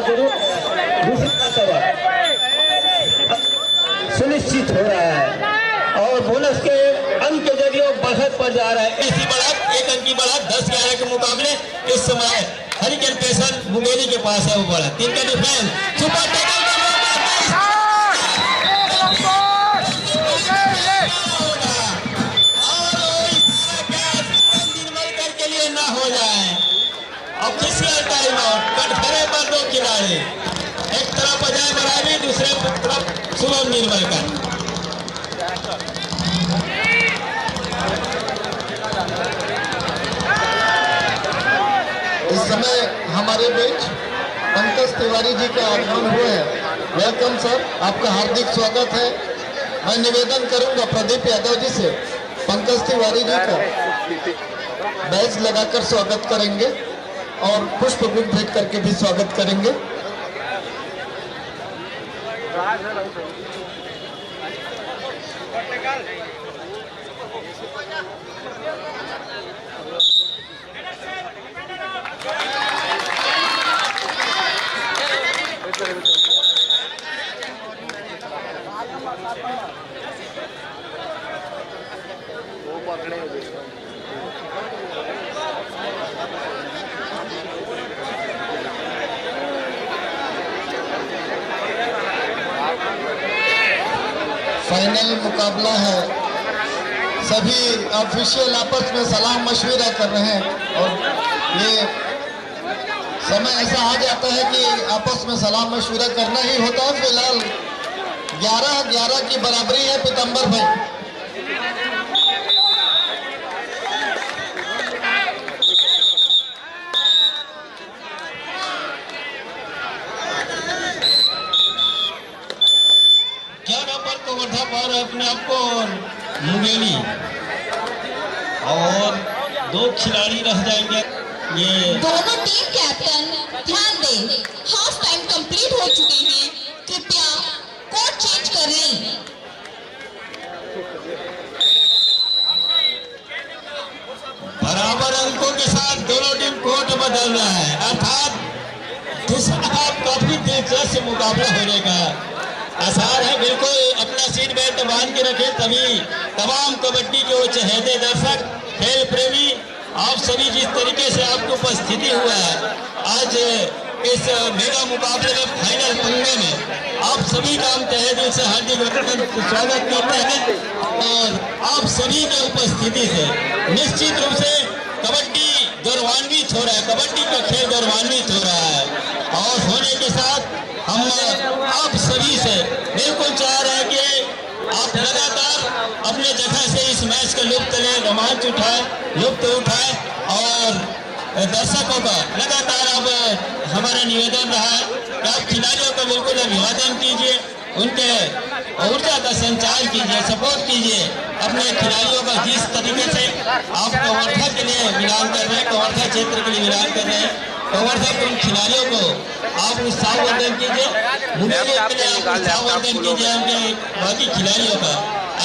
जरूर दूसरी का सवाल सुनिश्चित हो रहा है और बोनस के अंक के जरिए बढ़त पर जा रहा है। इसी बढ़त एक अंक की बढ़त 10-11 के मुकाबले इस समय हरिकेन पैशन मुंगेली के पास है। वो बढ़त 3 का डिफेंस सुपर टैकल के लिए ना हो जाए। ऑफिशियल टाइम आउट कटघरे पर 2 खिलाड़ी, एक तरफ अजय मरावी, दूसरे तरफ शुभम निर्मल का।
इस समय हमारे बीच पंकज तिवारी जी का आगमन हुए हैं। वेलकम सर, आपका हार्दिक स्वागत है। मैं निवेदन करूंगा प्रदीप यादव जी से पंकज तिवारी जी का बैज लगाकर स्वागत करेंगे और पुष्प भेंट करके भी स्वागत करेंगे। फाइनल मुकाबला है। सभी ऑफिशियल आपस में सलाम मशविरा कर रहे हैं और ये समय ऐसा आ जाता है कि आपस में सलाम मशविरा करना ही होता है। फिलहाल 11-11 की बराबरी है पीतम्बर भाई।
कवर्धा पर अपने आप को मुंगेली और 2 खिलाड़ी रह जाएंगे। ये
दोनों टीम कैप्टन ध्यान दें, हाफ टाइम कंप्लीट हो चुके हैं, कृपया कोर्ट चेंज कर लें।
बराबर अंकों के साथ दोनों टीम कोर्ट बदल रहा है, अर्थात दूसरा काफी दिलचस्प मुकाबला होने का आसार है। बिल्कुल अपना सीट बेल्ट बांध के रखें, तभी तमाम कबड्डी के वो चहेते दर्शक, खेल प्रेमी, आप सभी जिस तरीके से आपकी उपस्थिति हुआ है, आज इस मेगा मुकाबले में फाइनल पंगे में आप सभी का हम तहे दिल से हार्दिक स्वागत करते हैं और आप सभी की उपस्थिति से निश्चित रूप से कबड्डी गौरवान्वित हो रहा है, कबड्डी का खेल गौरवान्वित हो रहा है और होने के साथ हम आप सभी से बिल्कुल चाह रहे हैं कि आप लगातार अपने जगह से इस मैच का लुत्फ लें, रोमांच उठाए, लुत्फ उठाए और दर्शकों का लगातार अब हमारा निवेदन रहा है कि आप खिलाड़ियों का बिल्कुल अभिवादन कीजिए, उनके ऊर्जा का संचार कीजिए, सपोर्ट कीजिए अपने खिलाड़ियों का जिस तरीके से आप कवर्धा के लिए मिलान कर रहे हैं, कवर्धा क्षेत्र के लिए मिलान कर रहे हैं, कवर्धा के उन खिलाड़ियों को आप उत्साहवर्धन कीजिए, मुंडेली के लिए आप उत्साहवर्धन कीजिए उनके बाकी खिलाड़ियों का।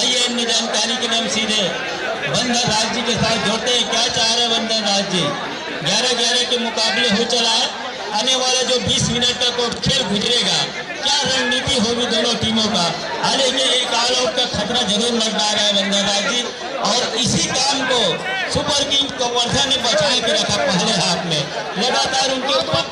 आइए अन्य जानकारी के लिए हम सीधे बंदर राज जी के साथ जोड़ते हैं। क्या चाह रहे हैं बंदर राज जी? 11-11 के मुकाबले हो चला है, आने वाला जो 20 मिनट तक खेल गुजरेगा, क्या रणनीति होगी दोनों टीमों का? हालांकि एक ऑल आउट का खतरा जरूर मंडरा रहा है बंदर राज जी और इसी काम को सुपर किंग कवर्धा ने बचा के रखा पहले हाथ में, लगातार उनके ऊपर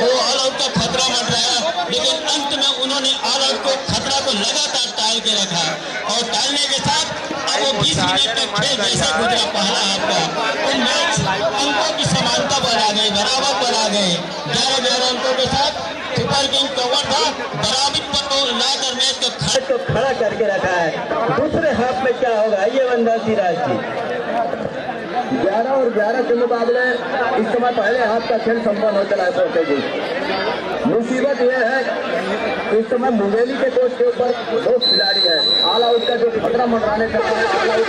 वो ऑल आउट का खतरा मंडराया लेकिन अंत में उन्होंने ऑल आउट को खतरा को लगातार टाल के रखा और टालने के साथ अब वो 20 मिनट का खेल जैसे गुजरा पहला हाथ का, तो मैच अंकों की समानता पर आ गई, बराबर पर आ गए। 11-11 अंकों के साथ सुपर किंग कवर्धा बराबर पर लाकर मैच को खड़ा करके रखा है। दूसरे हाथ में क्या होगा ये बंदा सिराज जी? 11 और 11 के मुकाबले इस समय पहले हाथ का खेल संपन्न हो चला है। सोचे जी मुसीबत यह है इस समय मुंगेली के कोच के ऊपर 2 खिलाड़ी है, ऑल आउट का जो खतरा मंडराने का ऑल आउट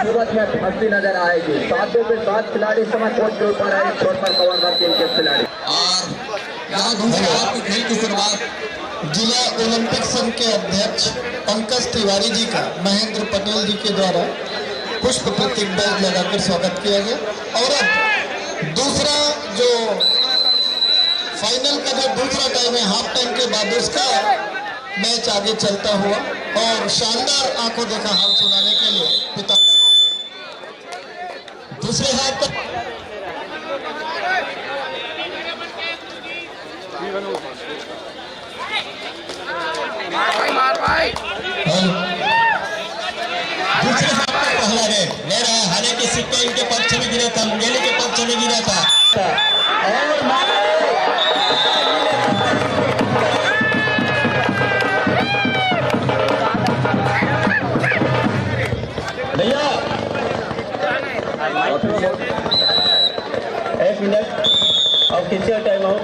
मुसीबत में फंसती नजर आएगी। 7 के 7 खिलाड़ी इस समय कोच के ऊपर है, छोड़ पर कवर्धा टीम के खिलाड़ी।
और यहाँ दूसरे खेल की शुरुआत जिला ओलंपिक संघ के अध्यक्ष पंकज तिवारी जी का महेंद्र पटेल जी के द्वारा पुष्प प्रतीक बैग लगाकर स्वागत किया गया और अब दूसरा जो फाइनल का जो दूसरा टाइम है हाफ टाइम के बाद उसका मैच आगे चलता हुआ और शानदार आंखों देखा हाल सुनाने के लिए पिता दूसरे हाथ दूसरे हाथ का पहला रेड ले रहा है। हालांकि सिक्का इनके पक्ष में गिरा था, मुंगेली के पक्ष में गिरा था
भैया 1 मिनट ऑफिशियल टाइम आउट।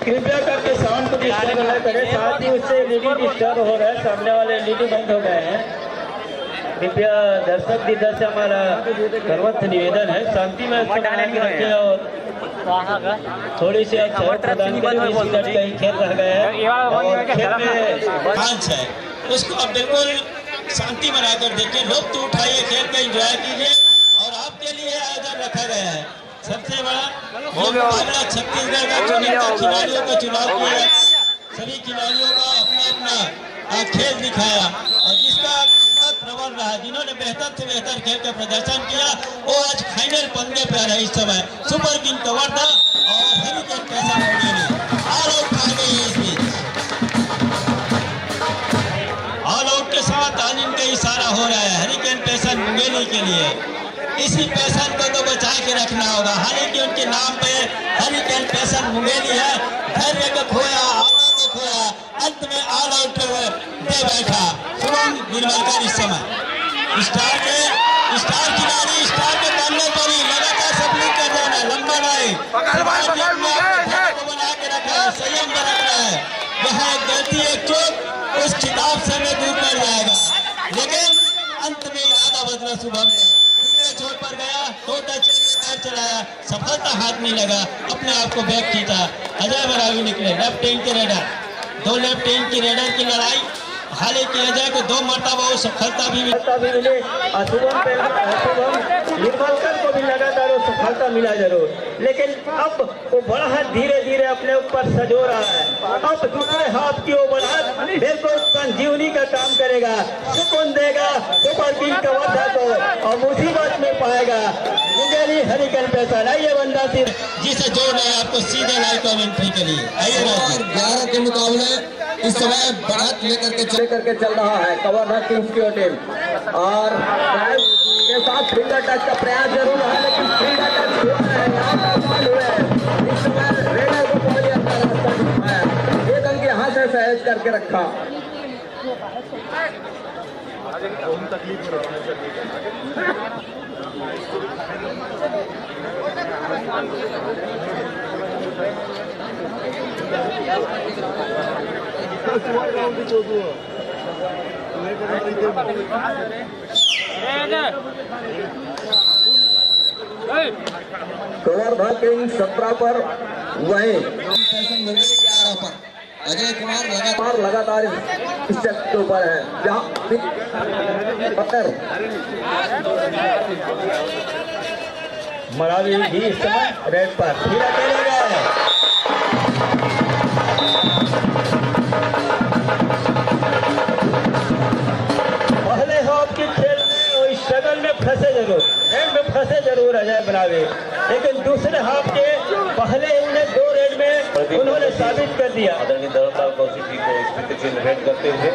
कृपया करके साउंड को डिस्टर्ब न करें, साथ ही उससे एलईडी डिस्टर्ब हो रहा है, सामने वाले एलईडी बंद हो गए हैं। कृपया दर्शक दीदा से हमारा सर्वत्र निवेदन है शांति में रखें और थोड़ी सी आप सहयोग प्रदान करें। 20 मिनट का ही खेल रह गया है और खेल में रोमांच है, उसको आप बिल्कुल शांति बनाकर देखिए, लुत्फ उठाइए, खेल का एंजॉय कीजिए और आपके लिए आयोजन रखा गया है। सबसे बड़ा मुकाबला छत्तीसगढ़ का चुनिंदा खिलाड़ियों का चुनाव किया, सभी खिलाड़ियों का अपना अपना खेल दिखाया और जिसका प्रबल रहा, जिन्होंने बेहतर से बेहतर खेल का प्रदर्शन किया वो आज फाइनल पंगे पे रहे। इस समय सुपर किंग कवर्धा और हरिकेन पैसा मुंगेली ऑल आउट आ गई है। इस बीच ऑल आउट के साथ आज इनका इशारा हो रहा है हरिकेन पैसा मुंगेली के लिए। इसी पैसन को तो बचा के रखना होगा, हालांकि उनके नाम पे हरिकेन पैसन मुंगेली है। धैर्य को खोया, आशा को खोया, अंत में ऑल आउट दे बैठा शुभम निर्मलकर। इस समय स्टार खिलाड़ी स्टार के बनने पर ही लगातार सप्लीट कर रहा है, लंबा नहीं बना के रखा है, संयम बरत रहा है। यहाँ एक गलती एक चोट उस खिताब से में दूर कर जाएगा, लेकिन अंत में इरादा बदला शुभम ने, छोड़ पर गया, 2 टच चलाया, सफलता हाथ नहीं लगा, अपने आप को बैक खींचा। अजय बरावी निकले लेफ्ट विंग के रेडर, 2 लेफ्ट विंग की रेडर की लड़ाई
हाल ही किया जाए कि 2 मरतबा वो सफलता भी मिले।
शुभम निर्मलकर को भी लगातार वो सफलता मिला जरूर, लेकिन अब वो बढ़ा धीरे धीरे अपने ऊपर सजो रहा है। अब दूसरे हाथ की वो बढ़ा बिल्कुल संजीवनी का काम करेगा, सुकून देगा सुपर किंग कवर्धा को और मुसीबत में पाएगा मुंगेली हरिकन पैसा। आइए बंदा सिंह
जिसे जोड़ रहे हैं आपको सीधे लाइव कमेंट्री के लिए। आइए
11 के मुकाबले इस समय बढ़त लेकर के चल रहा है कवर्धा किंग्स की टीम, और के साथ फिंगर टच का प्रयास जरूर है, लेकिन फिंगर टच हुआ है, यहाँ पर बॉल हुए हैं। इस समय रेडर को पॉलियन का रास्ता दिखाया, एक अंक यहाँ से सहज करके रखा। कवर्धा किंग्स 17 पर वहीं अजय कुमार लगातार इस चक के ऊपर है, जहां पत्थर
मरावी भी इस समय रेड पर धीरे खेलेगा। पहले हाफ के खेल में स्ट्रगल में फंसे जरूर, रेड में फंसे जरूर अजय बनावे, लेकिन दूसरे हाफ के पहले इन्हें 2 रेड में उन्होंने साबित कर दिया।
आदरणीय धर्मपाल कौशिक जी को स्थिति से भेंट करते हुए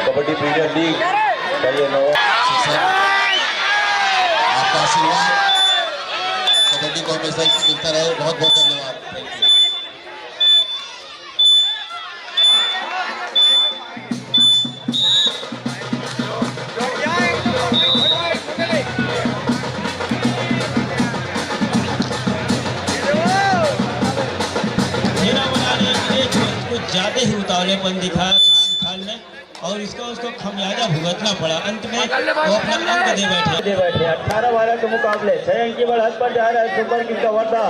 कबड्डी प्रीमियर लीग का ये
आपका आशीर्वाद कबड्डी को हमेशा मिलता रहे। बहुत बहुत धन्यवाद। Thank you.
ज्यादा ही उतावलेपन दिखा खान ने और उसको खमियाजा भुगतना पड़ा। अंत में वो अपना अंक दे बैठे।
18-12 के मुकाबले 6 अंक की बढ़त पर जा रहा है सुपर किंग कवर्धा।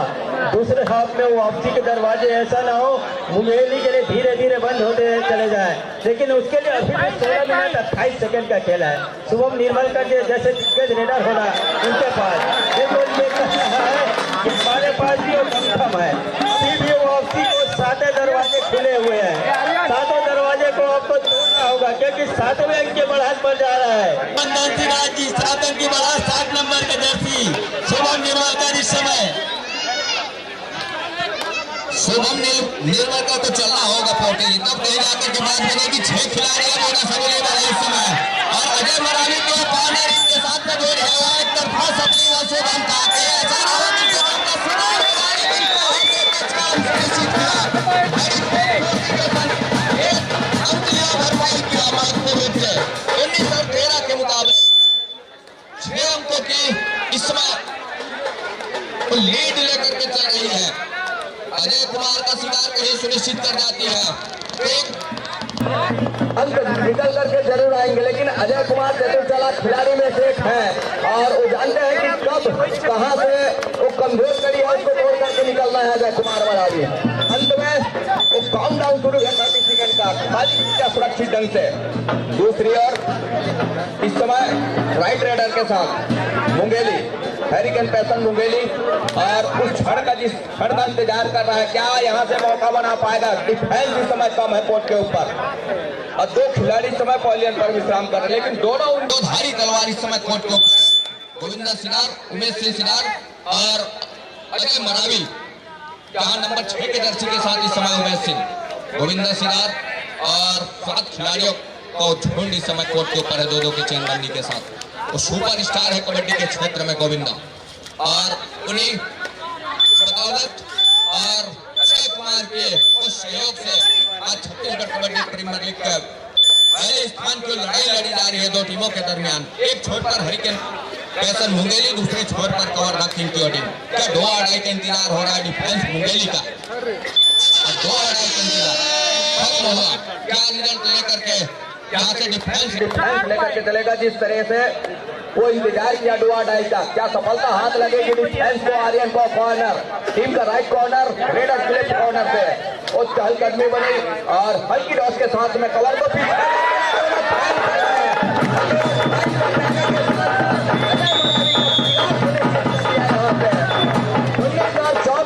दूसरे हाफ में वापसी के दरवाजे ऐसा ना हो मुंगेली के लिए धीरे धीरे बंद होते चले जाए, लेकिन उसके लिए अभी भी 16 मिनट 28 सेकंड का खेल है। शुभम निर्मलकर के जैसे दिग्गज रेडर होना उनके पास ये कहना है कि हमारे पास भी वो कम है। अभी भी वापसी को 7 दरवाजे खुले हुए हैं, 7 दरवाजे को आपको तोड़ना होगा क्योंकि 7वें अंक के बढ़त पर जा रहा है।
7 अंक की बढ़त, 7 नंबर के जर्सी शुभम निर्मलकर। इस समय
शुभम निर्मलकर को चलना होगा पोर्टेली, तब कहीं जाकर के बात बनेगी। 6 खिलाड़ी बोनस अवेलेबल है इस समय, और अजय मरावी को कॉर्नर इसके साथ में जोड़ है एक तरफा सपनी व शुभम का के मुकाबले 6 अंकों की इस समय लीड लेकर के चल रही है। अजय कुमार का शिकार कहीं सुनिश्चित कर जाती है।
अंक निकल करके जरूर आएंगे, लेकिन अजय कुमार चतुर खिलाड़ी में से एक है और वो जानते हैं कि कब कहां से वो कमजोर करी है उसको तोड़ करके निकलना है अजय कुमार मरावी। अंत में वो काउंटडाउन शुरू है 30 सेकंड का, खाली सुरक्षित ढंग से। दूसरी ओर इस समय राइट रेडर के साथ मुंगेली हरिकेन पैसन मुंगेली, और उस क्षण का जिस क्षण का इंतजार कर रहा है, क्या यहाँ से मौका बना पाएगा। डिफेंस इस समय कम है कोर्ट के ऊपर और 2 खिलाड़ी इस समय पॉलियन पर विश्राम कर रहे हैं, लेकिन दोनों
धारी तलवार इस समय कोर्ट के ऊपर। गोविंदा सिनार, उमेश सिंह सिनार और अजय मरावी, जहां नंबर 6 के जर्सी के साथ इस समय उमेश सिंह, गोविंदा सिनार और 7 खिलाड़ियों को झुंड इस समय कोर्ट के ऊपर है 2-2 के चेंबंदी के साथ। वो सुपर स्टार है कबड्डी के क्षेत्र में गोविंदा, और उन्हीं बदौलत और अजय कुमार के उस सहयोग से आज छत्तीसगढ़ कबड्डी प्रीमियर लीग का पहले स्थान की लड़ाई लड़ी जा रही है 2 टीमों के दरमियान। एक छोर पर हरिकेन पैसन मुंगेली, दूसरे छोर पर कवर्धा किंग की टीम। क्या 2-2.5 का इंतजार हो रहा है डिफेंस मुंगेली का, 2-2.5 का इंतजार खत्म होगा। क्या रिजल्ट लेकर के यहाँ से डिफेंस
लेकर के चलेगा जिस तरह से वो इंतजार किया 2-2.5 का, क्या सफलता हाथ लगेगी डिफेंस को। आर्यन को कॉर्नर, टीम का right corner raider clip corner पे
और चहलकदमी बनी और हल्की डॉस के साथ में कवर को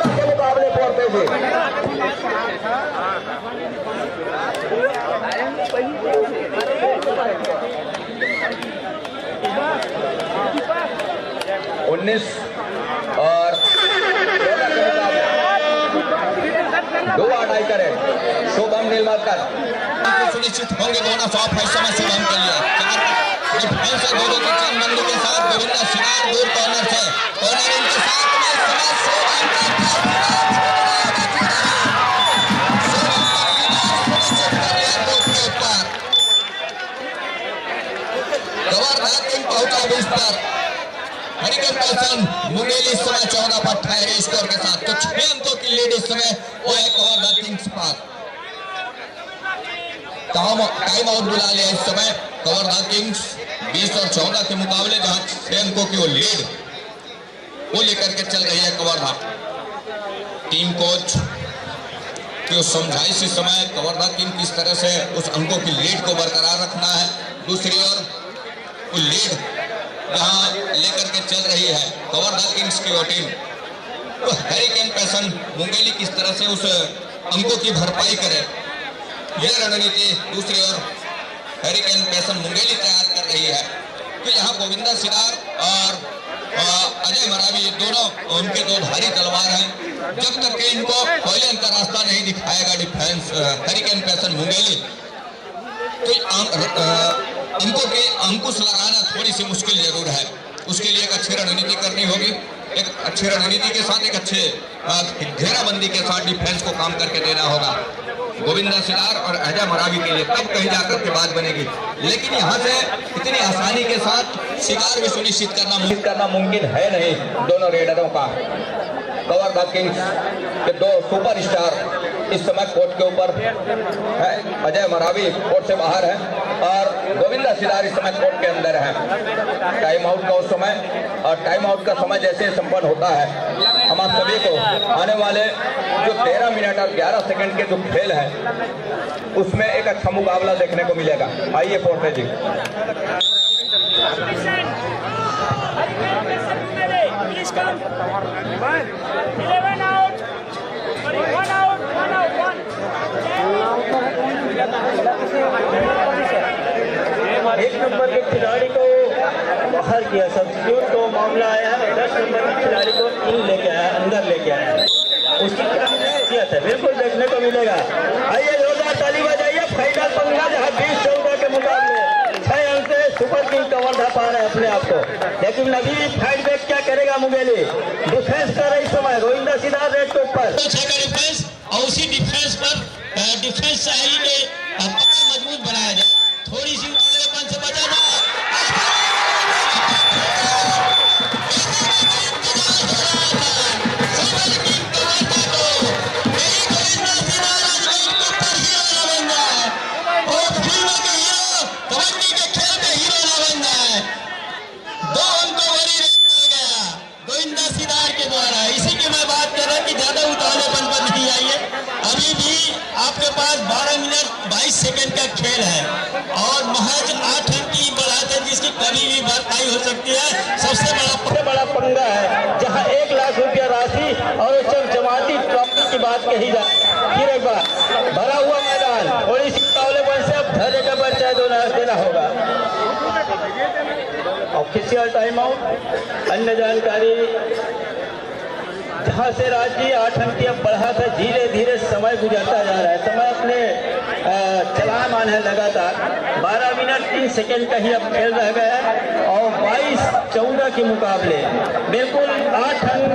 के मुकाबले पहुंचते थे। उन्नीस और 14 के मुकाबले 2 आउट आई करे शुभम नीलमाकर सुनिश्चित होंगे दोनों सौ समय शुभम के लिए डिफेंस से दोनों की चंदबंदी के साथ गोविंदा सिनार दूर कॉर्नर से कॉर्नर के साथ पहुंचा 20 पर हरिकन पैसन मुंगेली इस समय 14 पर ठहरे स्कोर के साथ। तो 6 अंकों की लीड इस समय वो है कवर्धा किंग्स पर। टाइम आउट बुला लिया इस समय कवर्धा किंग्स 20 और 14 के मुकाबले, जहां 6 अंकों की वो लीड वो लेकर के चल रही है कवर्धा। टीम कोच की उस समझाइश इस समय कवर्धा किंग किस तरह से उस अंकों की लीड को बरकरार रखना है। दूसरी ओर वो लीड यहाँ लेकर के चल रही है कवर्धा किंग्स की वो टीम। तो हरिकेन पैसन मुंगेली किस तरह से उस अंकों की भरपाई करे, यह रणनीति दूसरी ओर हरिकेन पैसन मुंगेली तैयार कर रही है। तो यहाँ गोविंदा सिनार और अजय मरावी दोनों उनके दो धारी तलवार हैं। जब तक कि इनको पहले अंक का रास्ता नहीं दिखाएगा डिफेंस हरिकेन पैसन मुंगेली, तो अंकों के अंकुश लगाना थोड़ी सी मुश्किल जरूर है। उसके लिए एक अच्छी रणनीति करनी होगी। एक अच्छी रणनीति के साथ एक अच्छे घेराबंदी के साथ डिफेंस को काम करके देना होगा गोविंदा सिनार और अजय मरावी के लिए, तब कहीं जाकर के बात बनेगी। लेकिन यहाँ से इतनी आसानी के साथ शिकार भी सुनिश्चित करना मुमकिन है नहीं दोनों रेडरों का। कवर्धा किंग्स के 2 सुपरस्टार इस समय कोर्ट के ऊपर है। अजय मरावी कोर्ट से बाहर है और गोविंदा सिनार इस समय कोर्ट के अंदर है। टाइम आउट का उस समय और टाइम आउट का समय जैसे संपन्न होता है, हम आप सभी को आने वाले जो 13 मिनट और 11 सेकंड के जो खेल है उसमें एक अच्छा मुकाबला देखने को मिलेगा। आइए पोर्टे जी।
Please come. 11 out. Sorry, 1 out. 1 out. 1.
एक नंबर के खिलाड़ी को बाहर किया, सब्स्टिट्यूट तो मामला आया है। 10 नंबर के खिलाड़ी को इन लेके आया, अंदर लेके आया, उसकी खासियत है, बिल्कुल देखने को मिलेगा। आइए जोरदार ताली बजाइए। फाइनल पंगा जहाँ 20-14 के मुकाबले 6 अंक से सुपर किंग कवर्धा पा रहे हैं अपने आप को। लेकिन अभी फाइट बैक क्या करेगा मुंगेली? डिफेंस कर रही समय गोविंदा सिनार रेड के ऊपर डिफेंस, और उसी डिफेंस पर डिफेंस चाहिए मजबूत बनाया जाए। थोड़ी सी उतारेपन से बचा जाए। आपके पास 12 मिनट 22 सेकंड का खेल है और महज 8 अंक की बढ़त है, जिसकी कभी भी भरपाई हो सकती है। सबसे बड़ा पंगा है जहां 1 लाख रुपया राशि और चमचमाती ट्रॉफी की बात कही जाए। फिर एक बार भरा हुआ मैदान, थोड़ी सी मुकाबलेपन से अब धैर्य का परिचय देना होगा। Official time out. अन्य जानकारी जहाँ से राज्य 8 अंक अब बढ़ा था, धीरे धीरे समय गुजरता जा रहा है। समय अपने चलामान है लगातार। 12 मिनट 3 सेकंड का ही अब खेल रह गया है और 22-14 के मुकाबले बिल्कुल 8 अंक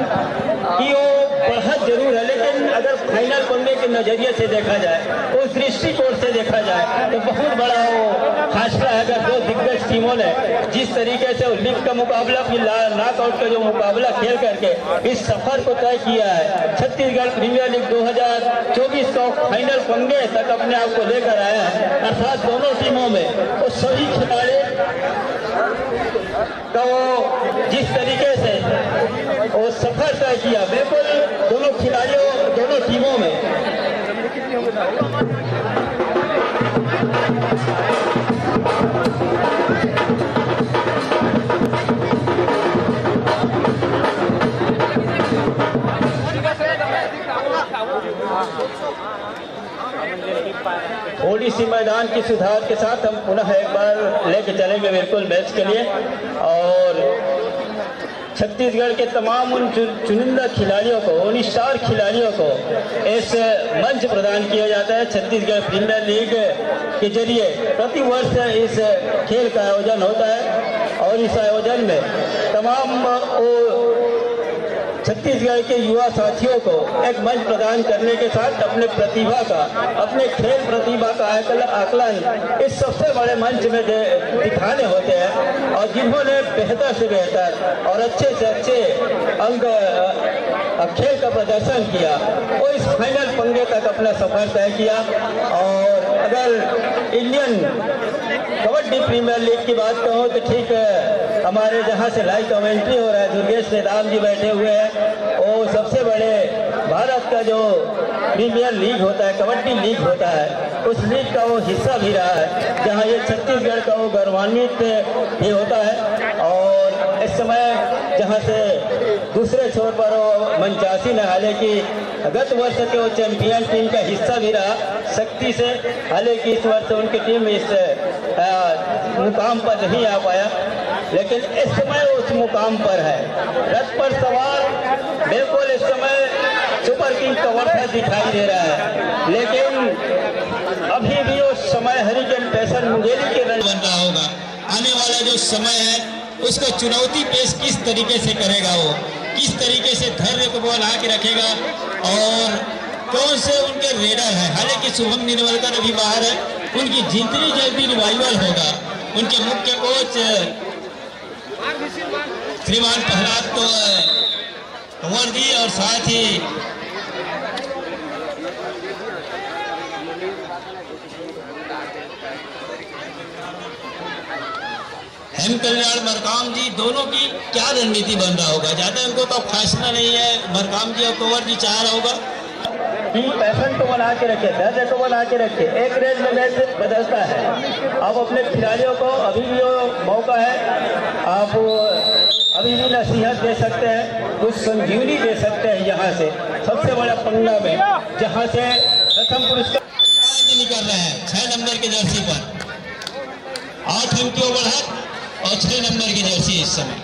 की वो बढ़त जरूर है। लेकिन अगर फाइनल बनने के नजरिए से देखा जाए, उस दृष्टिकोण से देखा जाए तो बहुत बड़ा वो फासला है। अगर 2 दिग्गज टीमों ने जिस तरीके से लीग का मुकाबला फिर नॉकआउट का जो मुकाबला खेल करके इस सफर को तय किया है, छत्तीसगढ़ प्रीमियर लीग 2024 का फाइनल पंगे तक अपने आप को लेकर आया है। अर्थात दोनों टीमों में वो सभी खिलाड़ी का वो जिस तरीके से वो सफर तय किया, बिल्कुल दोनों खिलाड़ियों दोनों टीमों में
नहीं होंगे
थोड़ी सी मैदान की सुधार के साथ हम पुनः एक बार लेके चलेंगे बिल्कुल मैच के लिए। और छत्तीसगढ़ के तमाम उन चुनिंदा खिलाड़ियों को, उन स्टार खिलाड़ियों को इस मंच प्रदान किया जाता है। छत्तीसगढ़ प्रीमियर लीग के जरिए प्रति वर्ष इस खेल का आयोजन होता है और इस आयोजन में तमाम छत्तीसगढ़ के युवा साथियों को एक मंच प्रदान करने के साथ अपने प्रतिभा का, अपने खेल प्रतिभा का आकलन इस सबसे बड़े मंच में दिखाने होते हैं। और जिन्होंने बेहतर से बेहतर और अच्छे से अच्छे अंक खेल का प्रदर्शन किया वो इस फाइनल पंगे तक अपना सफर तय किया। और अगर इंडियन कबड्डी प्रीमियर लीग की बात कहूँ तो ठीक हमारे जहाँ से लाइव कमेंट्री हो रहा है, दुर्गेश नेताम जी बैठे हुए हैं, वो सबसे बड़े भारत का जो प्रीमियर लीग होता है, कबड्डी लीग होता है, उस लीग का वो हिस्सा भी रहा है, जहाँ ये छत्तीसगढ़ का वो गौरवान्वित भी होता है। और इस समय जहाँ से दूसरे छोर पर वो मंचासी ने हालांकि गत वर्ष के वो चैंपियन टीम का हिस्सा भी रहा शक्ति से, हालांकि इस वर्ष उनकी टीम इस मुकाम पर नहीं आ पाया, लेकिन इस समय उस मुकाम पर है। रथ पर सवार बिल्कुल इस समय सुपर किंग कवर्धा दिखाई दे रहा है, लेकिन अभी भी उस समय हरिकेन पैसन मुंगेली के रन बन रहा होगा। आने वाला जो समय है उसको चुनौती पेश किस तरीके से करेगा, वो किस तरीके से धैर्य को बना के रखेगा और कौन से उनके रेडर है। हालांकि शुभम निर्मलकर अभी बाहर है, उनकी जितनी जल्दी रिवाइवल होगा, उनके मुख्य कोच श्रीमान प्रहलाद कंवर जी और साथ ही हेम कल्याण मरकाम जी, दोनों की क्या रणनीति बन रहा होगा। ज्यादा उनको तो फैसला नहीं है, मरकाम जी और कंवर जी चाह रहा होगा कि पैशन को बना के रखे, धैर्य को बना के रखे। एक रेस में मैच बदलता है, आप अपने खिलाड़ियों को अभी भी मौका है, आप अभी भी नसीहत दे सकते हैं, कुछ संजीवनी दे सकते हैं। यहाँ से सबसे बड़ा पंगा में जहाँ से प्रथम पुरस्कार निकल रहे हैं 6 नंबर की जर्सी पर 8 अंक की बढ़त और 6 नंबर की जर्सी इस समय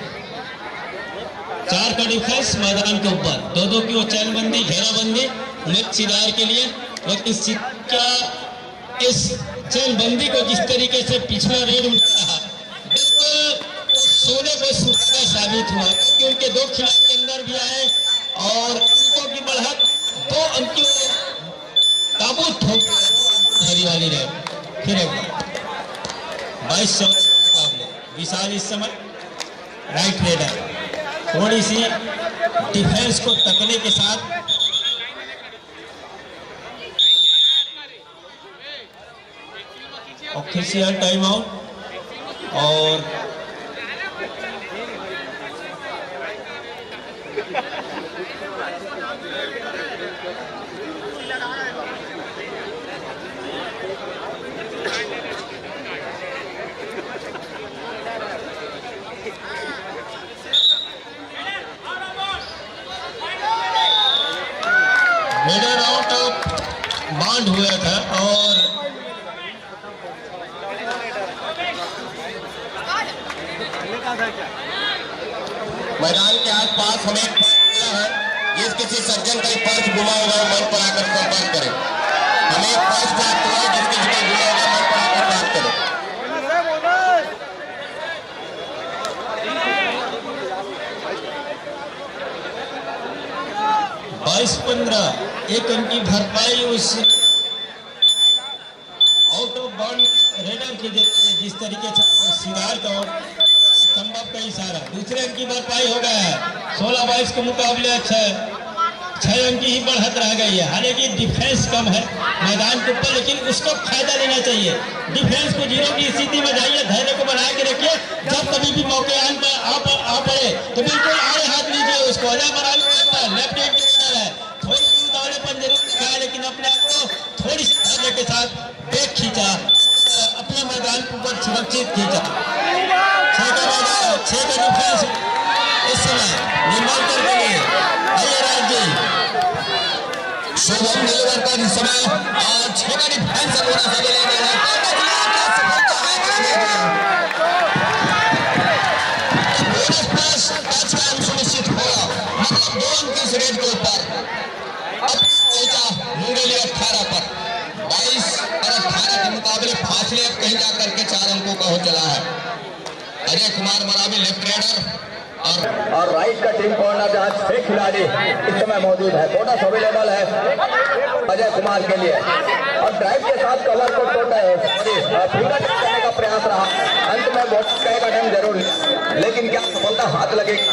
4 का डिफेंस मैदान के ऊपर, 2-2 की वो चैनबंदी, घेराबंदी मच्छीदार के लिए। लेकिन इस चैनबंदी को जिस तरीके से पिछला रेड रहा बिल्कुल सोने को सुहागा साबित हुआ, क्योंकि उनके 2 खिलाड़ी अंदर भी आए और अंकों की बढ़त 2 अंकों ताबूत ठोक वाली रेड। फिर एक बार 22 मुकाबले विशाल इस समय राइट रेडर थोड़ी सी डिफेंस को तकने के साथ ऑफिशियल टाइम आउट और मिडल आउट बाउंड हुआ था और मैदान के आसपास हमें है, जिस किसी सज्जन का पर्स गुमा होगा मंच पर आकर संपर्क करें। हमें पर्स प्राप्त हुआ, जिस किसी का गुमा होगा मंच पर आकर बात करें। 22-15 एक अंक की भरपाई उस आउट ऑफ बाउंड रेडर के जिस तरीके से सिदार का संभव का इशारा, दूसरे अंक की भरपाई हो गया है। 16-22 के मुकाबले 6 अंक की ही बढ़त रह गई है। हालांकि डिफेंस कम है मैदान के ऊपर, लेकिन उसको फायदा लेना चाहिए। डिफेंस को 0 की स्थिति में जाइए, धैर्य को बना के रखिए। जब कभी भी मौके आ पड़े तो बिल्कुल आड़े हाथ लीजिए उसको। लेफ्ट हैंड है, थोड़ी दूर दौड़े पर जरूर दिखाए, लेकिन अपने आप को साथ बैक खींचा, अपने मैदान के ऊपर सुरक्षित खींचा। 6 का डिफेंस इस समय निर्मलकर के लिए अजय जी शुभम नीलवरकर इस समय 6 का डिफेंस बोनस ले रहे हैं। सुनिश्चित होगा, मतलब 2 अंक इस रेड के ऊपर। अब पहुंचा मुंगेली 18 पर। 22 और 18 के मुकाबले फासले अब कहीं जाकर के 4 अंकों का हो चला है। अजय कुमार मरावी लेफ्ट रेडर और राइट का टीम कॉर्नर जहां 6 खिलाड़ी इस समय मौजूद है। बोनस अवेलेबल है अजय कुमार के लिए और ड्राइव के साथ कवर को फिंगर करने का प्रयास रहा। अंत में बोनस का एक अटेम्प्ट जरूर, लेकिन क्या सफलता हाथ लगेगी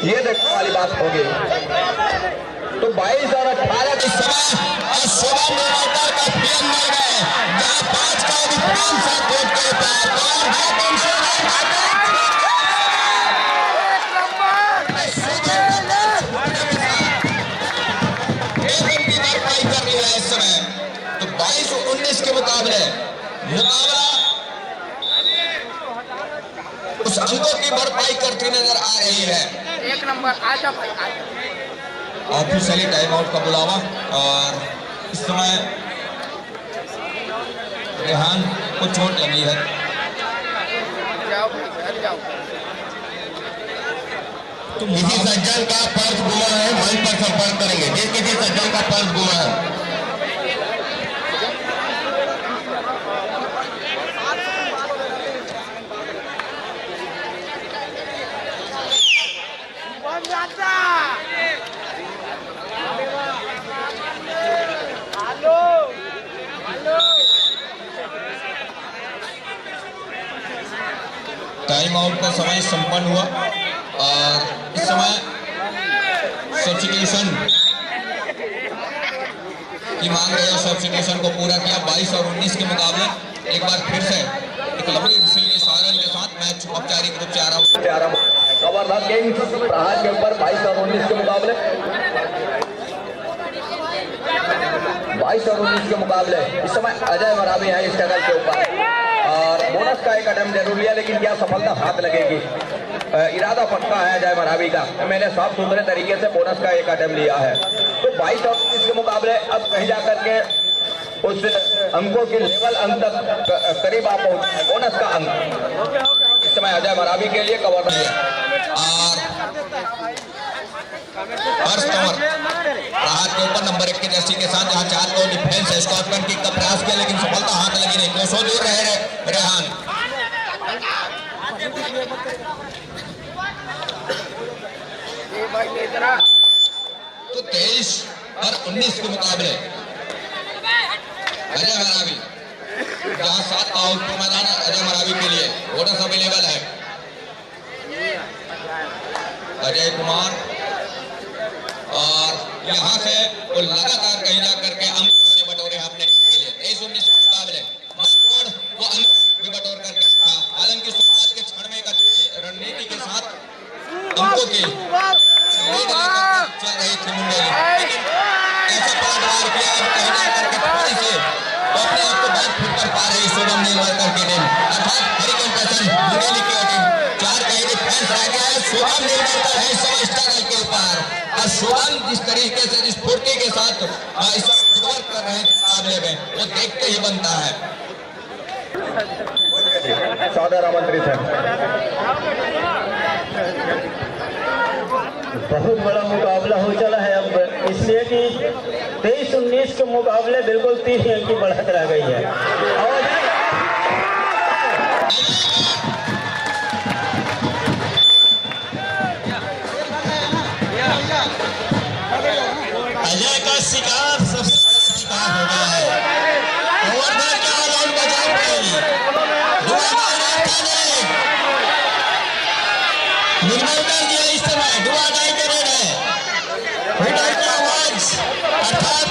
ये देखने वाली बात होगी। तो 22 और 18 के समय और शुभम नीलवरकर का पीएम मिल गए, जहां 5 का डिफेंस है कोर्ट के ऊपर। इस समय तो 22-19 के मुकाबले मुकाबला उस अंकों की भरपाई करती नजर आ रही है।
1 नंबर आजा भाई आजा।
ऑफिशियली टाइम आउट का बुलावा और इस समय रेहान को चोट लगी है।
जाओ भाई घर जाओ।
तो किसी सज्जन का पर्स गुमा है, मंच पर संपर्क करेंगे। जिस किसी सज्जन का पर्स गुमा है,
टाइम आउट का समय संपन्न हुआ और इस समय सब्स्टिट्यूशन की मांग रही है। सब्स्टिट्यूशन को पूरा किया। 22 और 19 के मुकाबले एक बार फिर से एक लंबी विसिल के सायरन के साथ मैच औपचारिक रूप से आरंभ
कवर किंग्स प्रहार के ऊपर 22 और 19 के मुकाबले 22 और 19 के मुकाबले इस समय अजय मरावी है इस टेबल के ऊपर और बोनस का एक अटेम्प्ट जरूर लिया, लेकिन क्या सफलता हाथ लगेगी। इरादा पक्का है अजय मरावी का। मैंने साफ सुथरे तरीके से बोनस का एक अटेम्प्ट लिया है। तो 22 और 19 के मुकाबले अब कहीं जाकर के उस अंकों की लेवल अंक तक करीब आप पहुंचे हैं। बोनस का अंक इस समय अजय मरावी के लिए कवर है
और फर्स्ट ओवर राहत के ऊपर नंबर 1 के जर्सी के साथ जहां 4 को डिफेंस है। स्कॉटलैंड किक का प्रयास किया, लेकिन सफलता हाथ लगी नहीं। कोसों दूर रहे रेहान। तो 23 और 19 के मुकाबले अजय मरावी जहां 7 का आउट मैदान अजय मरावी के लिए बोनस अवेलेबल है। अजय कुमार और यहां से वो लगातार कहीं जाकर के अंक बटोरे हैं अपने के लिए। 23-19 के मुकाबले वो अंक भी बटोर करके था। हालांकि शुरुआत के क्षण में एक अच्छी रणनीति के साथ अंकों की लीड लेकर चल रही थी मुंगेली, लेकिन ऐसा पलटवार किया और कहीं जाकर के थोड़ी सी अपने आप को बहुत फिट कर पा रही शुभम नीलवरकर की टीम, अर्थात हरिकेन पैसन मुंगेली की टीम। 4 का डिफेंस रह गया है। शुभम नीलवरकर है इस समय स्ट्रगल के ऊपर और शुभम जिस तरीके से जिस फुर्ती के साथ इस फुटवर्क कर रहे हैं मुकाबले में, वो देखते ही बनता है।
सादर आमंत्रित है। बहुत बड़ा मुकाबला हो चला है अब, इसलिए कि 23-19 के मुकाबले बिल्कुल 3 अंक की बढ़त रह गई है। अजय का शिकार सबसे शिकार हो गया है। ओवरधर का राउंड बचाव करेगी निर्मलकर जी इस समय डुआ डाई के रेड है। हिटर की आवाज अर्थात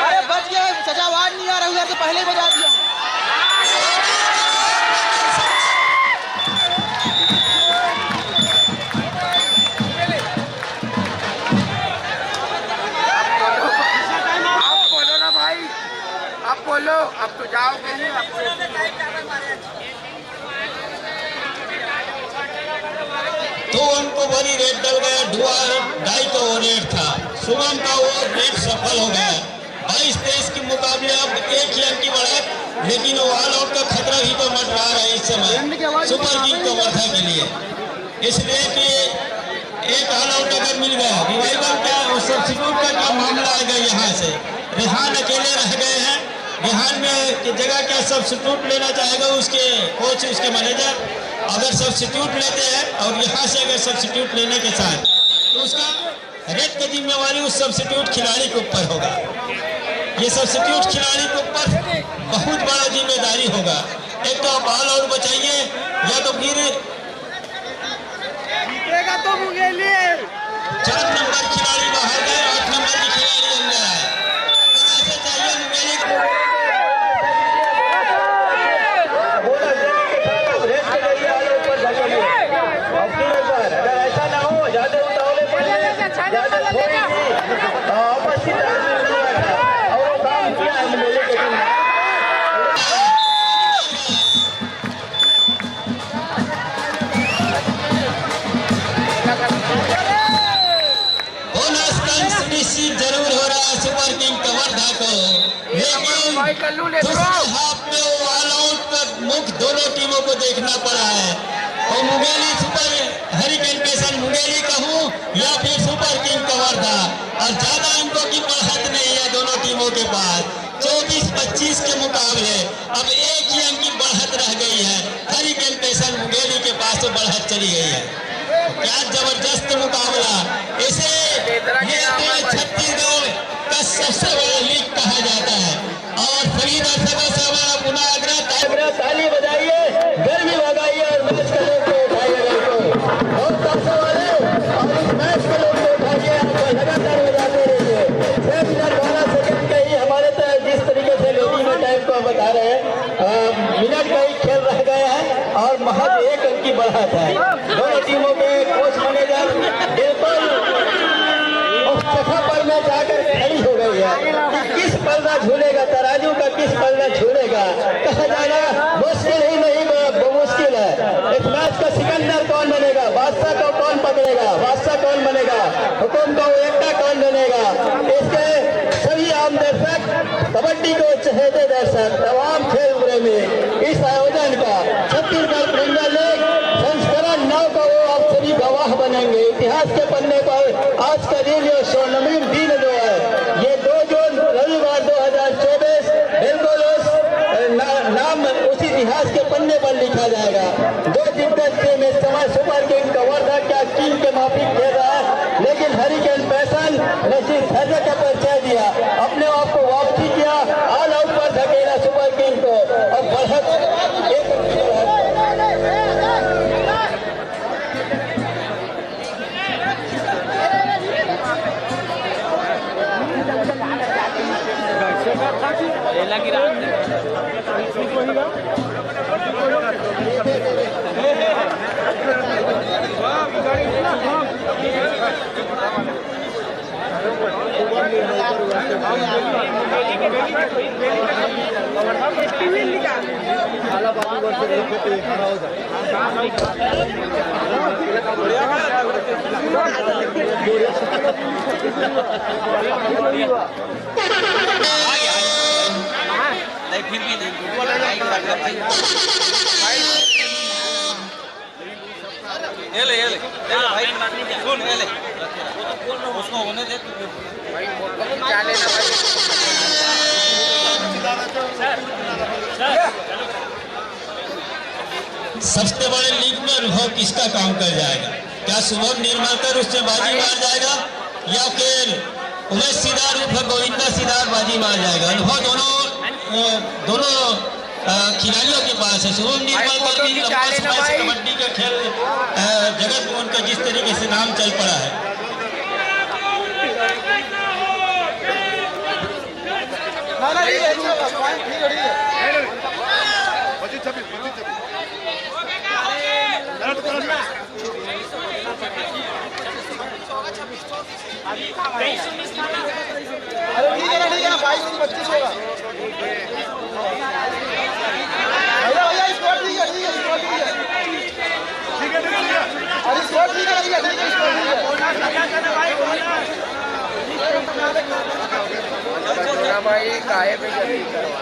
अरे बच गया, सजावाद नहीं आ रहा उधर से पहले बजा दिया। आप बोलो ना भाई। अब तो जाओगे नहीं आपको।
तो उनको बड़ी रेट डल गया, 2.5 रेट था। शुभम का वो रेट सफल हो गया। 22-23 के मुकाबले अब 1 ही अंक की बढ़त, लेकिन वो ऑल आउट का खतरा भी तो मंडरा रहा है इस समय सुपर किंग कवर्धा के लिए, इसलिए कि एक ऑल आउट अगर मिल गया, रिवाइवल क्या और सब्स्टिट्यूट का क्या मामला आएगा यहाँ से। रेहान अकेले रह गए हैं, रेहान में की जगह क्या सब्स्टिट्यूट लेना चाहेगा उसके कोच, उसके मैनेजर। अगर सब्स्टिट्यूट लेते हैं और यहाँ से अगर सब्स्टिट्यूट लेने के साथ, तो उसका रेट की जिम्मेवारी उस सब्स्टिट्यूट खिलाड़ी के ऊपर होगा। ये सब्स्टिट्यूट खिलाड़ी के ऊपर बहुत बड़ा जिम्मेदारी होगा। एक तो आप ऑल आउट बचाइए, या तो फिर 4 नंबर खिलाड़ी बाहर गए, 8 नंबर की खिलाड़ी अंदर आए। ऐसे चाहिए मुंगेली ऐसा ना हो, ज्यादा उतावले पड़े, ज्यादा थोड़ी आपस की और काम किया है मुंगेली के टीम। जरूर हो रहा है सुपर किंग कवर्धा को, लेकिन हाफ में ऑल आउट का मुख दोनों टीमों को देखना पड़ा है। और मुंगेली सुपर हरिकेन पेशन मुंगेली कहूँ या फिर सुपर किंग कवर्धा, और ज्यादा अंकों की बढ़त नहीं है दोनों टीमों के पास। 24-25 के मुकाबले अब 1 ही अंक की बढ़त रह गई है। हरिकेन पेशन मुंगेली के पास तो बढ़त चली गई है। क्या जबरदस्त मुकाबला! इसे छत्तीसगढ़ का सबसे बड़ा लीग कहा जाता है। और सभी दर्शकों से हमारा पुनः आग्रह, ताली बजाइए, गर्मी लगाइए और मैच के लोग को उठाइए और दर्शकों वाले, और इस मैच के लोग को उठाइए, आपको लगातार बजाते रहिए। 6 मिनट 12 सेकंड का ही हमारे जिस तरीके से लेडी में टाइम को हम बता रहे हैं, मिनट का ही खेल रह गया है और महज 1 अंक की बढ़त है। दोनों टीमों के कोच मैनेजर बिल्कुल उस जगह पर में जाकर खड़ी हो गई है कि किस पल्ला झूलेगा, तराजू का किस पल्ला झूलेगा। कहा जाना मुश्किल ही नहीं, मुश्किल है। इस मैच का सिकंदर कौन बनेगा, बादशाह को कौन पकड़ेगा, बादशाह कौन बनेगा, हुकुम को एकता कौन बनेगा। इसके सभी आम दर्शक, कबड्डी को चहेते दर्शक, तमाम खेल प्रेमी इस आयोजन का छत्तीसगढ़ प्रीमियर लीग संस्करण 9 का वो आप सभी गवाह बनेंगे। इतिहास के पन्ने पर आज का दिन जो स्वर्णिम दिन जो है, ये 2 जून रविवार 2024 बिल्कुल उस नाम उस इतिहास के पन्ने पर लिखा जाएगा। 2 दिग्गज टीम इस समय सुपर किंग कवर्धा क्या टीम के माफिक खेल रहा है, लेकिन हरिकेन पैशन ने सिर्फ सर्वे का परिचय दिया, अपने आप को वापसी किया, ऑल आउट पर धकेला सुपर किंग को और बढ़त
फिर भी नहीं भाई सुन उसको होने दे भाई, क्या लेना भाई।
सबसे बड़े लीग में अनुभव किसका काम कर जाएगा? क्या शुभम निर्मलकर उससे बाजी मार जाएगा या फिर उमेश सिदार उर्फ गोविंदा सिदार बाजी मार जाएगा? अनुभव दोनों खिलाड़ियों के पास है। शुभम निर्मलकर भी लंबा समय से कबड्डी का खेल जगत में उनका जिस तरीके से नाम चल पड़ा है।
अरे ठीक है ना 22-25 होगा भैया भैया स्कोर ठीक है स्कोर ठीक है अरे स्कोर ठीक है स्कोर ठीक है भाई काहे पे जल्दी करवा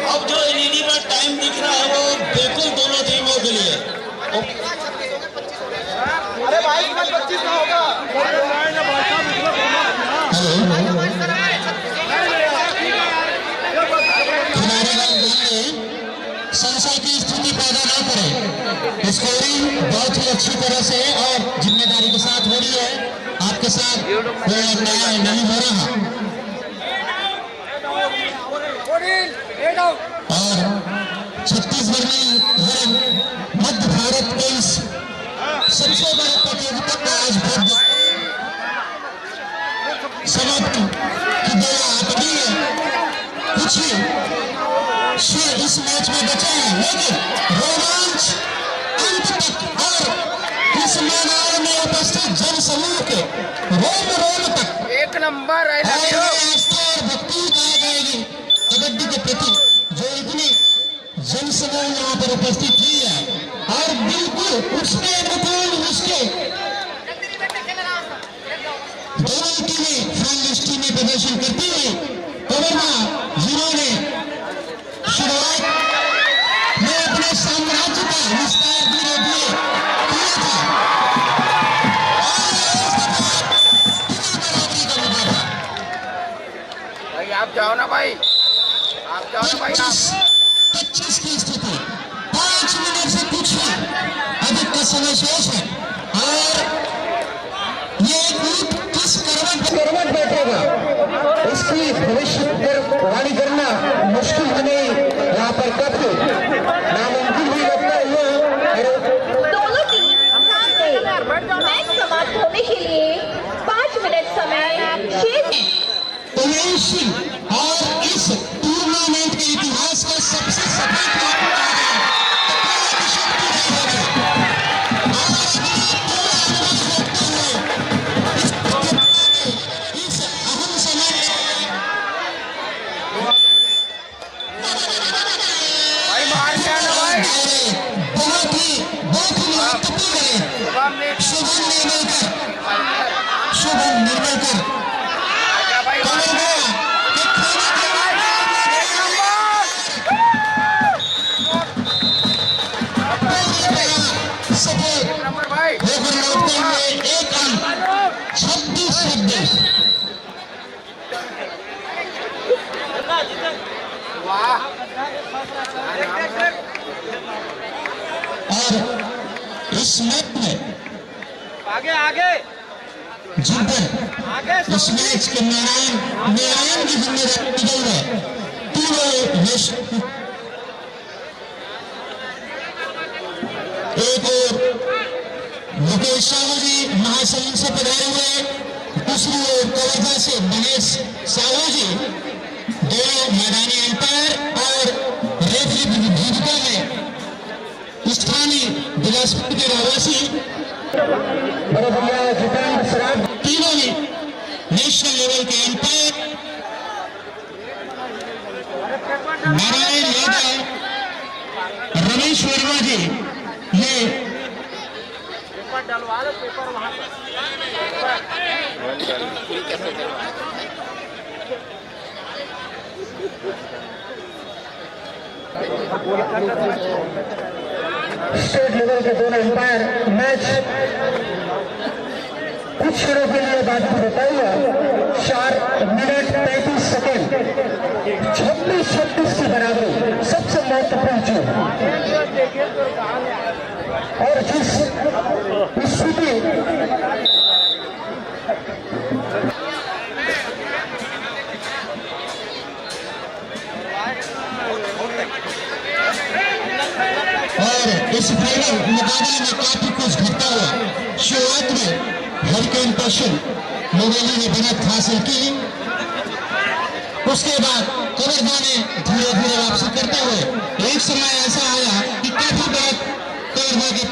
अब जो एलईडी पर टाइम दिख रहा है वो बिल्कुल दोनों टीमों के लिए।
अरे भाई 25 का होगा
संशय की स्थिति पैदा न करें। स्कोरिंग बहुत ही अच्छी तरह से और जिम्मेदारी के साथ हो रही है। आपके साथ कोई अन्याय नहीं हो रहा और छत्तीसगढ़ में मध्य भारत के इस सबसे बड़े प्रतियोगिता का आज समाप्त की बेला आ गई है। कुछ ही शेर इस मैच में बचे हैं लेकिन रोमांच अंत तक और इस मैदान में उपस्थित जन समूह के रोम रोम तक
एक नंबर
आस्था और भक्ति गाई जाएगी कबड्डी के प्रति जो इतनी जन समूह यहाँ पर उपस्थित हुई है और बिल्कुल उसके अनुकूल उसके दोनों टीमें फाइनलिस्ट टीमें प्रदर्शन करती हुई कोरोना जिन्होंने शुरुआत में अपने साम्राज्य का विस्तार धीरे धीरे किया था
भाई आप जाओ ना भाई
25 की स्थिति 5 मिनट से कुछ अधिक का समय शेष है और ये कूद किस करवट बैठेगा इसकी भविष्यवाणी करना मुश्किल नहीं। यहाँ पर कब नामुमकिन भी लगता है
दोनों टीम ध्यान दें। मैच समाप्त होने के लिए 5 मिनट समय शेष है।
उमेश सिंह और इस टूर्नामेंट के इतिहास का सबसे सफल इस अहम समय
भाई मार क्या ना भाई
बहुत ही महत्वपूर्ण है। शुभम निर्मलकर एक अंक 26-26 और इस मैच में
आगे
जिधर इस मैच के मेहमान की जिम्मेदारी दी गई है तीनों एक और मुकेश साहू जी महासमुंद से पधारे हुए दूसरी ओर कवर्धा से महेश साहू जी दोनों मैदानी अंपायर और रेफरी भूमिका में स्थानीय बिलासपुर के रहवासी तीनों ही नेशनल लेवल के अंपायर नारायण यादव रमेश वर्मा जी ये
डलवा लो पेपर वहां
स्टेट लेवल के दोनों अंपायर मैच कुछ क्षणों के लिए बाद में बताइए 4 मिनट 35 सेकेंड 26-26 की बराबरी सबसे महत्वपूर्ण चीज और जिस स्थिति और इस फाइनल मुकाबले में काफी कुछ घटता हुआ शुरुआत में हरिकेन पर्सन मोबाइली ने बढ़त हासिल की उसके बाद कवर्धा ने धीरे धीरे वापसी करते हुए एक समय ऐसा आया कि काफी बढ़त कवर्धा के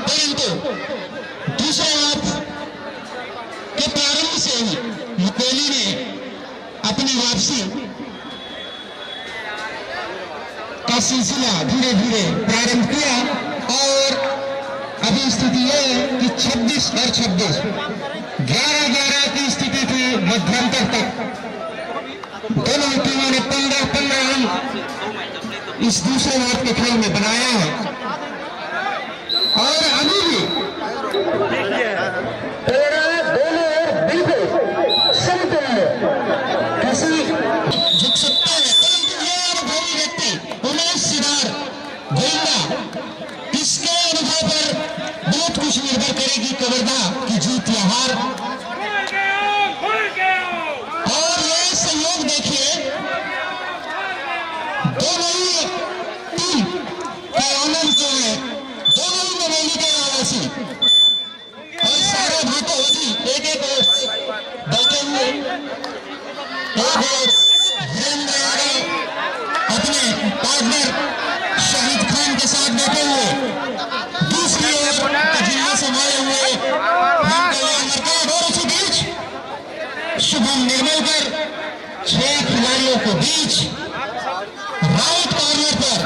परंतु दूसरे हाफ के प्रारंभ से ही मुकोली ने अपनी वापसी का सिलसिला धीरे धीरे प्रारंभ किया और अभी स्थिति यह है कि 26 और 26 11-11 की स्थिति थी मध्यंतर तक। दोनों टीमों ने 15-15 रन इस दूसरे हाफ के खेल में बनाया है और अभी भी दोनों बिल्कुल समतुल्य किसी झुक सकता है, परंतु ये अनुभवी व्यक्ति उमेश सिदार गोविंदा, इसके अनुभव पर बहुत कुछ निर्भर करेगी कवर्धा की जीत या हार। और ये सहयोग देखिए, दोनों ही टीम के ऑनर जो है, दोनों ही नवेली के आवासी और सारे भागवती एक बैठे हुए वीरेंद्र यादव अपने पार्टनर शाहिद खान के साथ बैठे हुए, दूसरी ओर जिला संभाले हुए और उसी बीच शुभम निर्मलकर 6 खिलाड़ियों के बीच राइट कॉर्नर पर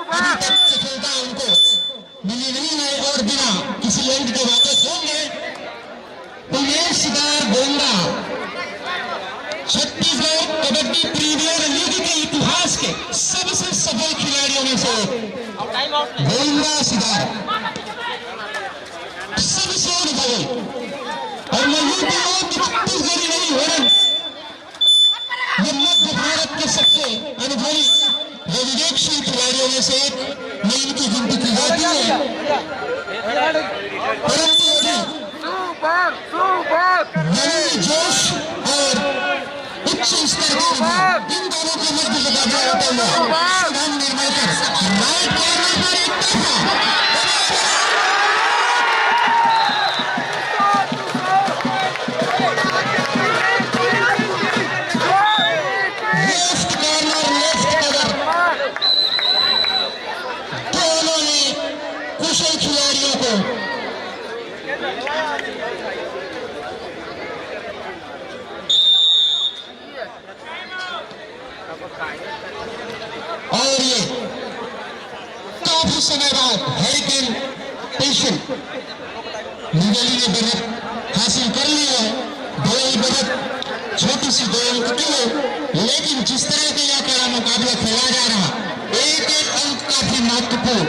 अभी तक सफलता उनको मिली नहीं है और बिना किसी एंड के वापस होंगे। उमेश सिदार गोविंदा छत्तीसगढ़ कबड्डी प्रीमियर लीग के इतिहास के सबसे सफल खिलाड़ियों में से गोविंदा सिदार सबसे अनुभवी, और मैं यूं कहूं कि छत्तीसगढ़ी नहीं हो रहे, ये मध्य भारत के सबसे अनुभवी व विवेकशील खिलाड़ियों में से एक में इनकी गिनती की जाती है। परंतु अभी जोश और उच्च स्तर के इन दोनों के मध्य मुकाबला होता हुआ शुभम निर्मलकर राइट कॉर्नर पर एक लेफ्ट कॉर्नर लेफ्ट कवर, दोनों ने कुशल खिलाड़ियों को और ये काफी समय बाद हरिकेन पेशेंट न्यूडेली ने बढ़त हासिल कर ली है। बड़ी बढ़त छोटी सी 2 अंक की है, लेकिन जिस तरह के यह कड़ा मुकाबला खेला जा रहा, एक अंक काफी महत्वपूर्ण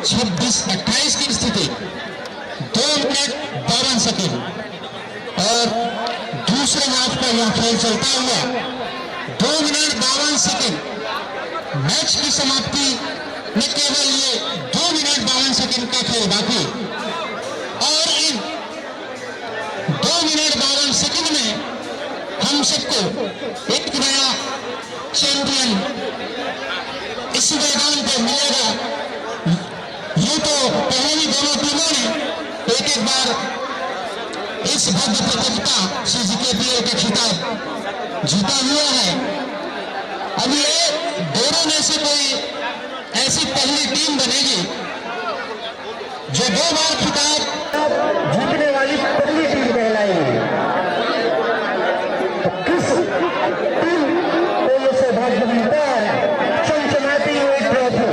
26-28 की स्थिति 2 मिनट 52 सेकेंड और दूसरे हाफ का यह खेल चलता हुआ 2 मिनट 52 सेकेंड। मैच की समाप्ति में केवल ये 2 मिनट 52 सेकेंड का खेल बाकी और इन 2 मिनट 52 सेकेंड में हम सबको एक नया चैंपियन इस मैदान पर मिलेगा। यूं तो पहले ही दोनों टीमों ने एक बार इस भव्य प्रतियोगिता CGKPL का खिताब जीता हुआ है। अब ये दोनों में से कोई ऐसी पहली टीम बनेगी जो 2 बार खिताब जीतने वाली पहली टीम कहलाएगी। तो किस टीम को ये सौभाग्य मिलता है चमचमाती हुई ट्रॉफी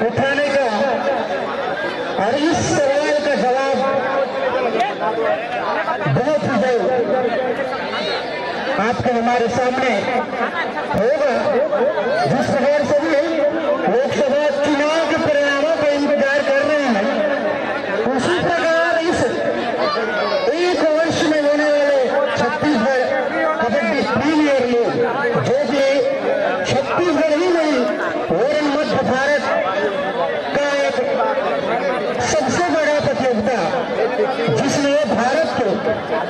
उठाने का? और इस सवाल का जवाब बहुत ही जल्द आपके हमारे सामने होगा। जिस प्रकार से भी लोकसभा चुनाव के परिणामों का इंतजार कर रहे हैं, उसी प्रकार इस एक वर्ष में होने वाले छत्तीसगढ़ कबड्डी प्रीमियर लीग, जो कि छत्तीसगढ़ ही नहीं वरन मध्य भारत का एक सबसे बड़ा प्रतियोगिता, जिसमें भारत के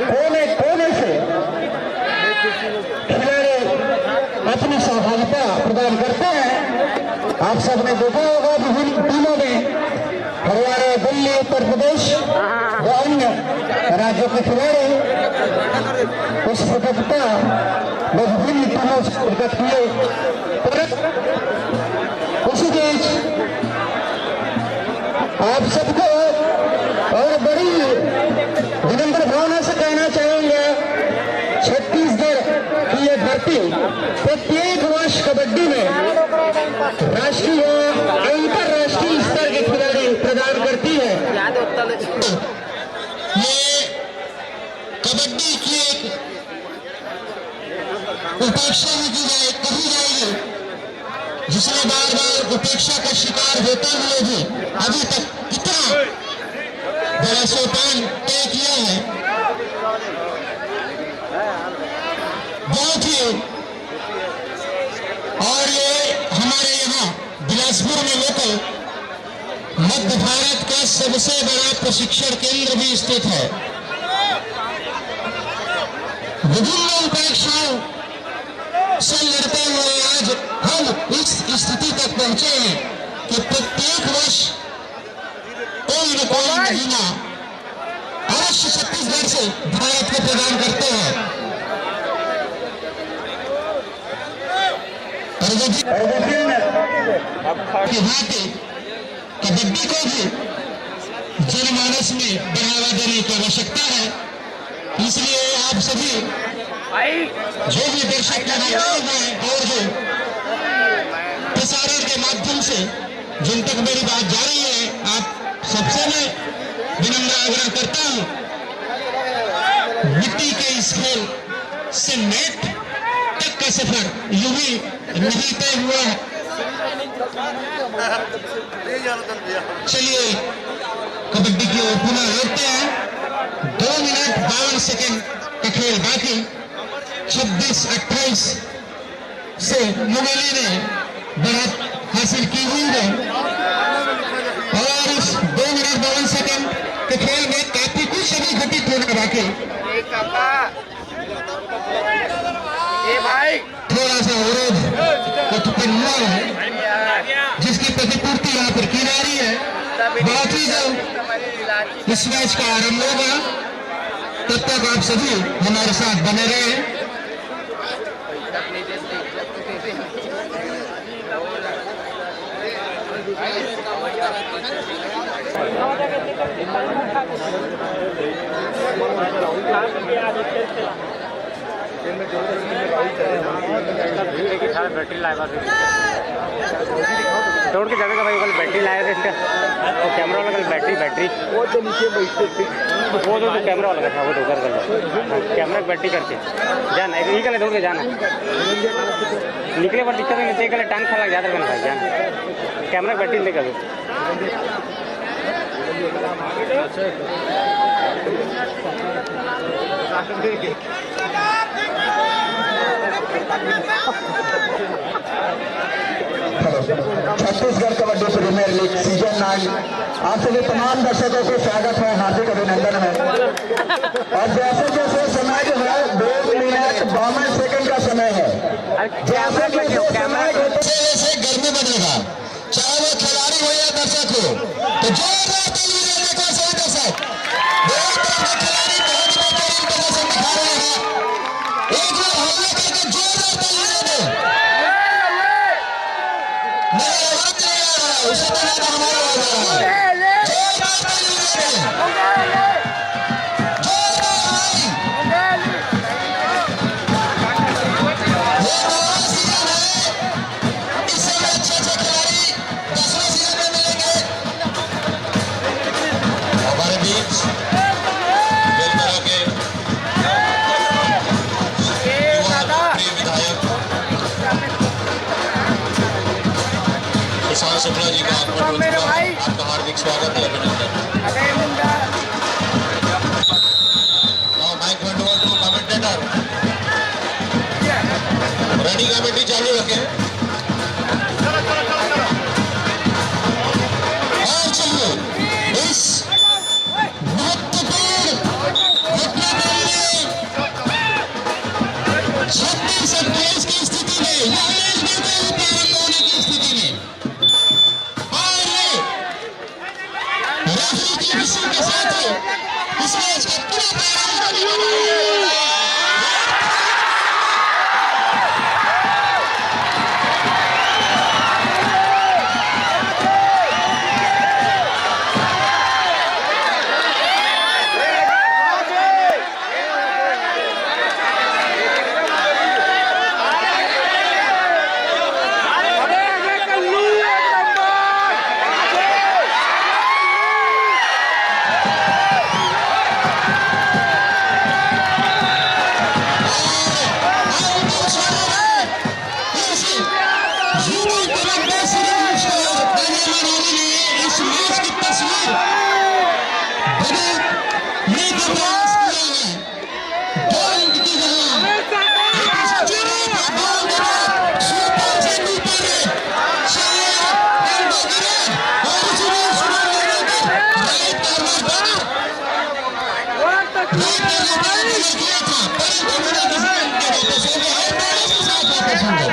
कोने कोने से खिलाड़ी अपनी सहभागिता प्रदान करते हैं। आप सबने देखा होगा विभिन्न टीमों में हरियाणा, दिल्ली, उत्तर प्रदेश व अन्य राज्यों के खिलाड़ी उस प्रतियोगिता में विभिन्न टीमों से शिरकत किए, इसी बीच आप सबको और बड़ी विनम्र भावना से कहना चाहेंगे, छत्तीसगढ़ की ये भर्ती प्रत्येक वर्ष कबड्डी में राष्ट्रीय और अंतर्राष्ट्रीय स्तर के खिलाड़ी प्रदान करती है। ये कबड्डी की एक उपेक्षा कही जाएगी, जिसने बार बार उपेक्षा का शिकार होते हुए भी अभी तक इतना बड़ा सोपान तय किया है। बहुत ही, और ये हमारे यहाँ बिलासपुर में लोकल मध्य भारत का सबसे बड़ा प्रशिक्षण केंद्र भी स्थित है। विभिन्न उपेक्षाओं से लड़ते हुए आज हम इस स्थिति तक पहुंचे हैं कि प्रत्येक वर्ष कोई न कोई महीना अवश्य छत्तीसगढ़ से भारत को प्रदान करते हैं। और विभिन्न भांति कबड्डी को भी जनमानस में बढ़ावा देने की आवश्यकता है। इसलिए आप सभी जो भी दर्शक लगाए हैं और जो प्रसारण के माध्यम से जिन तक मेरी बात जा रही है, आप सबसे मैं विनम्र आग्रह करता हूं, मिट्टी के इस खेल से नेट तक का सफर यूं ही नहीं तय हुआ है। चलिए कबड्डी की ओर पुनः लौटते हैं। 2 मिनट 52 सेकेंड का खेल बाकी। 26-28 से मुंगेली ने बढ़त हासिल की हुई है और इस 2 मिनट 52 सेकेंड के खेल में काफी कुछ अभी घटित होना बाकी। थोड़ा सा अवरोध उत्पन्न हुआ है, जिसकी प्रतिपूर्ति यहाँ पर की जा रही है। बहुत ही जल्द इस मैच का आरंभ होगा, तब तक आप सभी हमारे साथ बने रहे।
बैटरी लाएगा तोड़ के जगह भाई कल बैटरी लाए थे इसका, वो कैमरा वाला कल बैटरी वो तो नीचे बैठते वो तो कैमरा वाला था, वो तो उधर कर कैमरा बैटरी करके जाना एक ही कल दौड़ के जाना निकले पर दिक्कत नहीं, कल टांग खा लग जाता है भाई जाना कैमरा बैटरी लेकर
Chhattisgarh kabaddi premier league season 9 आप सभी तमाम दर्शकों को स्वागत है, हार्दिक अभिनंदन है। और जैसे जैसे समय जो है 2 मिनट 52 सेकंड का समय है, जैसे जैसे समय जैसे गर्मी बढ़ेगा, चाहे वो खिलाड़ी हो या दर्शक हो, तो जोरदार ताली देने को सभी दर्शक खिलाड़ी बहुत बेहतरीन प्रदर्शन दिखा रहे हैं। एक बार हमला करके जोरदार ताली दे दो। मेरा आवाज नहीं आ रहा है, उससे पहले हमारा आवाज आ रहा है। जोरदार ताली दे दो। किसान शुक्ला जी का आपका हार्दिक स्वागत है, अभिनंदन। माइक कमेंटेटर रेडी, कमेटी चालू रखें। और चलिए इस महत्वपूर्ण घटना में 26-28 की स्थिति में प्रारंभ होने की स्थिति में के साथ इस मैच का पूरा प्रारंभ लेकर सुंदर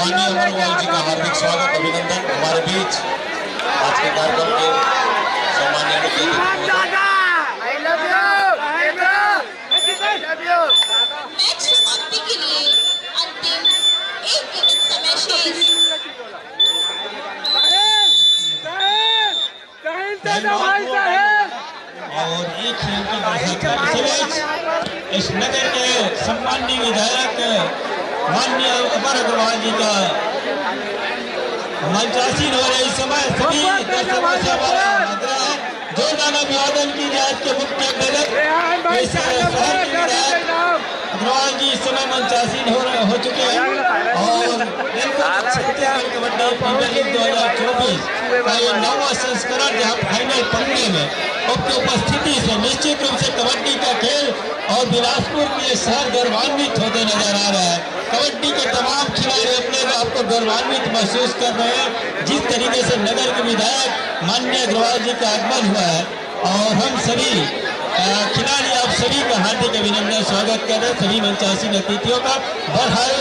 हार्दिक स्वागत अभिनंदन हमारे बीच आज के कार्यक्रम के सम्माननीय मुख्य
मैच समाप्ति के लिए अंतिम 1 मिनट समय शेष।
और एक ही अंक इस नगर के सम्माननीय विधायक माननीय अमर अग्रवाल जी का मंचासीन हो रहे इस समय सभी दर्शकों से हमारा आग्रह है जो नाना अभिवादन की जाए के मुख्य अग्रवाल जी इस समय मंचासीन हो चुके हैं और छत्तीसगढ़ कबड्डी प्रीमियर लीग 2024 का ये 9वां संस्करण जहां फाइनल पन्ने में उनकी उपस्थिति से निश्चित रूप से कबड्डी का खेल और बिलासपुर के लिए शहर गौरवान्वित होते नजर आ रहा है। कबड्डी के तमाम खिलाड़ी अपने आप को गौरवान्वित महसूस कर रहे हैं जिस तरीके से नगर के विधायक माननीय अग्रवाल जी का आगमन हुआ है और हम सभी खिलाड़ी आप सभी का हार्दिक अभिनंदन स्वागत कर रहे हैं सभी मंचासीन अतिथियों का। बहरहाल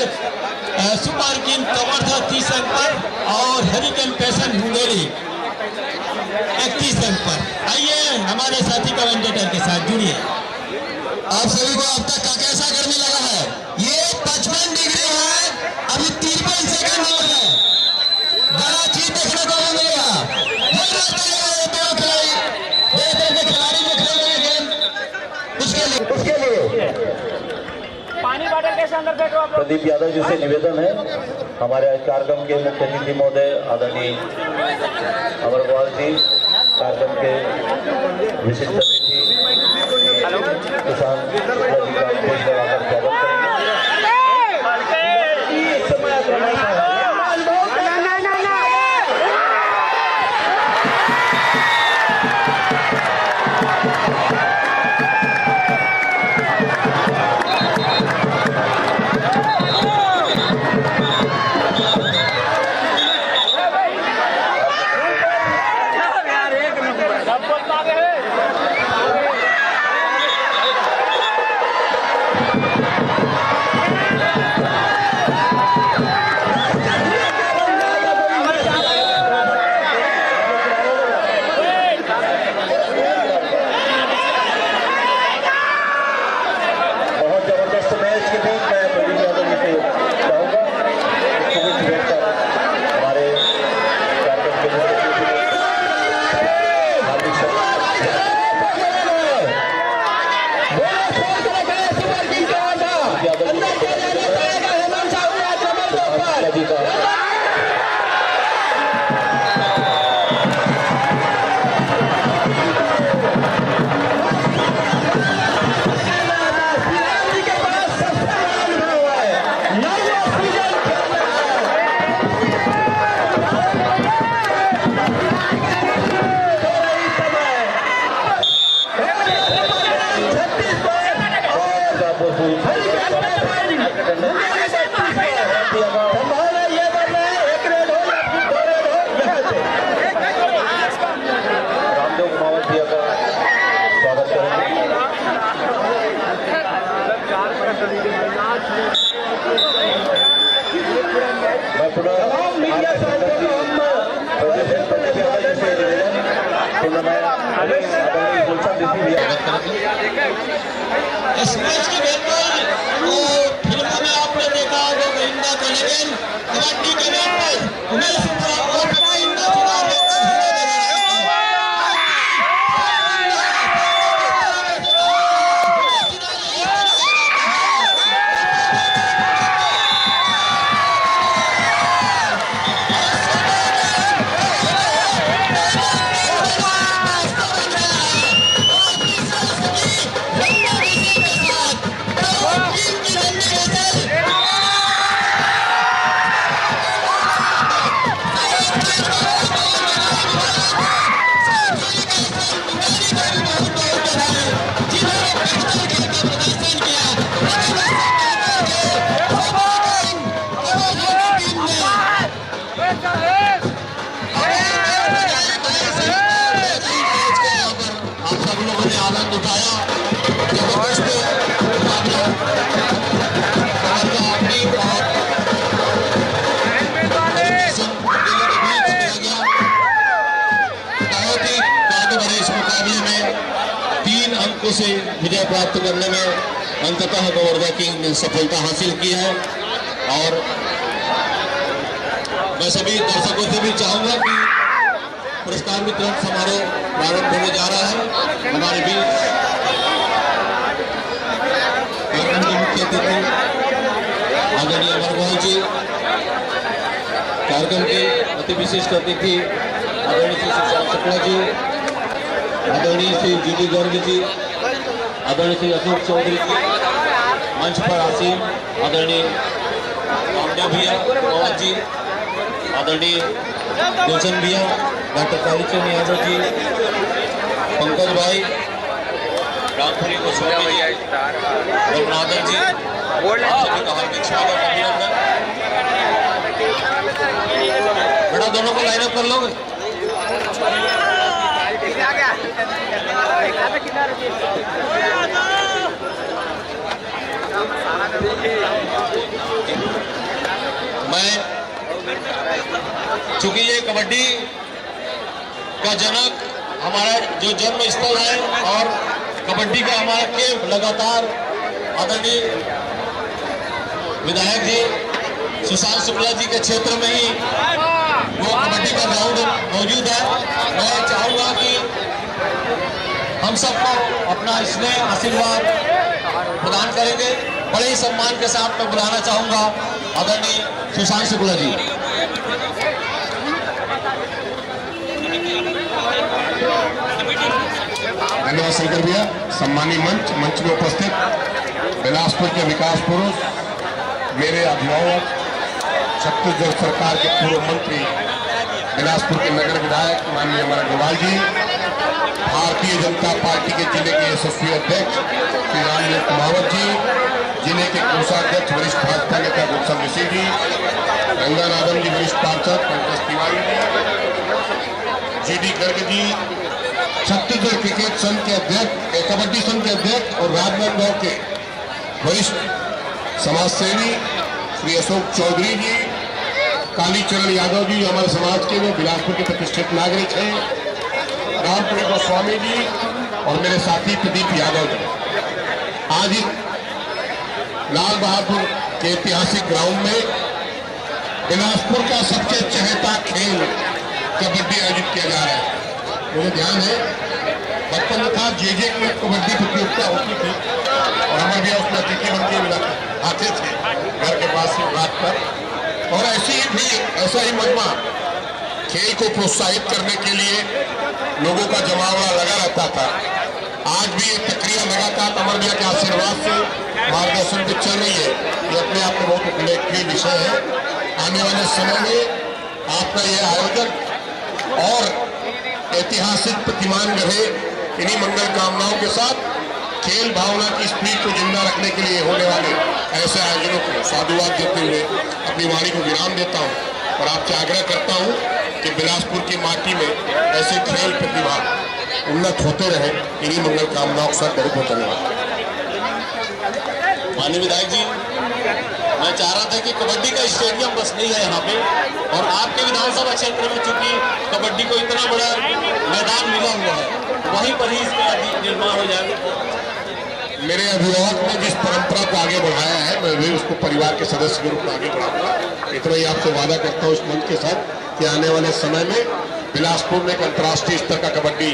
सुपर किंग कवर्धा 30 अंक पर और हरिकेन पैसन मुंगेरी 31 अंक पर। आइए हमारे साथी कमेंटेटर के साथ जुड़िए।
आप सभी को अब तक कैसा करने लगा है? ये 55 डिग्री है, अभी 53 सेकंड और है। बड़ा चीज देखने को मिलेगा। खिलाड़ी जो खेल रहे हैं उसके लिए
पानी बॉटल कैसे अंदर बैठो आप।
प्रदीप यादव जी से निवेदन है हमारे आज कार्यक्रम के मुख्य अतिथि महोदय आदरणीय अमर अग्रवाल जी, कार्यक्रम के विशिष्ट अतिथि किसान जी का देश लगाकर स्वागत
संभावना ये बनना है, एक रेड हो या फिर 2 रेड हो यहाँ से।
रामदेव कुमावत जी का स्वागत करेंगे। मैं पुनः
तमाम मीडिया साथियों को हम
प्रोजेक्ट प्रतिनिधि से निवेदन पुनः मैं आदरणीय गुलशन ऋषि भैया
इस मैच के मेजबान फिल्मों में आपने देखा होगा गोविंदा कलेगन कबड्डी के मैच पर उमेश उमराव और गोविंदा चुनाव में
से विजय प्राप्त करने में अंततः गोवर्धा किंग ने सफलता हासिल की है। और मैं सभी दर्शकों से भी चाहूंगा कि पुरस्कार वितरण समारोह प्रारंभ होने जा रहा है। हमारे बीच कार्यक्रम के मुख्य अतिथि आदरणीय अमरगोपाल जी, कार्यक्रम के अति विशिष्ट अतिथि आदरणीय श्री सुशांत शुक्ला जी, आदरणीय श्री जी गर्ग जी, आदरणीय श्री अशोक चौधरी जी, मंच पर आसीन आदरणीय रामदेव भैया कुमावत जी, आदरणीय गुलशन भैया, डॉक्टर कालीचंद यादव जी, पंकज भाई, रामपुरी गोस्वामी जी, रघुनाथन जी, सभी का हार्दिक स्वागत अभिनंदन। बेटा दोनों को लाइन अप कर लोगे। मैं चूंकि ये कबड्डी का जनक हमारा जो जन्म स्थल है और कबड्डी का हमारा कैंप लगातार आदरणीय विधायक जी सुशांत शुक्ला जी के क्षेत्र में ही वो कबड्डी का ग्राउंड मौजूद है। मैं चाहूंगा कि हम सबको अपना स्नेह आशीर्वाद प्रदान करेंगे। बड़े ही सम्मान के साथ मैं बुलाना चाहूंगा आदरणीय सुशांत शुक्ला जी। धन्यवाद शंकर भैया। सम्मानी मंच में उपस्थित बिलासपुर के विकास पुरुष, मेरे अभिभावक, छत्तीसगढ़ सरकार के पूर्व मंत्री, बिलासपुर के नगर विधायक माननीय अमर अग्रवाल जी, भारतीय जनता पार्टी के जिले के यशस्वी अध्यक्ष श्री रामदेव कुमावत जी, जिले के कोषाध्यक्ष वरिष्ठ भाजपा नेता गुलशन ऋषि जी, गंगानाथन जी वरिष्ठ पार्षद पंकज तिवारी जी, डी गर्ग जी, छत्तीसगढ़ क्रिकेट संघ के अध्यक्ष, कबड्डी संघ के अध्यक्ष और राजनांदगांव के वरिष्ठ समाजसेवी श्री अशोक चौधरी जी, कालीचरण यादव जी हमारे समाज के लिए बिलासपुर के प्रतिष्ठित नागरिक हैं, रामपुरी गोस्वामी जी और मेरे साथी प्रदीप यादव जी। आज लाल बहादुर के ऐतिहासिक ग्राउंड में बिलासपुर का सबसे चहेता खेल कबड्डी आयोजित किया जा रहा है। मुझे ध्यान है बचपन में था जे में कबड्डी प्रतियोगिता होती थी और हमें भी उसमें अतिथि बन के आते थे घर के पास से बात पर। और ऐसा ही मजमा खेल को प्रोत्साहित करने के लिए लोगों का जमावड़ा लगा रहता था। आज भी ये प्रक्रिया लगातार अमर भैया के आशीर्वाद से मार्गदर्शन पे चल रही है। ये अपने आप में बहुत उल्लेखनीय विषय है। आने वाले समय में आपका यह आयोजन और ऐतिहासिक प्रतिमान रहे। इन्हीं मंगल कामनाओं के साथ खेल भावना की स्पीड को जिंदा
रखने के लिए होने वाले ऐसे आयोजनों को साधुवाद देते हुए अपनी वाणी को विराम देता हूँ और आपसे आग्रह करता हूँ कि बिलासपुर की माटी में ऐसे खेल प्रतिभा उन्नत होते रहे। इन्हीं मंगल कामनाओं के साथ बहुत बहुत धन्यवाद।
माननीय विधायक जी, मैं चाह रहा था कि कबड्डी का स्टेडियम बस नहीं है यहाँ पे, और आपके विधानसभा क्षेत्र में चूंकि कबड्डी को इतना बड़ा मैदान मिला हुआ है, वहीं पर ही इसका निर्माण हो जाएगा।
मेरे अभिभावक ने जिस परंपरा को आगे बढ़ाया है, मैं भी उसको परिवार के सदस्य के रूप में आगे बढ़ाऊंगा। इतना ही आपसे वादा करता हूँ इस मंच के साथ कि आने वाले समय में बिलासपुर में एक अंतर्राष्ट्रीय स्तर का कबड्डी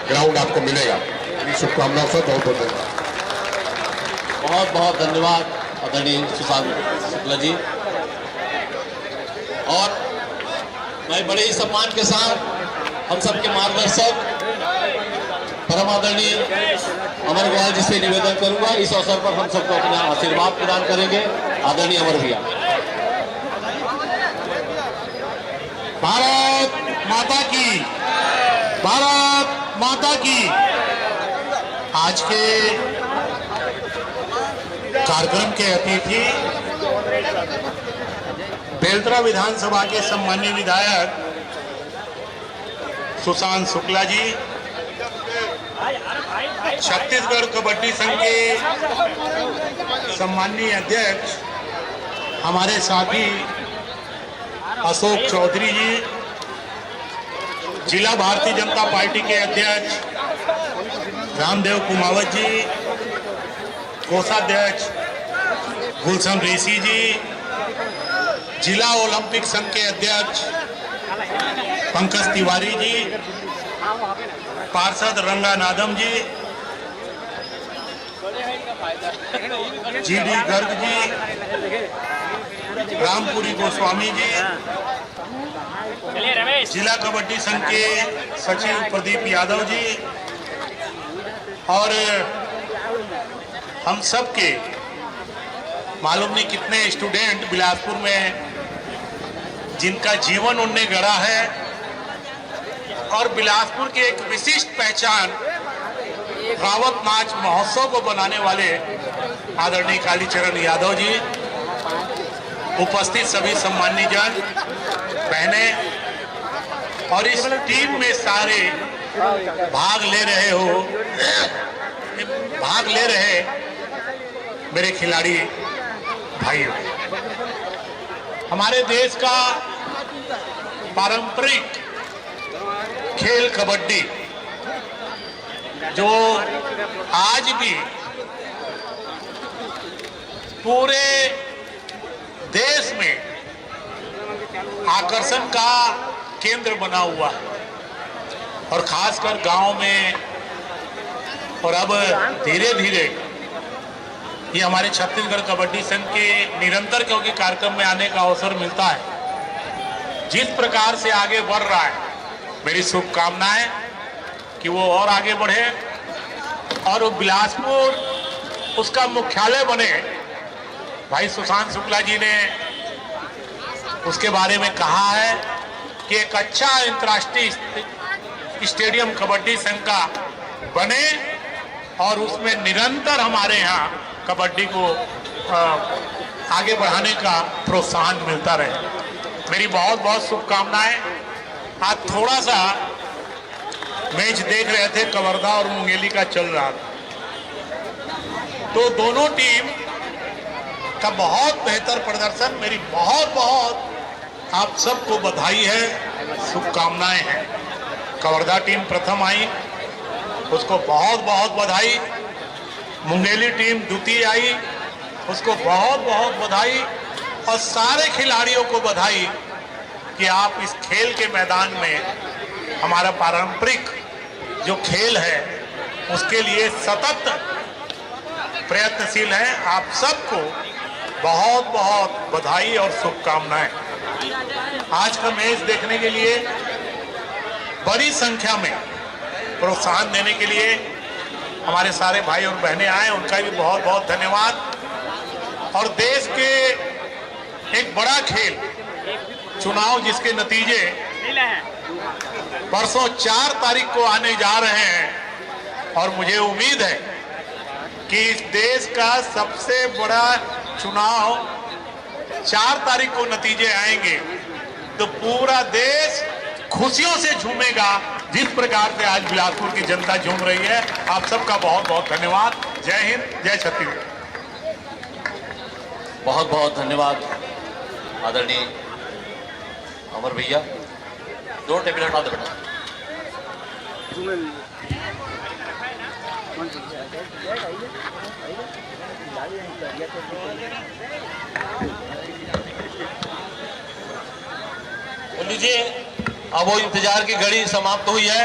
ग्राउंड आपको मिलेगा। मेरी शुभकामनाओं से बहुत बहुत धन्यवाद।
बहुत बहुत धन्यवाद आदरणीय सुशांत शुक्ला जी। और मैं बड़े ही सम्मान के साथ हम सबके मार्गदर्शक परम आदरणीय अमर गोयल जी से निवेदन करूंगा, इस अवसर पर हम सबको अपना आशीर्वाद प्रदान करेंगे। आदरणीय अमर भैया।
भारत माता की, भारत माता की। आज के कार्यक्रम के अतिथि बेलतरा विधानसभा के सम्मानीय विधायक सुशांत शुक्ला जी, छत्तीसगढ़ कबड्डी संघ के सम्मानीय अध्यक्ष हमारे साथी अशोक चौधरी जी, जिला भारतीय जनता पार्टी के अध्यक्ष रामदेव कुमावत जी, कोषाध्यक्ष गुलशन ऋषि जी, जिला ओलंपिक संघ के अध्यक्ष पंकज तिवारी जी, पार्षद रंगानादम जी, जीडी गर्ग जी, रामपुरी गोस्वामी जी, जिला कबड्डी संघ के सचिव प्रदीप यादव जी, और हम सब के मालूम नहीं कितने स्टूडेंट बिलासपुर में जिनका जीवन उनने गढ़ा है, और बिलासपुर की एक विशिष्ट पहचान रावत नाच महोत्सव को बनाने वाले आदरणीय कालीचरण यादव जी, उपस्थित सभी सम्मानित जन, बहने, और इस टीम में सारे भाग ले रहे मेरे खिलाड़ी भाइयों। हमारे देश का पारंपरिक खेल कबड्डी, जो आज भी पूरे देश में आकर्षण का केंद्र बना हुआ है, और खासकर गांव में, और अब धीरे धीरे ये हमारे छत्तीसगढ़ कबड्डी संघ के निरंतर क्योंकि कार्यक्रम में आने का अवसर मिलता है, जिस प्रकार से आगे बढ़ रहा है, मेरी शुभकामनाएं कि वो और आगे बढ़े और बिलासपुर उसका मुख्यालय बने। भाई सुशांत शुक्ला जी ने उसके बारे में कहा है कि एक अच्छा अंतर्राष्ट्रीय स्टेडियम कबड्डी संघ का बने और उसमें निरंतर हमारे यहाँ कबड्डी को आगे बढ़ाने का प्रोत्साहन मिलता रहे। मेरी बहुत बहुत शुभकामनाएं। आज थोड़ा सा मैच देख रहे थे, कवर्धा और मुंगेली का चल रहा था, तो दोनों टीम का बहुत बेहतर प्रदर्शन। मेरी बहुत बहुत आप सबको बधाई है, शुभकामनाएं हैं। कवर्धा टीम प्रथम आई, उसको बहुत बहुत बधाई। मुंगेली टीम द्वितीय आई, उसको बहुत बहुत बधाई। और सारे खिलाड़ियों को बधाई कि आप इस खेल के मैदान में हमारा पारंपरिक जो खेल है उसके लिए सतत प्रयत्नशील हैं। आप सबको बहुत बहुत बधाई और शुभकामनाएं। आज का मैच देखने के लिए बड़ी संख्या में प्रोत्साहन देने के लिए हमारे सारे भाई और बहनें आए, उनका भी बहुत बहुत धन्यवाद। और देश के एक बड़ा खेल चुनाव जिसके नतीजे परसों 4 तारीख को आने जा रहे हैं, और मुझे उम्मीद है
कि इस देश का सबसे बड़ा चुनाव 4 तारीख को नतीजे आएंगे तो पूरा देश खुशियों से झूमेगा, जिस प्रकार से आज बिलासपुर की जनता झूम रही है। आप सबका बहुत बहुत धन्यवाद। जय हिंद, जय छत्तीसगढ़।
बहुत बहुत धन्यवाद आदरणीय अमर भैया। 2 टेबल हटा दो बेटा। लीजिए, अब वो इंतजार की घड़ी समाप्त हुई है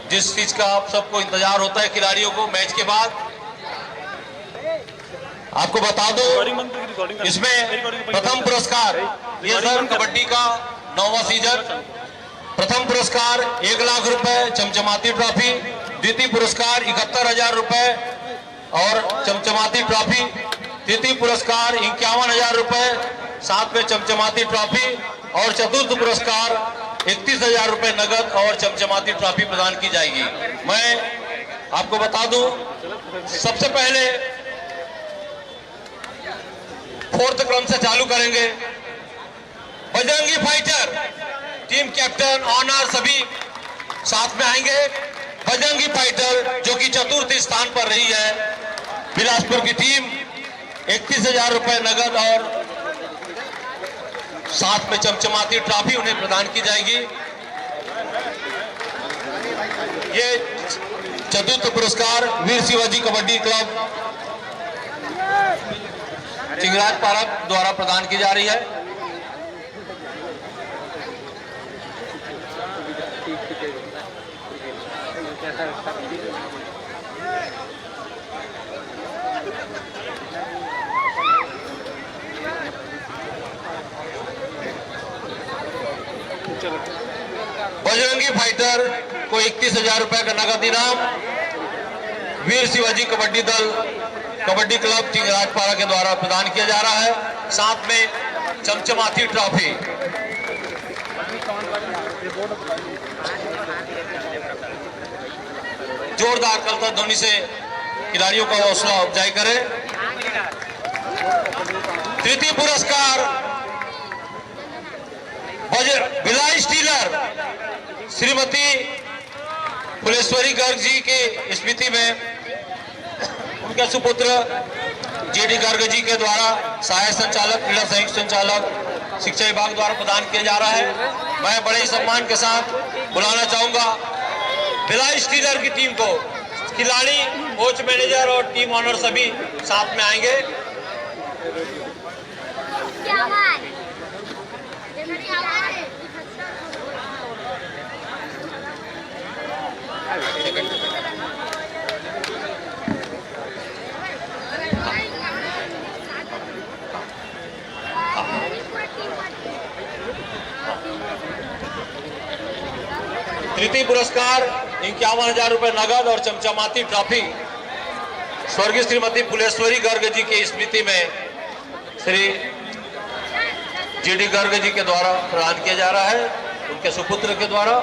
जिस चीज का आप सबको इंतजार होता है खिलाड़ियों को मैच के बाद। आपको बता दो, इसमें प्रथम पुरस्कार, ये सर कबड्डी का 9वां सीजन। प्रथम पुरस्कार 1 लाख रुपए चमचमाती ट्रॉफी, द्वितीय पुरस्कार 71,000 रुपए और चमचमाती ट्रॉफी, तृतीय पुरस्कार 51,000 रुपए, साथ में चमचमाती ट्रॉफी और चतुर्थ पुरस्कार 31,000 रुपए नगद और चमचमाती ट्रॉफी प्रदान की जाएगी। मैं आपको बता दूं, सबसे पहले 4th क्रम से चालू करेंगे। Bajrangi fighter team captain owner सभी साथ में आएंगे। बजरंगी फाइटर जो कि चतुर्थ स्थान पर रही है, बिलासपुर की टीम 31,000 रुपए नगद और साथ में चमचमाती ट्रॉफी उन्हें प्रदान की जाएगी। ये चतुर्थ पुरस्कार वीर शिवाजी कबड्डी क्लब चिंगराज पार्क द्वारा प्रदान की जा रही है। बजरंगी फाइटर को 31,000 रुपए का नगद इनाम वीर शिवाजी कबड्डी दल कबड्डी क्लब चिंगराजपाड़ा के द्वारा प्रदान किया जा रहा है, साथ में चमचमाती ट्रॉफी। जोरदार कलता ध्वनि से खिलाड़ियों का हौसला अफजाई करें। तृतीय पुरस्कार भिलाई स्टीलर श्रीमती फुलेश्वरी गर्ग जी के स्मृति में उनके सुपुत्र जेडी गर्ग जी के द्वारा सहायक संचालक क्रीड़ा संयुक्त संचालक शिक्षा विभाग द्वारा प्रदान किया जा रहा है। मैं बड़े ही सम्मान के साथ बुलाना चाहूंगा भिलाई स्टीलर की टीम को। खिलाड़ी, कोच, मैनेजर और टीम ऑनर सभी साथ में आएंगे। तृतीय पुरस्कार 51,000 रुपए नगद और चमचमाती ट्रॉफी स्वर्गीय श्रीमती फुलेश्वरी गर्ग जी की स्मृति में श्री जीडी गर्ग जी के द्वारा प्रदान किया जा रहा है, उनके सुपुत्र के द्वारा।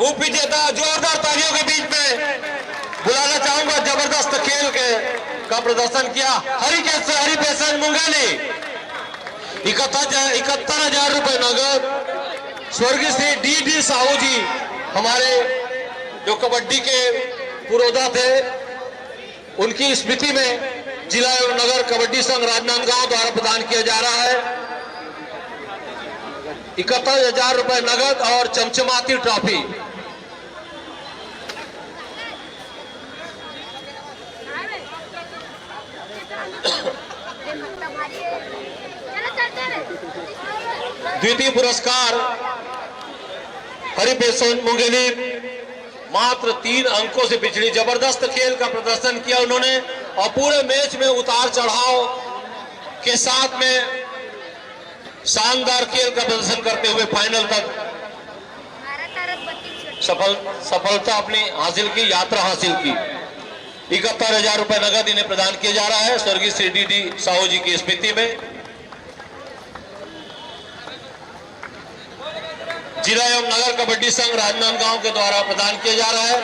उप विजेता जोरदार तालियों के बीच में बुलाना चाहूंगा। जबरदस्त खेल का प्रदर्शन किया हरिपेशन मुंगाली 71,000 रुपए नगद। स्वर्गीय श्री डी साहू जी हमारे जो कबड्डी के पुरोधा थे, उनकी स्मृति में जिला एवं नगर कबड्डी संघ राजनांदगांव द्वारा प्रदान किया जा रहा है 71,000 रुपए नगद और चमचमाती ट्रॉफी। द्वितीय पुरस्कार हरिपेशन मुंगेली मात्र 3 अंकों से पिछड़ी जबरदस्त खेल का प्रदर्शन किया उन्होंने और पूरे मैच में उतार चढ़ाव के साथ में शानदार खेल का प्रदर्शन करते हुए फाइनल तक सफलता अपनी हासिल की, यात्रा हासिल की। 71,000 रुपए नगद इन्हें प्रदान किया जा रहा है स्वर्गीय श्री डी साहू जी की स्मृति में। जिला एवं नगर कबड्डी संघ राजनांदगांव के द्वारा प्रदान किया जा रहा है।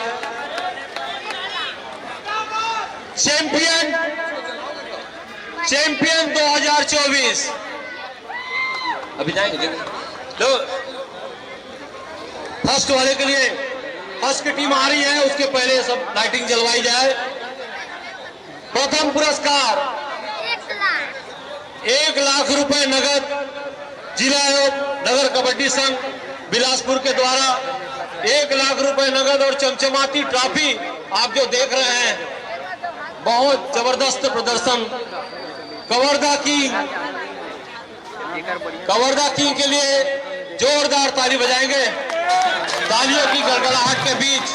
चैंपियन 2024 अभी जाएंगे लो। फर्स्ट वाले के लिए फर्स्ट की टीम आ रही है, उसके पहले सब लाइटिंग जलवाई जाए। प्रथम पुरस्कार 1 लाख रुपए नगद जिला एवं नगर कबड्डी संघ बिलासपुर के द्वारा 1 लाख रुपए नगद और चमचमाती ट्रॉफी आप जो देख रहे हैं, बहुत जबरदस्त प्रदर्शन कवर्धा किंग के लिए जोरदार ताली बजाएंगे। तालियों की गड़गड़ाहट के बीच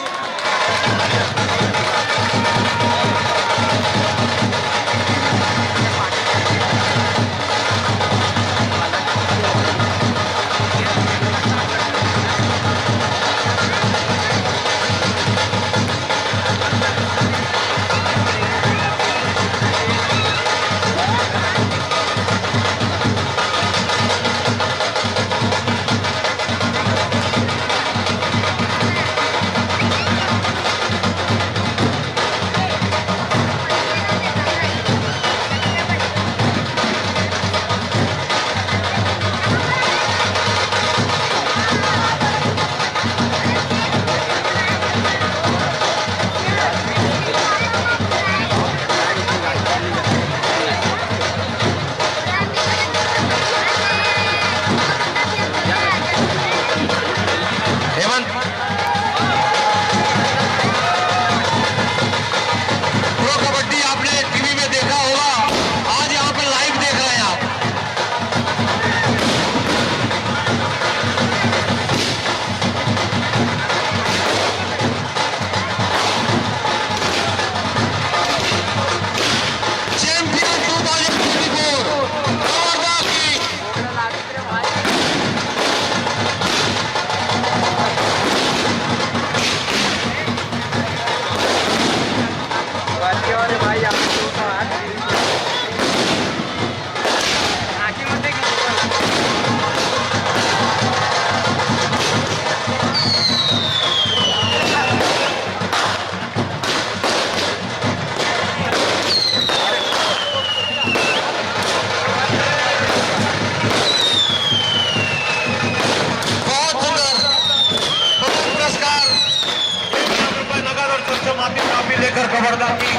लेकर कवर्धा की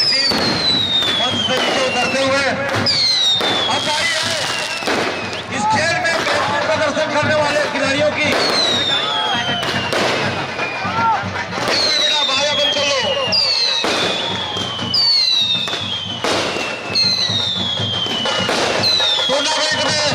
टीम मंच से नीचे उतरते हुए अब आई है इस खेल में बेहतरीन प्रदर्शन करने वाले खिलाड़ियों की बेटा भाई अपन चलो। टूर्नामेंट में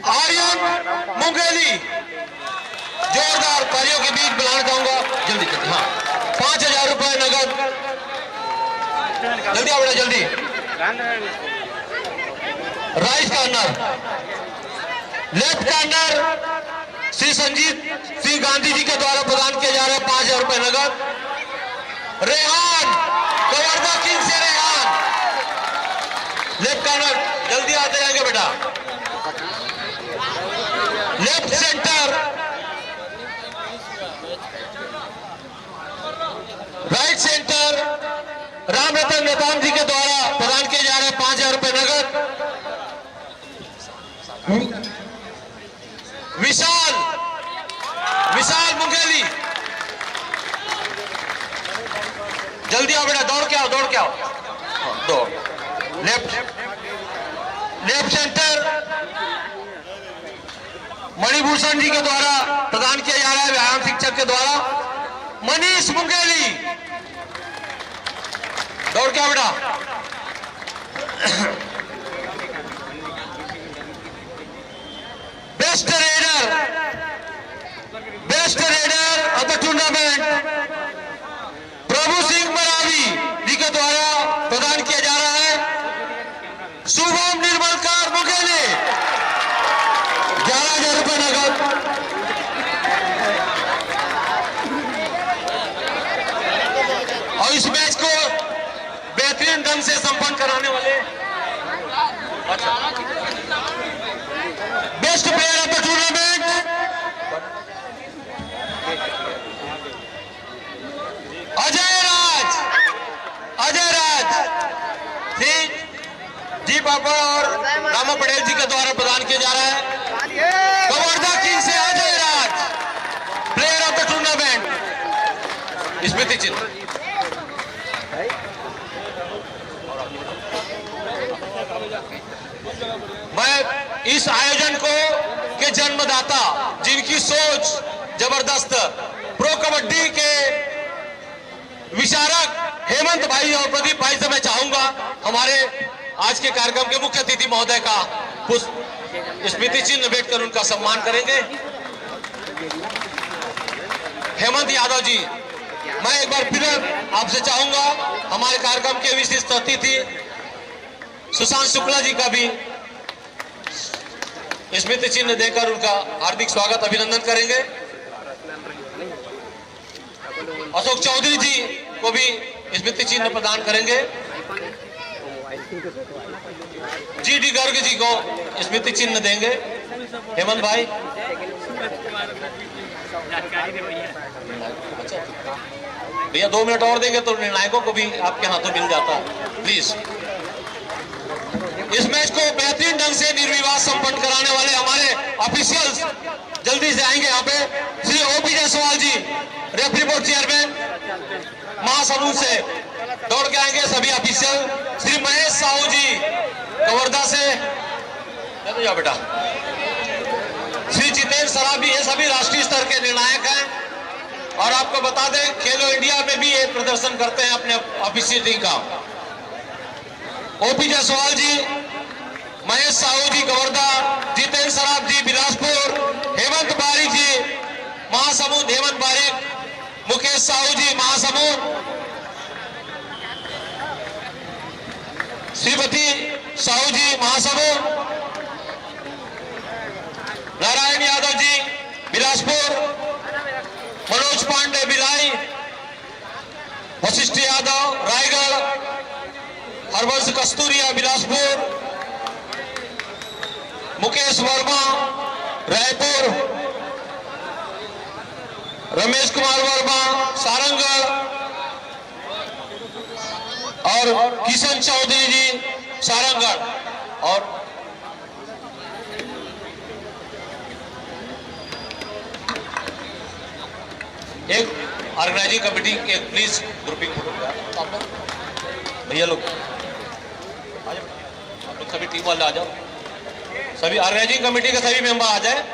आर्यन मुंगेली जोरदार तालियों के बीच बुलाना चाहूंगा। जल्दी जल्दी हाँ 5000 रुपए नगद जल्दी आओ बेटा जल्दी। Right corner left corner Shri Sanjeet Singh Gandhi ji के द्वारा प्रदान किया जा रहा है 5000 रुपए नगद। रेहान कवर्धा किंग से रेहान लेफ्ट कॉर्नर जल्दी आते जाएंगे बेटा। Left centre right centre Ram Ratan Netam ji के द्वारा प्रदान किए जा रहे हैं 5000 रुपए नगद। विशाल मुंगेली जल्दी आओ बेटा दौड़ के आओ दौड़। लेफ्ट सेंटर मणिभूषण जी के द्वारा प्रदान किया जा रहा है व्यायाम शिक्षक के द्वारा मनीष मुंगेली दौड़ क्या बेटा। Best raider of the tournament Prabhu Singh Maravi ji के द्वारा प्रदान किया जा रहा है सम्मान कराने वाले best player of the tournament Ajay Raj ji पापा और रामा पटेल जी के द्वारा प्रदान किया जा रहा है। कवर्धा किंग से अजय राज प्लेयर ऑफ द टूर्नामेंट स्मृति चिन्ह। मैं इस आयोजन को के जन्मदाता जिनकी सोच जबरदस्त प्रो कबड्डी के विशारक हेमंत भाई और प्रदीप भाई से मैं चाहूंगा हमारे आज के कार्यक्रम के मुख्य अतिथि महोदय का स्मृति चिन्ह भेंट कर उनका सम्मान करेंगे। हेमंत यादव जी, मैं एक बार फिर आपसे चाहूंगा हमारे कार्यक्रम के विशिष्ट अतिथि सुशांत शुक्ला जी का भी स्मृति चिन्ह देकर उनका हार्दिक स्वागत अभिनंदन करेंगे। अशोक चौधरी जी को भी स्मृति चिन्ह प्रदान करेंगे। जी डी गर्ग जी को स्मृति चिन्ह देंगे। हेमंत भाई भैया 2 मिनट और देंगे तो निर्णायकों को भी आपके हाथों मिल जाता है। प्लीज इस मैच को बेहतरीन ढंग से निर्विवाद संपन्न कराने वाले हमारे ऑफिशियल्स जल्दी से आएंगे। यहाँ पे श्री ओपी जायसवाल जी रेफरी बोर्ड चेयरमैन महासमूह से दौड़ के आएंगे। सभी ऑफिशियल श्री महेश साहू जी कवर्धा से जाओ बेटा, श्री जितेंद्र सराबी, ये सभी राष्ट्रीय स्तर के निर्णायक हैं। और आपको बता दें खेलो इंडिया में भी ये प्रदर्शन करते हैं अपने ऑफिशियलिंग का। ओपी जायसवाल जी, महेश साहू जी कवर्धा, जितेंद्र सराब जी बिलासपुर, हेमंत बारिक जी महासमुंद, हेमंत बारिक, मुकेश साहू जी महासमुंद, श्रीमती साहू जी महासमुंद, नारायण यादव जी बिलासपुर, मनोज पांडे भिलाई, वशिष्ठ यादव रायगढ़, हरबंश कस्तूरिया बिलासपुर, मुकेश वर्मा रायपुर, रमेश कुमार वर्मा सारंगढ़ और किशन चौधरी जी सारंगढ़। और एक ऑर्गेनाइजिंग कमेटी के प्लीज ग्रुपिंग भैया लोग आप लोग सभी टीम वाले आ जाओ, सभी ऑर्गेनाइजिंग कमेटी के सभी मेंबर आ जाए।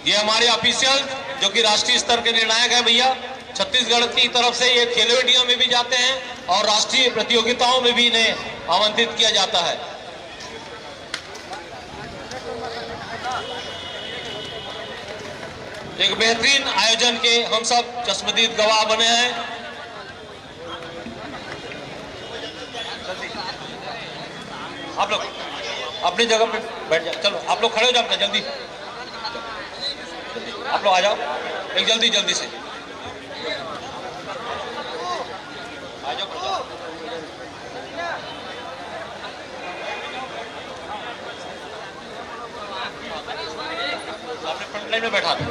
ये हमारे ऑफिशियल जो कि राष्ट्रीय स्तर के निर्णायक है भैया, छत्तीसगढ़ की तरफ से ये खेलो इंडिया में भी जाते हैं और राष्ट्रीय प्रतियोगिताओं में भी इन्हें आमंत्रित किया जाता है। एक बेहतरीन आयोजन के हम सब चश्मदीद गवाह बने हैं। आप लोग अपनी जगह पे बैठ जाओ, चलो आप लोग खड़े हो जाओ अपना, जल्दी आप लोग आ जाओ, एक जल्दी से आ जाओ। आपने फ्रंट लाइन में बैठा था।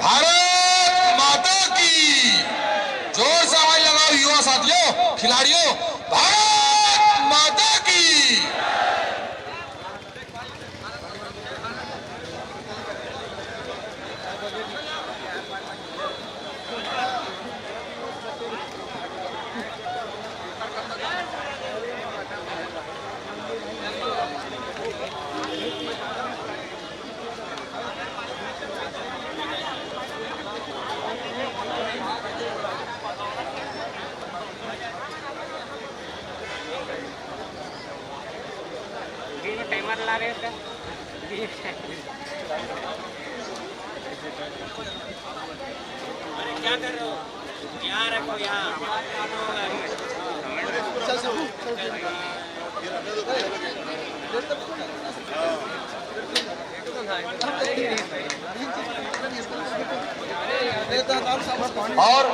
भारत माता की, जोर से आवाज लगाओ युवा साथियों, खिलाड़ियों, भारत माता की।
टाइमर ला रहे थे। अरे क्या कर रहे हो? यहाँ रखो, यहाँ
और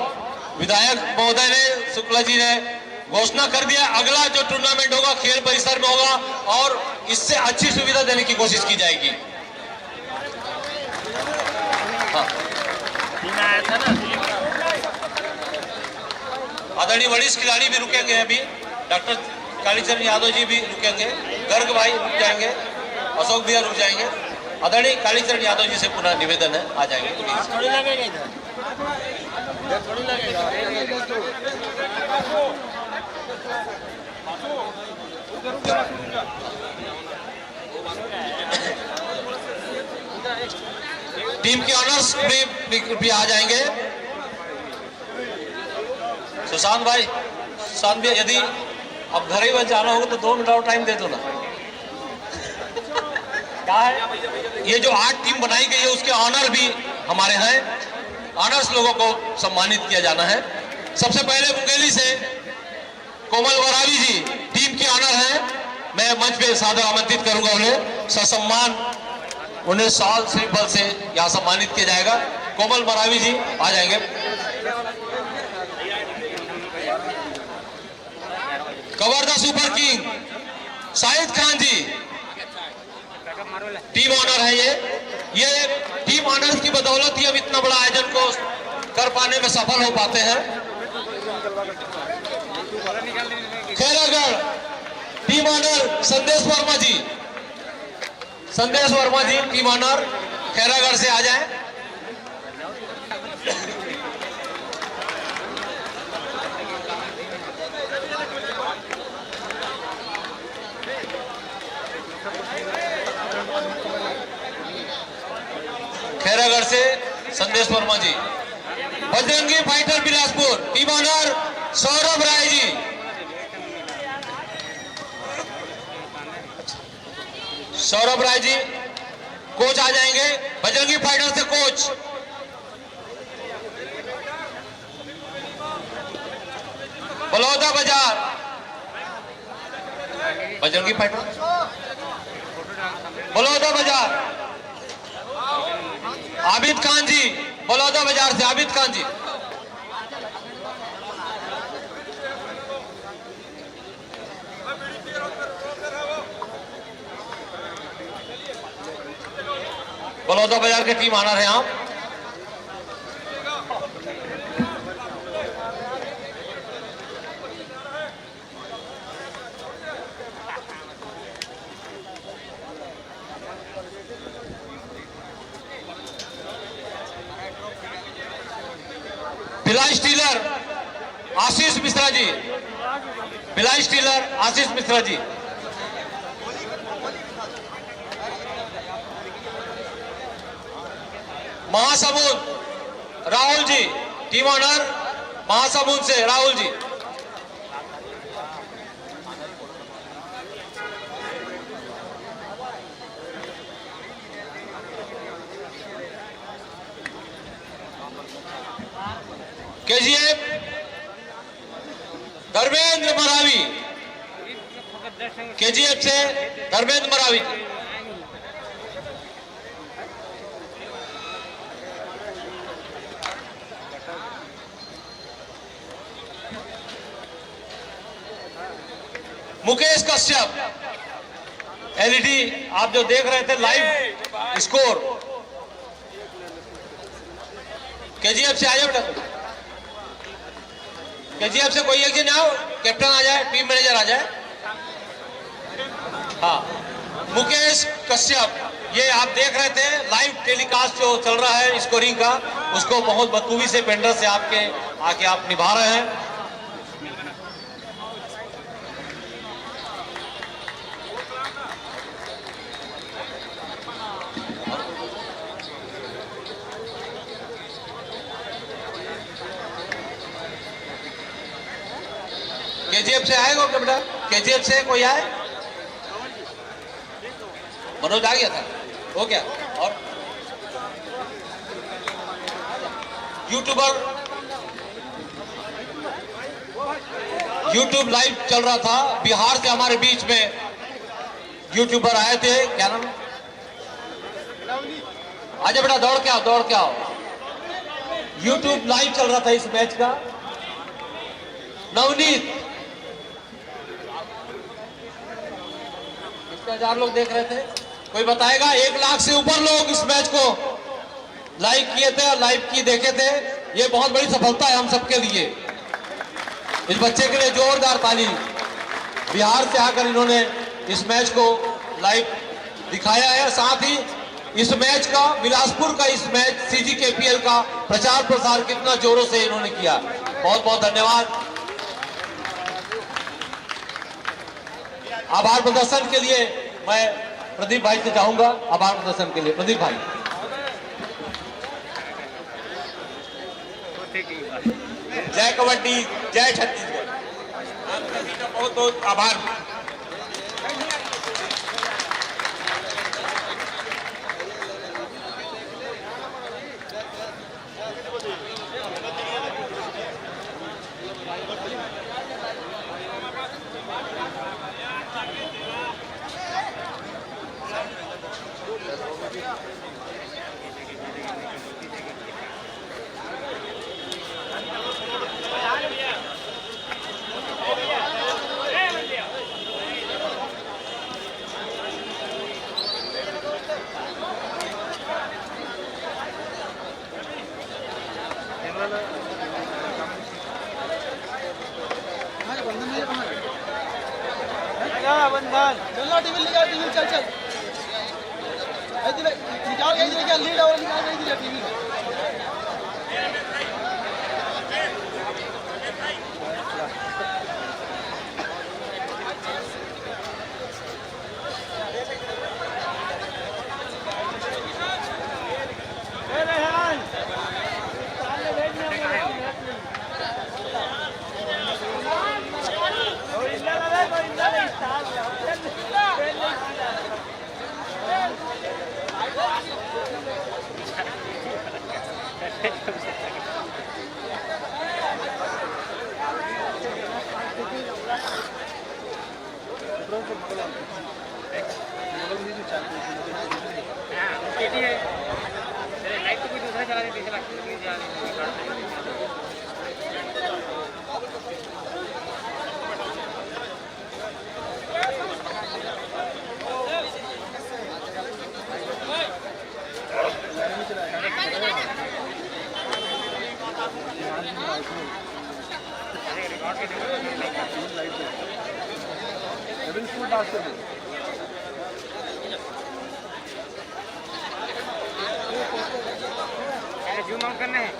विधायक महोदय ने, शुक्ला जी ने घोषणा कर दिया, अगला जो टूर्नामेंट होगा खेल परिसर में होगा और इससे अच्छी सुविधा देने की कोशिश की जाएगी। हाँ। आदरणीय वरिष्ठ खिलाड़ी भी रुकेंगे, अभी डॉक्टर कालीचरण यादव जी भी रुकेंगे, गर्ग भाई रुक जाएंगे, अशोक भैया रुक जाएंगे। आदरणीय कालीचरण यादव जी से पुनः निवेदन है, आ जाएंगे टीम के ऑनर्स भी आ जाएंगे। सुशांत भाई, सुशांत भैया, यदि अब घर ही बस जाना होगा तो 2 मिनट और टाइम दे दो ना। क्या है, ये जो 8 टीम बनाई गई है उसके ऑनर भी हमारे हैं, ऑनर्स लोगों को सम्मानित किया जाना है। सबसे पहले मुंगेली से कोमल वरावी जी टीम के ऑनर हैं, मैं मंच पे सादर आमंत्रित करूंगा उन्हें, ससम्मान उन्हें साल सिंबल से यहाँ सम्मानित किया जाएगा। कोमल वरावी जी आ जाएंगे। कवर्धा सुपर किंग शाहिद खान जी टीम ऑनर है। ये टीम ऑनर्स की बदौलत ही हम इतना बड़ा आयोजन को कर पाने में सफल हो पाते हैं। खैरागढ़ टीम ऑनर संदेश वर्मा जी, संदेश वर्मा जी टीम ऑनर खैरागढ़ से आ जाएं। खैरागढ़ से Sandesh Verma ji. Bajrangi fighter Bilaspur team owner Saurabh Rai ji, Saurabh Rai ji coach आ जाएंगे बजरंगी फाइटर से। कोच बलौदा बाजार बजरंगी फाइटर, बलौदा बाजार आबिद खान जी, बलौदा बाजार से आबिद खान जी। बलौदा बाजार के टीम ऑनर हैं आप। Bhilai stealer Ashish Mishra ji, Bhilai stealer Ashish Mishra ji. Mahasamund Rahul ji team honour, Mahasamund से राहुल जी। केजीएफ धर्मेंद्र मरावी, केजीएफ से धर्मेंद्र मरावी। मुकेश कश्यप एलईडी आप जो देख रहे थे लाइव स्कोर, केजीएफ से आइए बेटा, केजीएफ से कोई एक जन आओ, कैप्टन आ जाए, टीम मैनेजर आ जाए। हाँ, मुकेश कश्यप, ये आप देख रहे थे लाइव टेलीकास्ट जो चल रहा है स्कोरिंग का, उसको बहुत बखूबी से पेंडर से आपके आके आप निभा रहे हैं। केजीएफ से आएगा क्या बेटा? केजीएफ से कोई आए? मनोज आ गया था, हो गया। और यूट्यूबर YouTube लाइव चल रहा था। बिहार से हमारे बीच में यूट्यूबर आए थे, क्या नाम? आजा बेटा, दौड़ के आओ। YouTube लाइव चल रहा था इस मैच का। नवनीत, 1000 लोग देख रहे थे। कोई बताएगा? 1 लाख से ऊपर लोग इस मैच को लाइव किए थे और लाइव की देखे थे। ये बहुत बड़ी सफलता है हम सबके लिए। इस बच्चे के लिए जोरदार ताली। बिहार से आकर इन्होंने इस मैच को लाइव दिखाया है। साथ ही इस मैच का, बिलासपुर का इस मैच CGKPL का प्रचार प्रसार कितना जोरों से इन्होंने किया। बहुत बहुत धन्यवाद। आभार प्रदर्शन के लिए मैं प्रदीप भाई से चाहूंगा। आभार प्रदर्शन के लिए प्रदीप भाई। जय कबड्डी, जय छत्तीसगढ़। आप सभी का बहुत बहुत आभार।
चल टीवी चल निकाल लीड और निकाल टीवी।
जूम आउट करना है।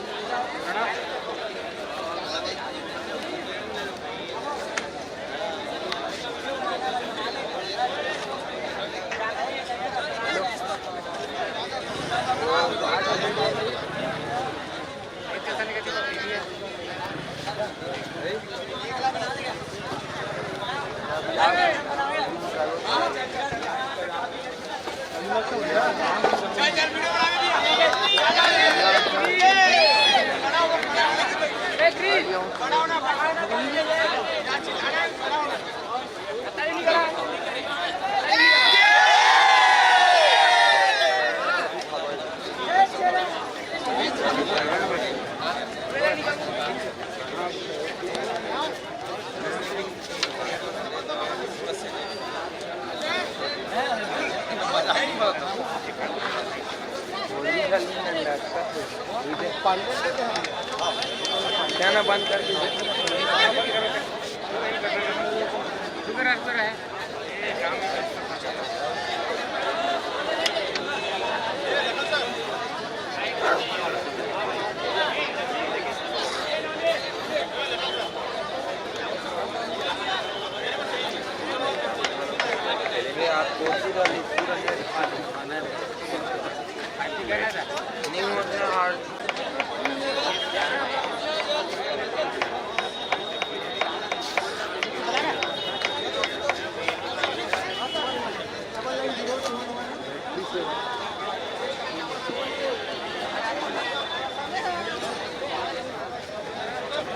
बंद कर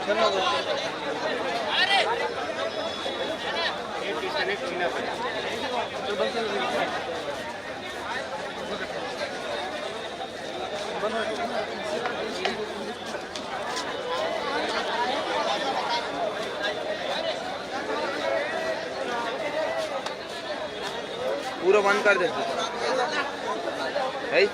चलो
पूरा बंद कर दे है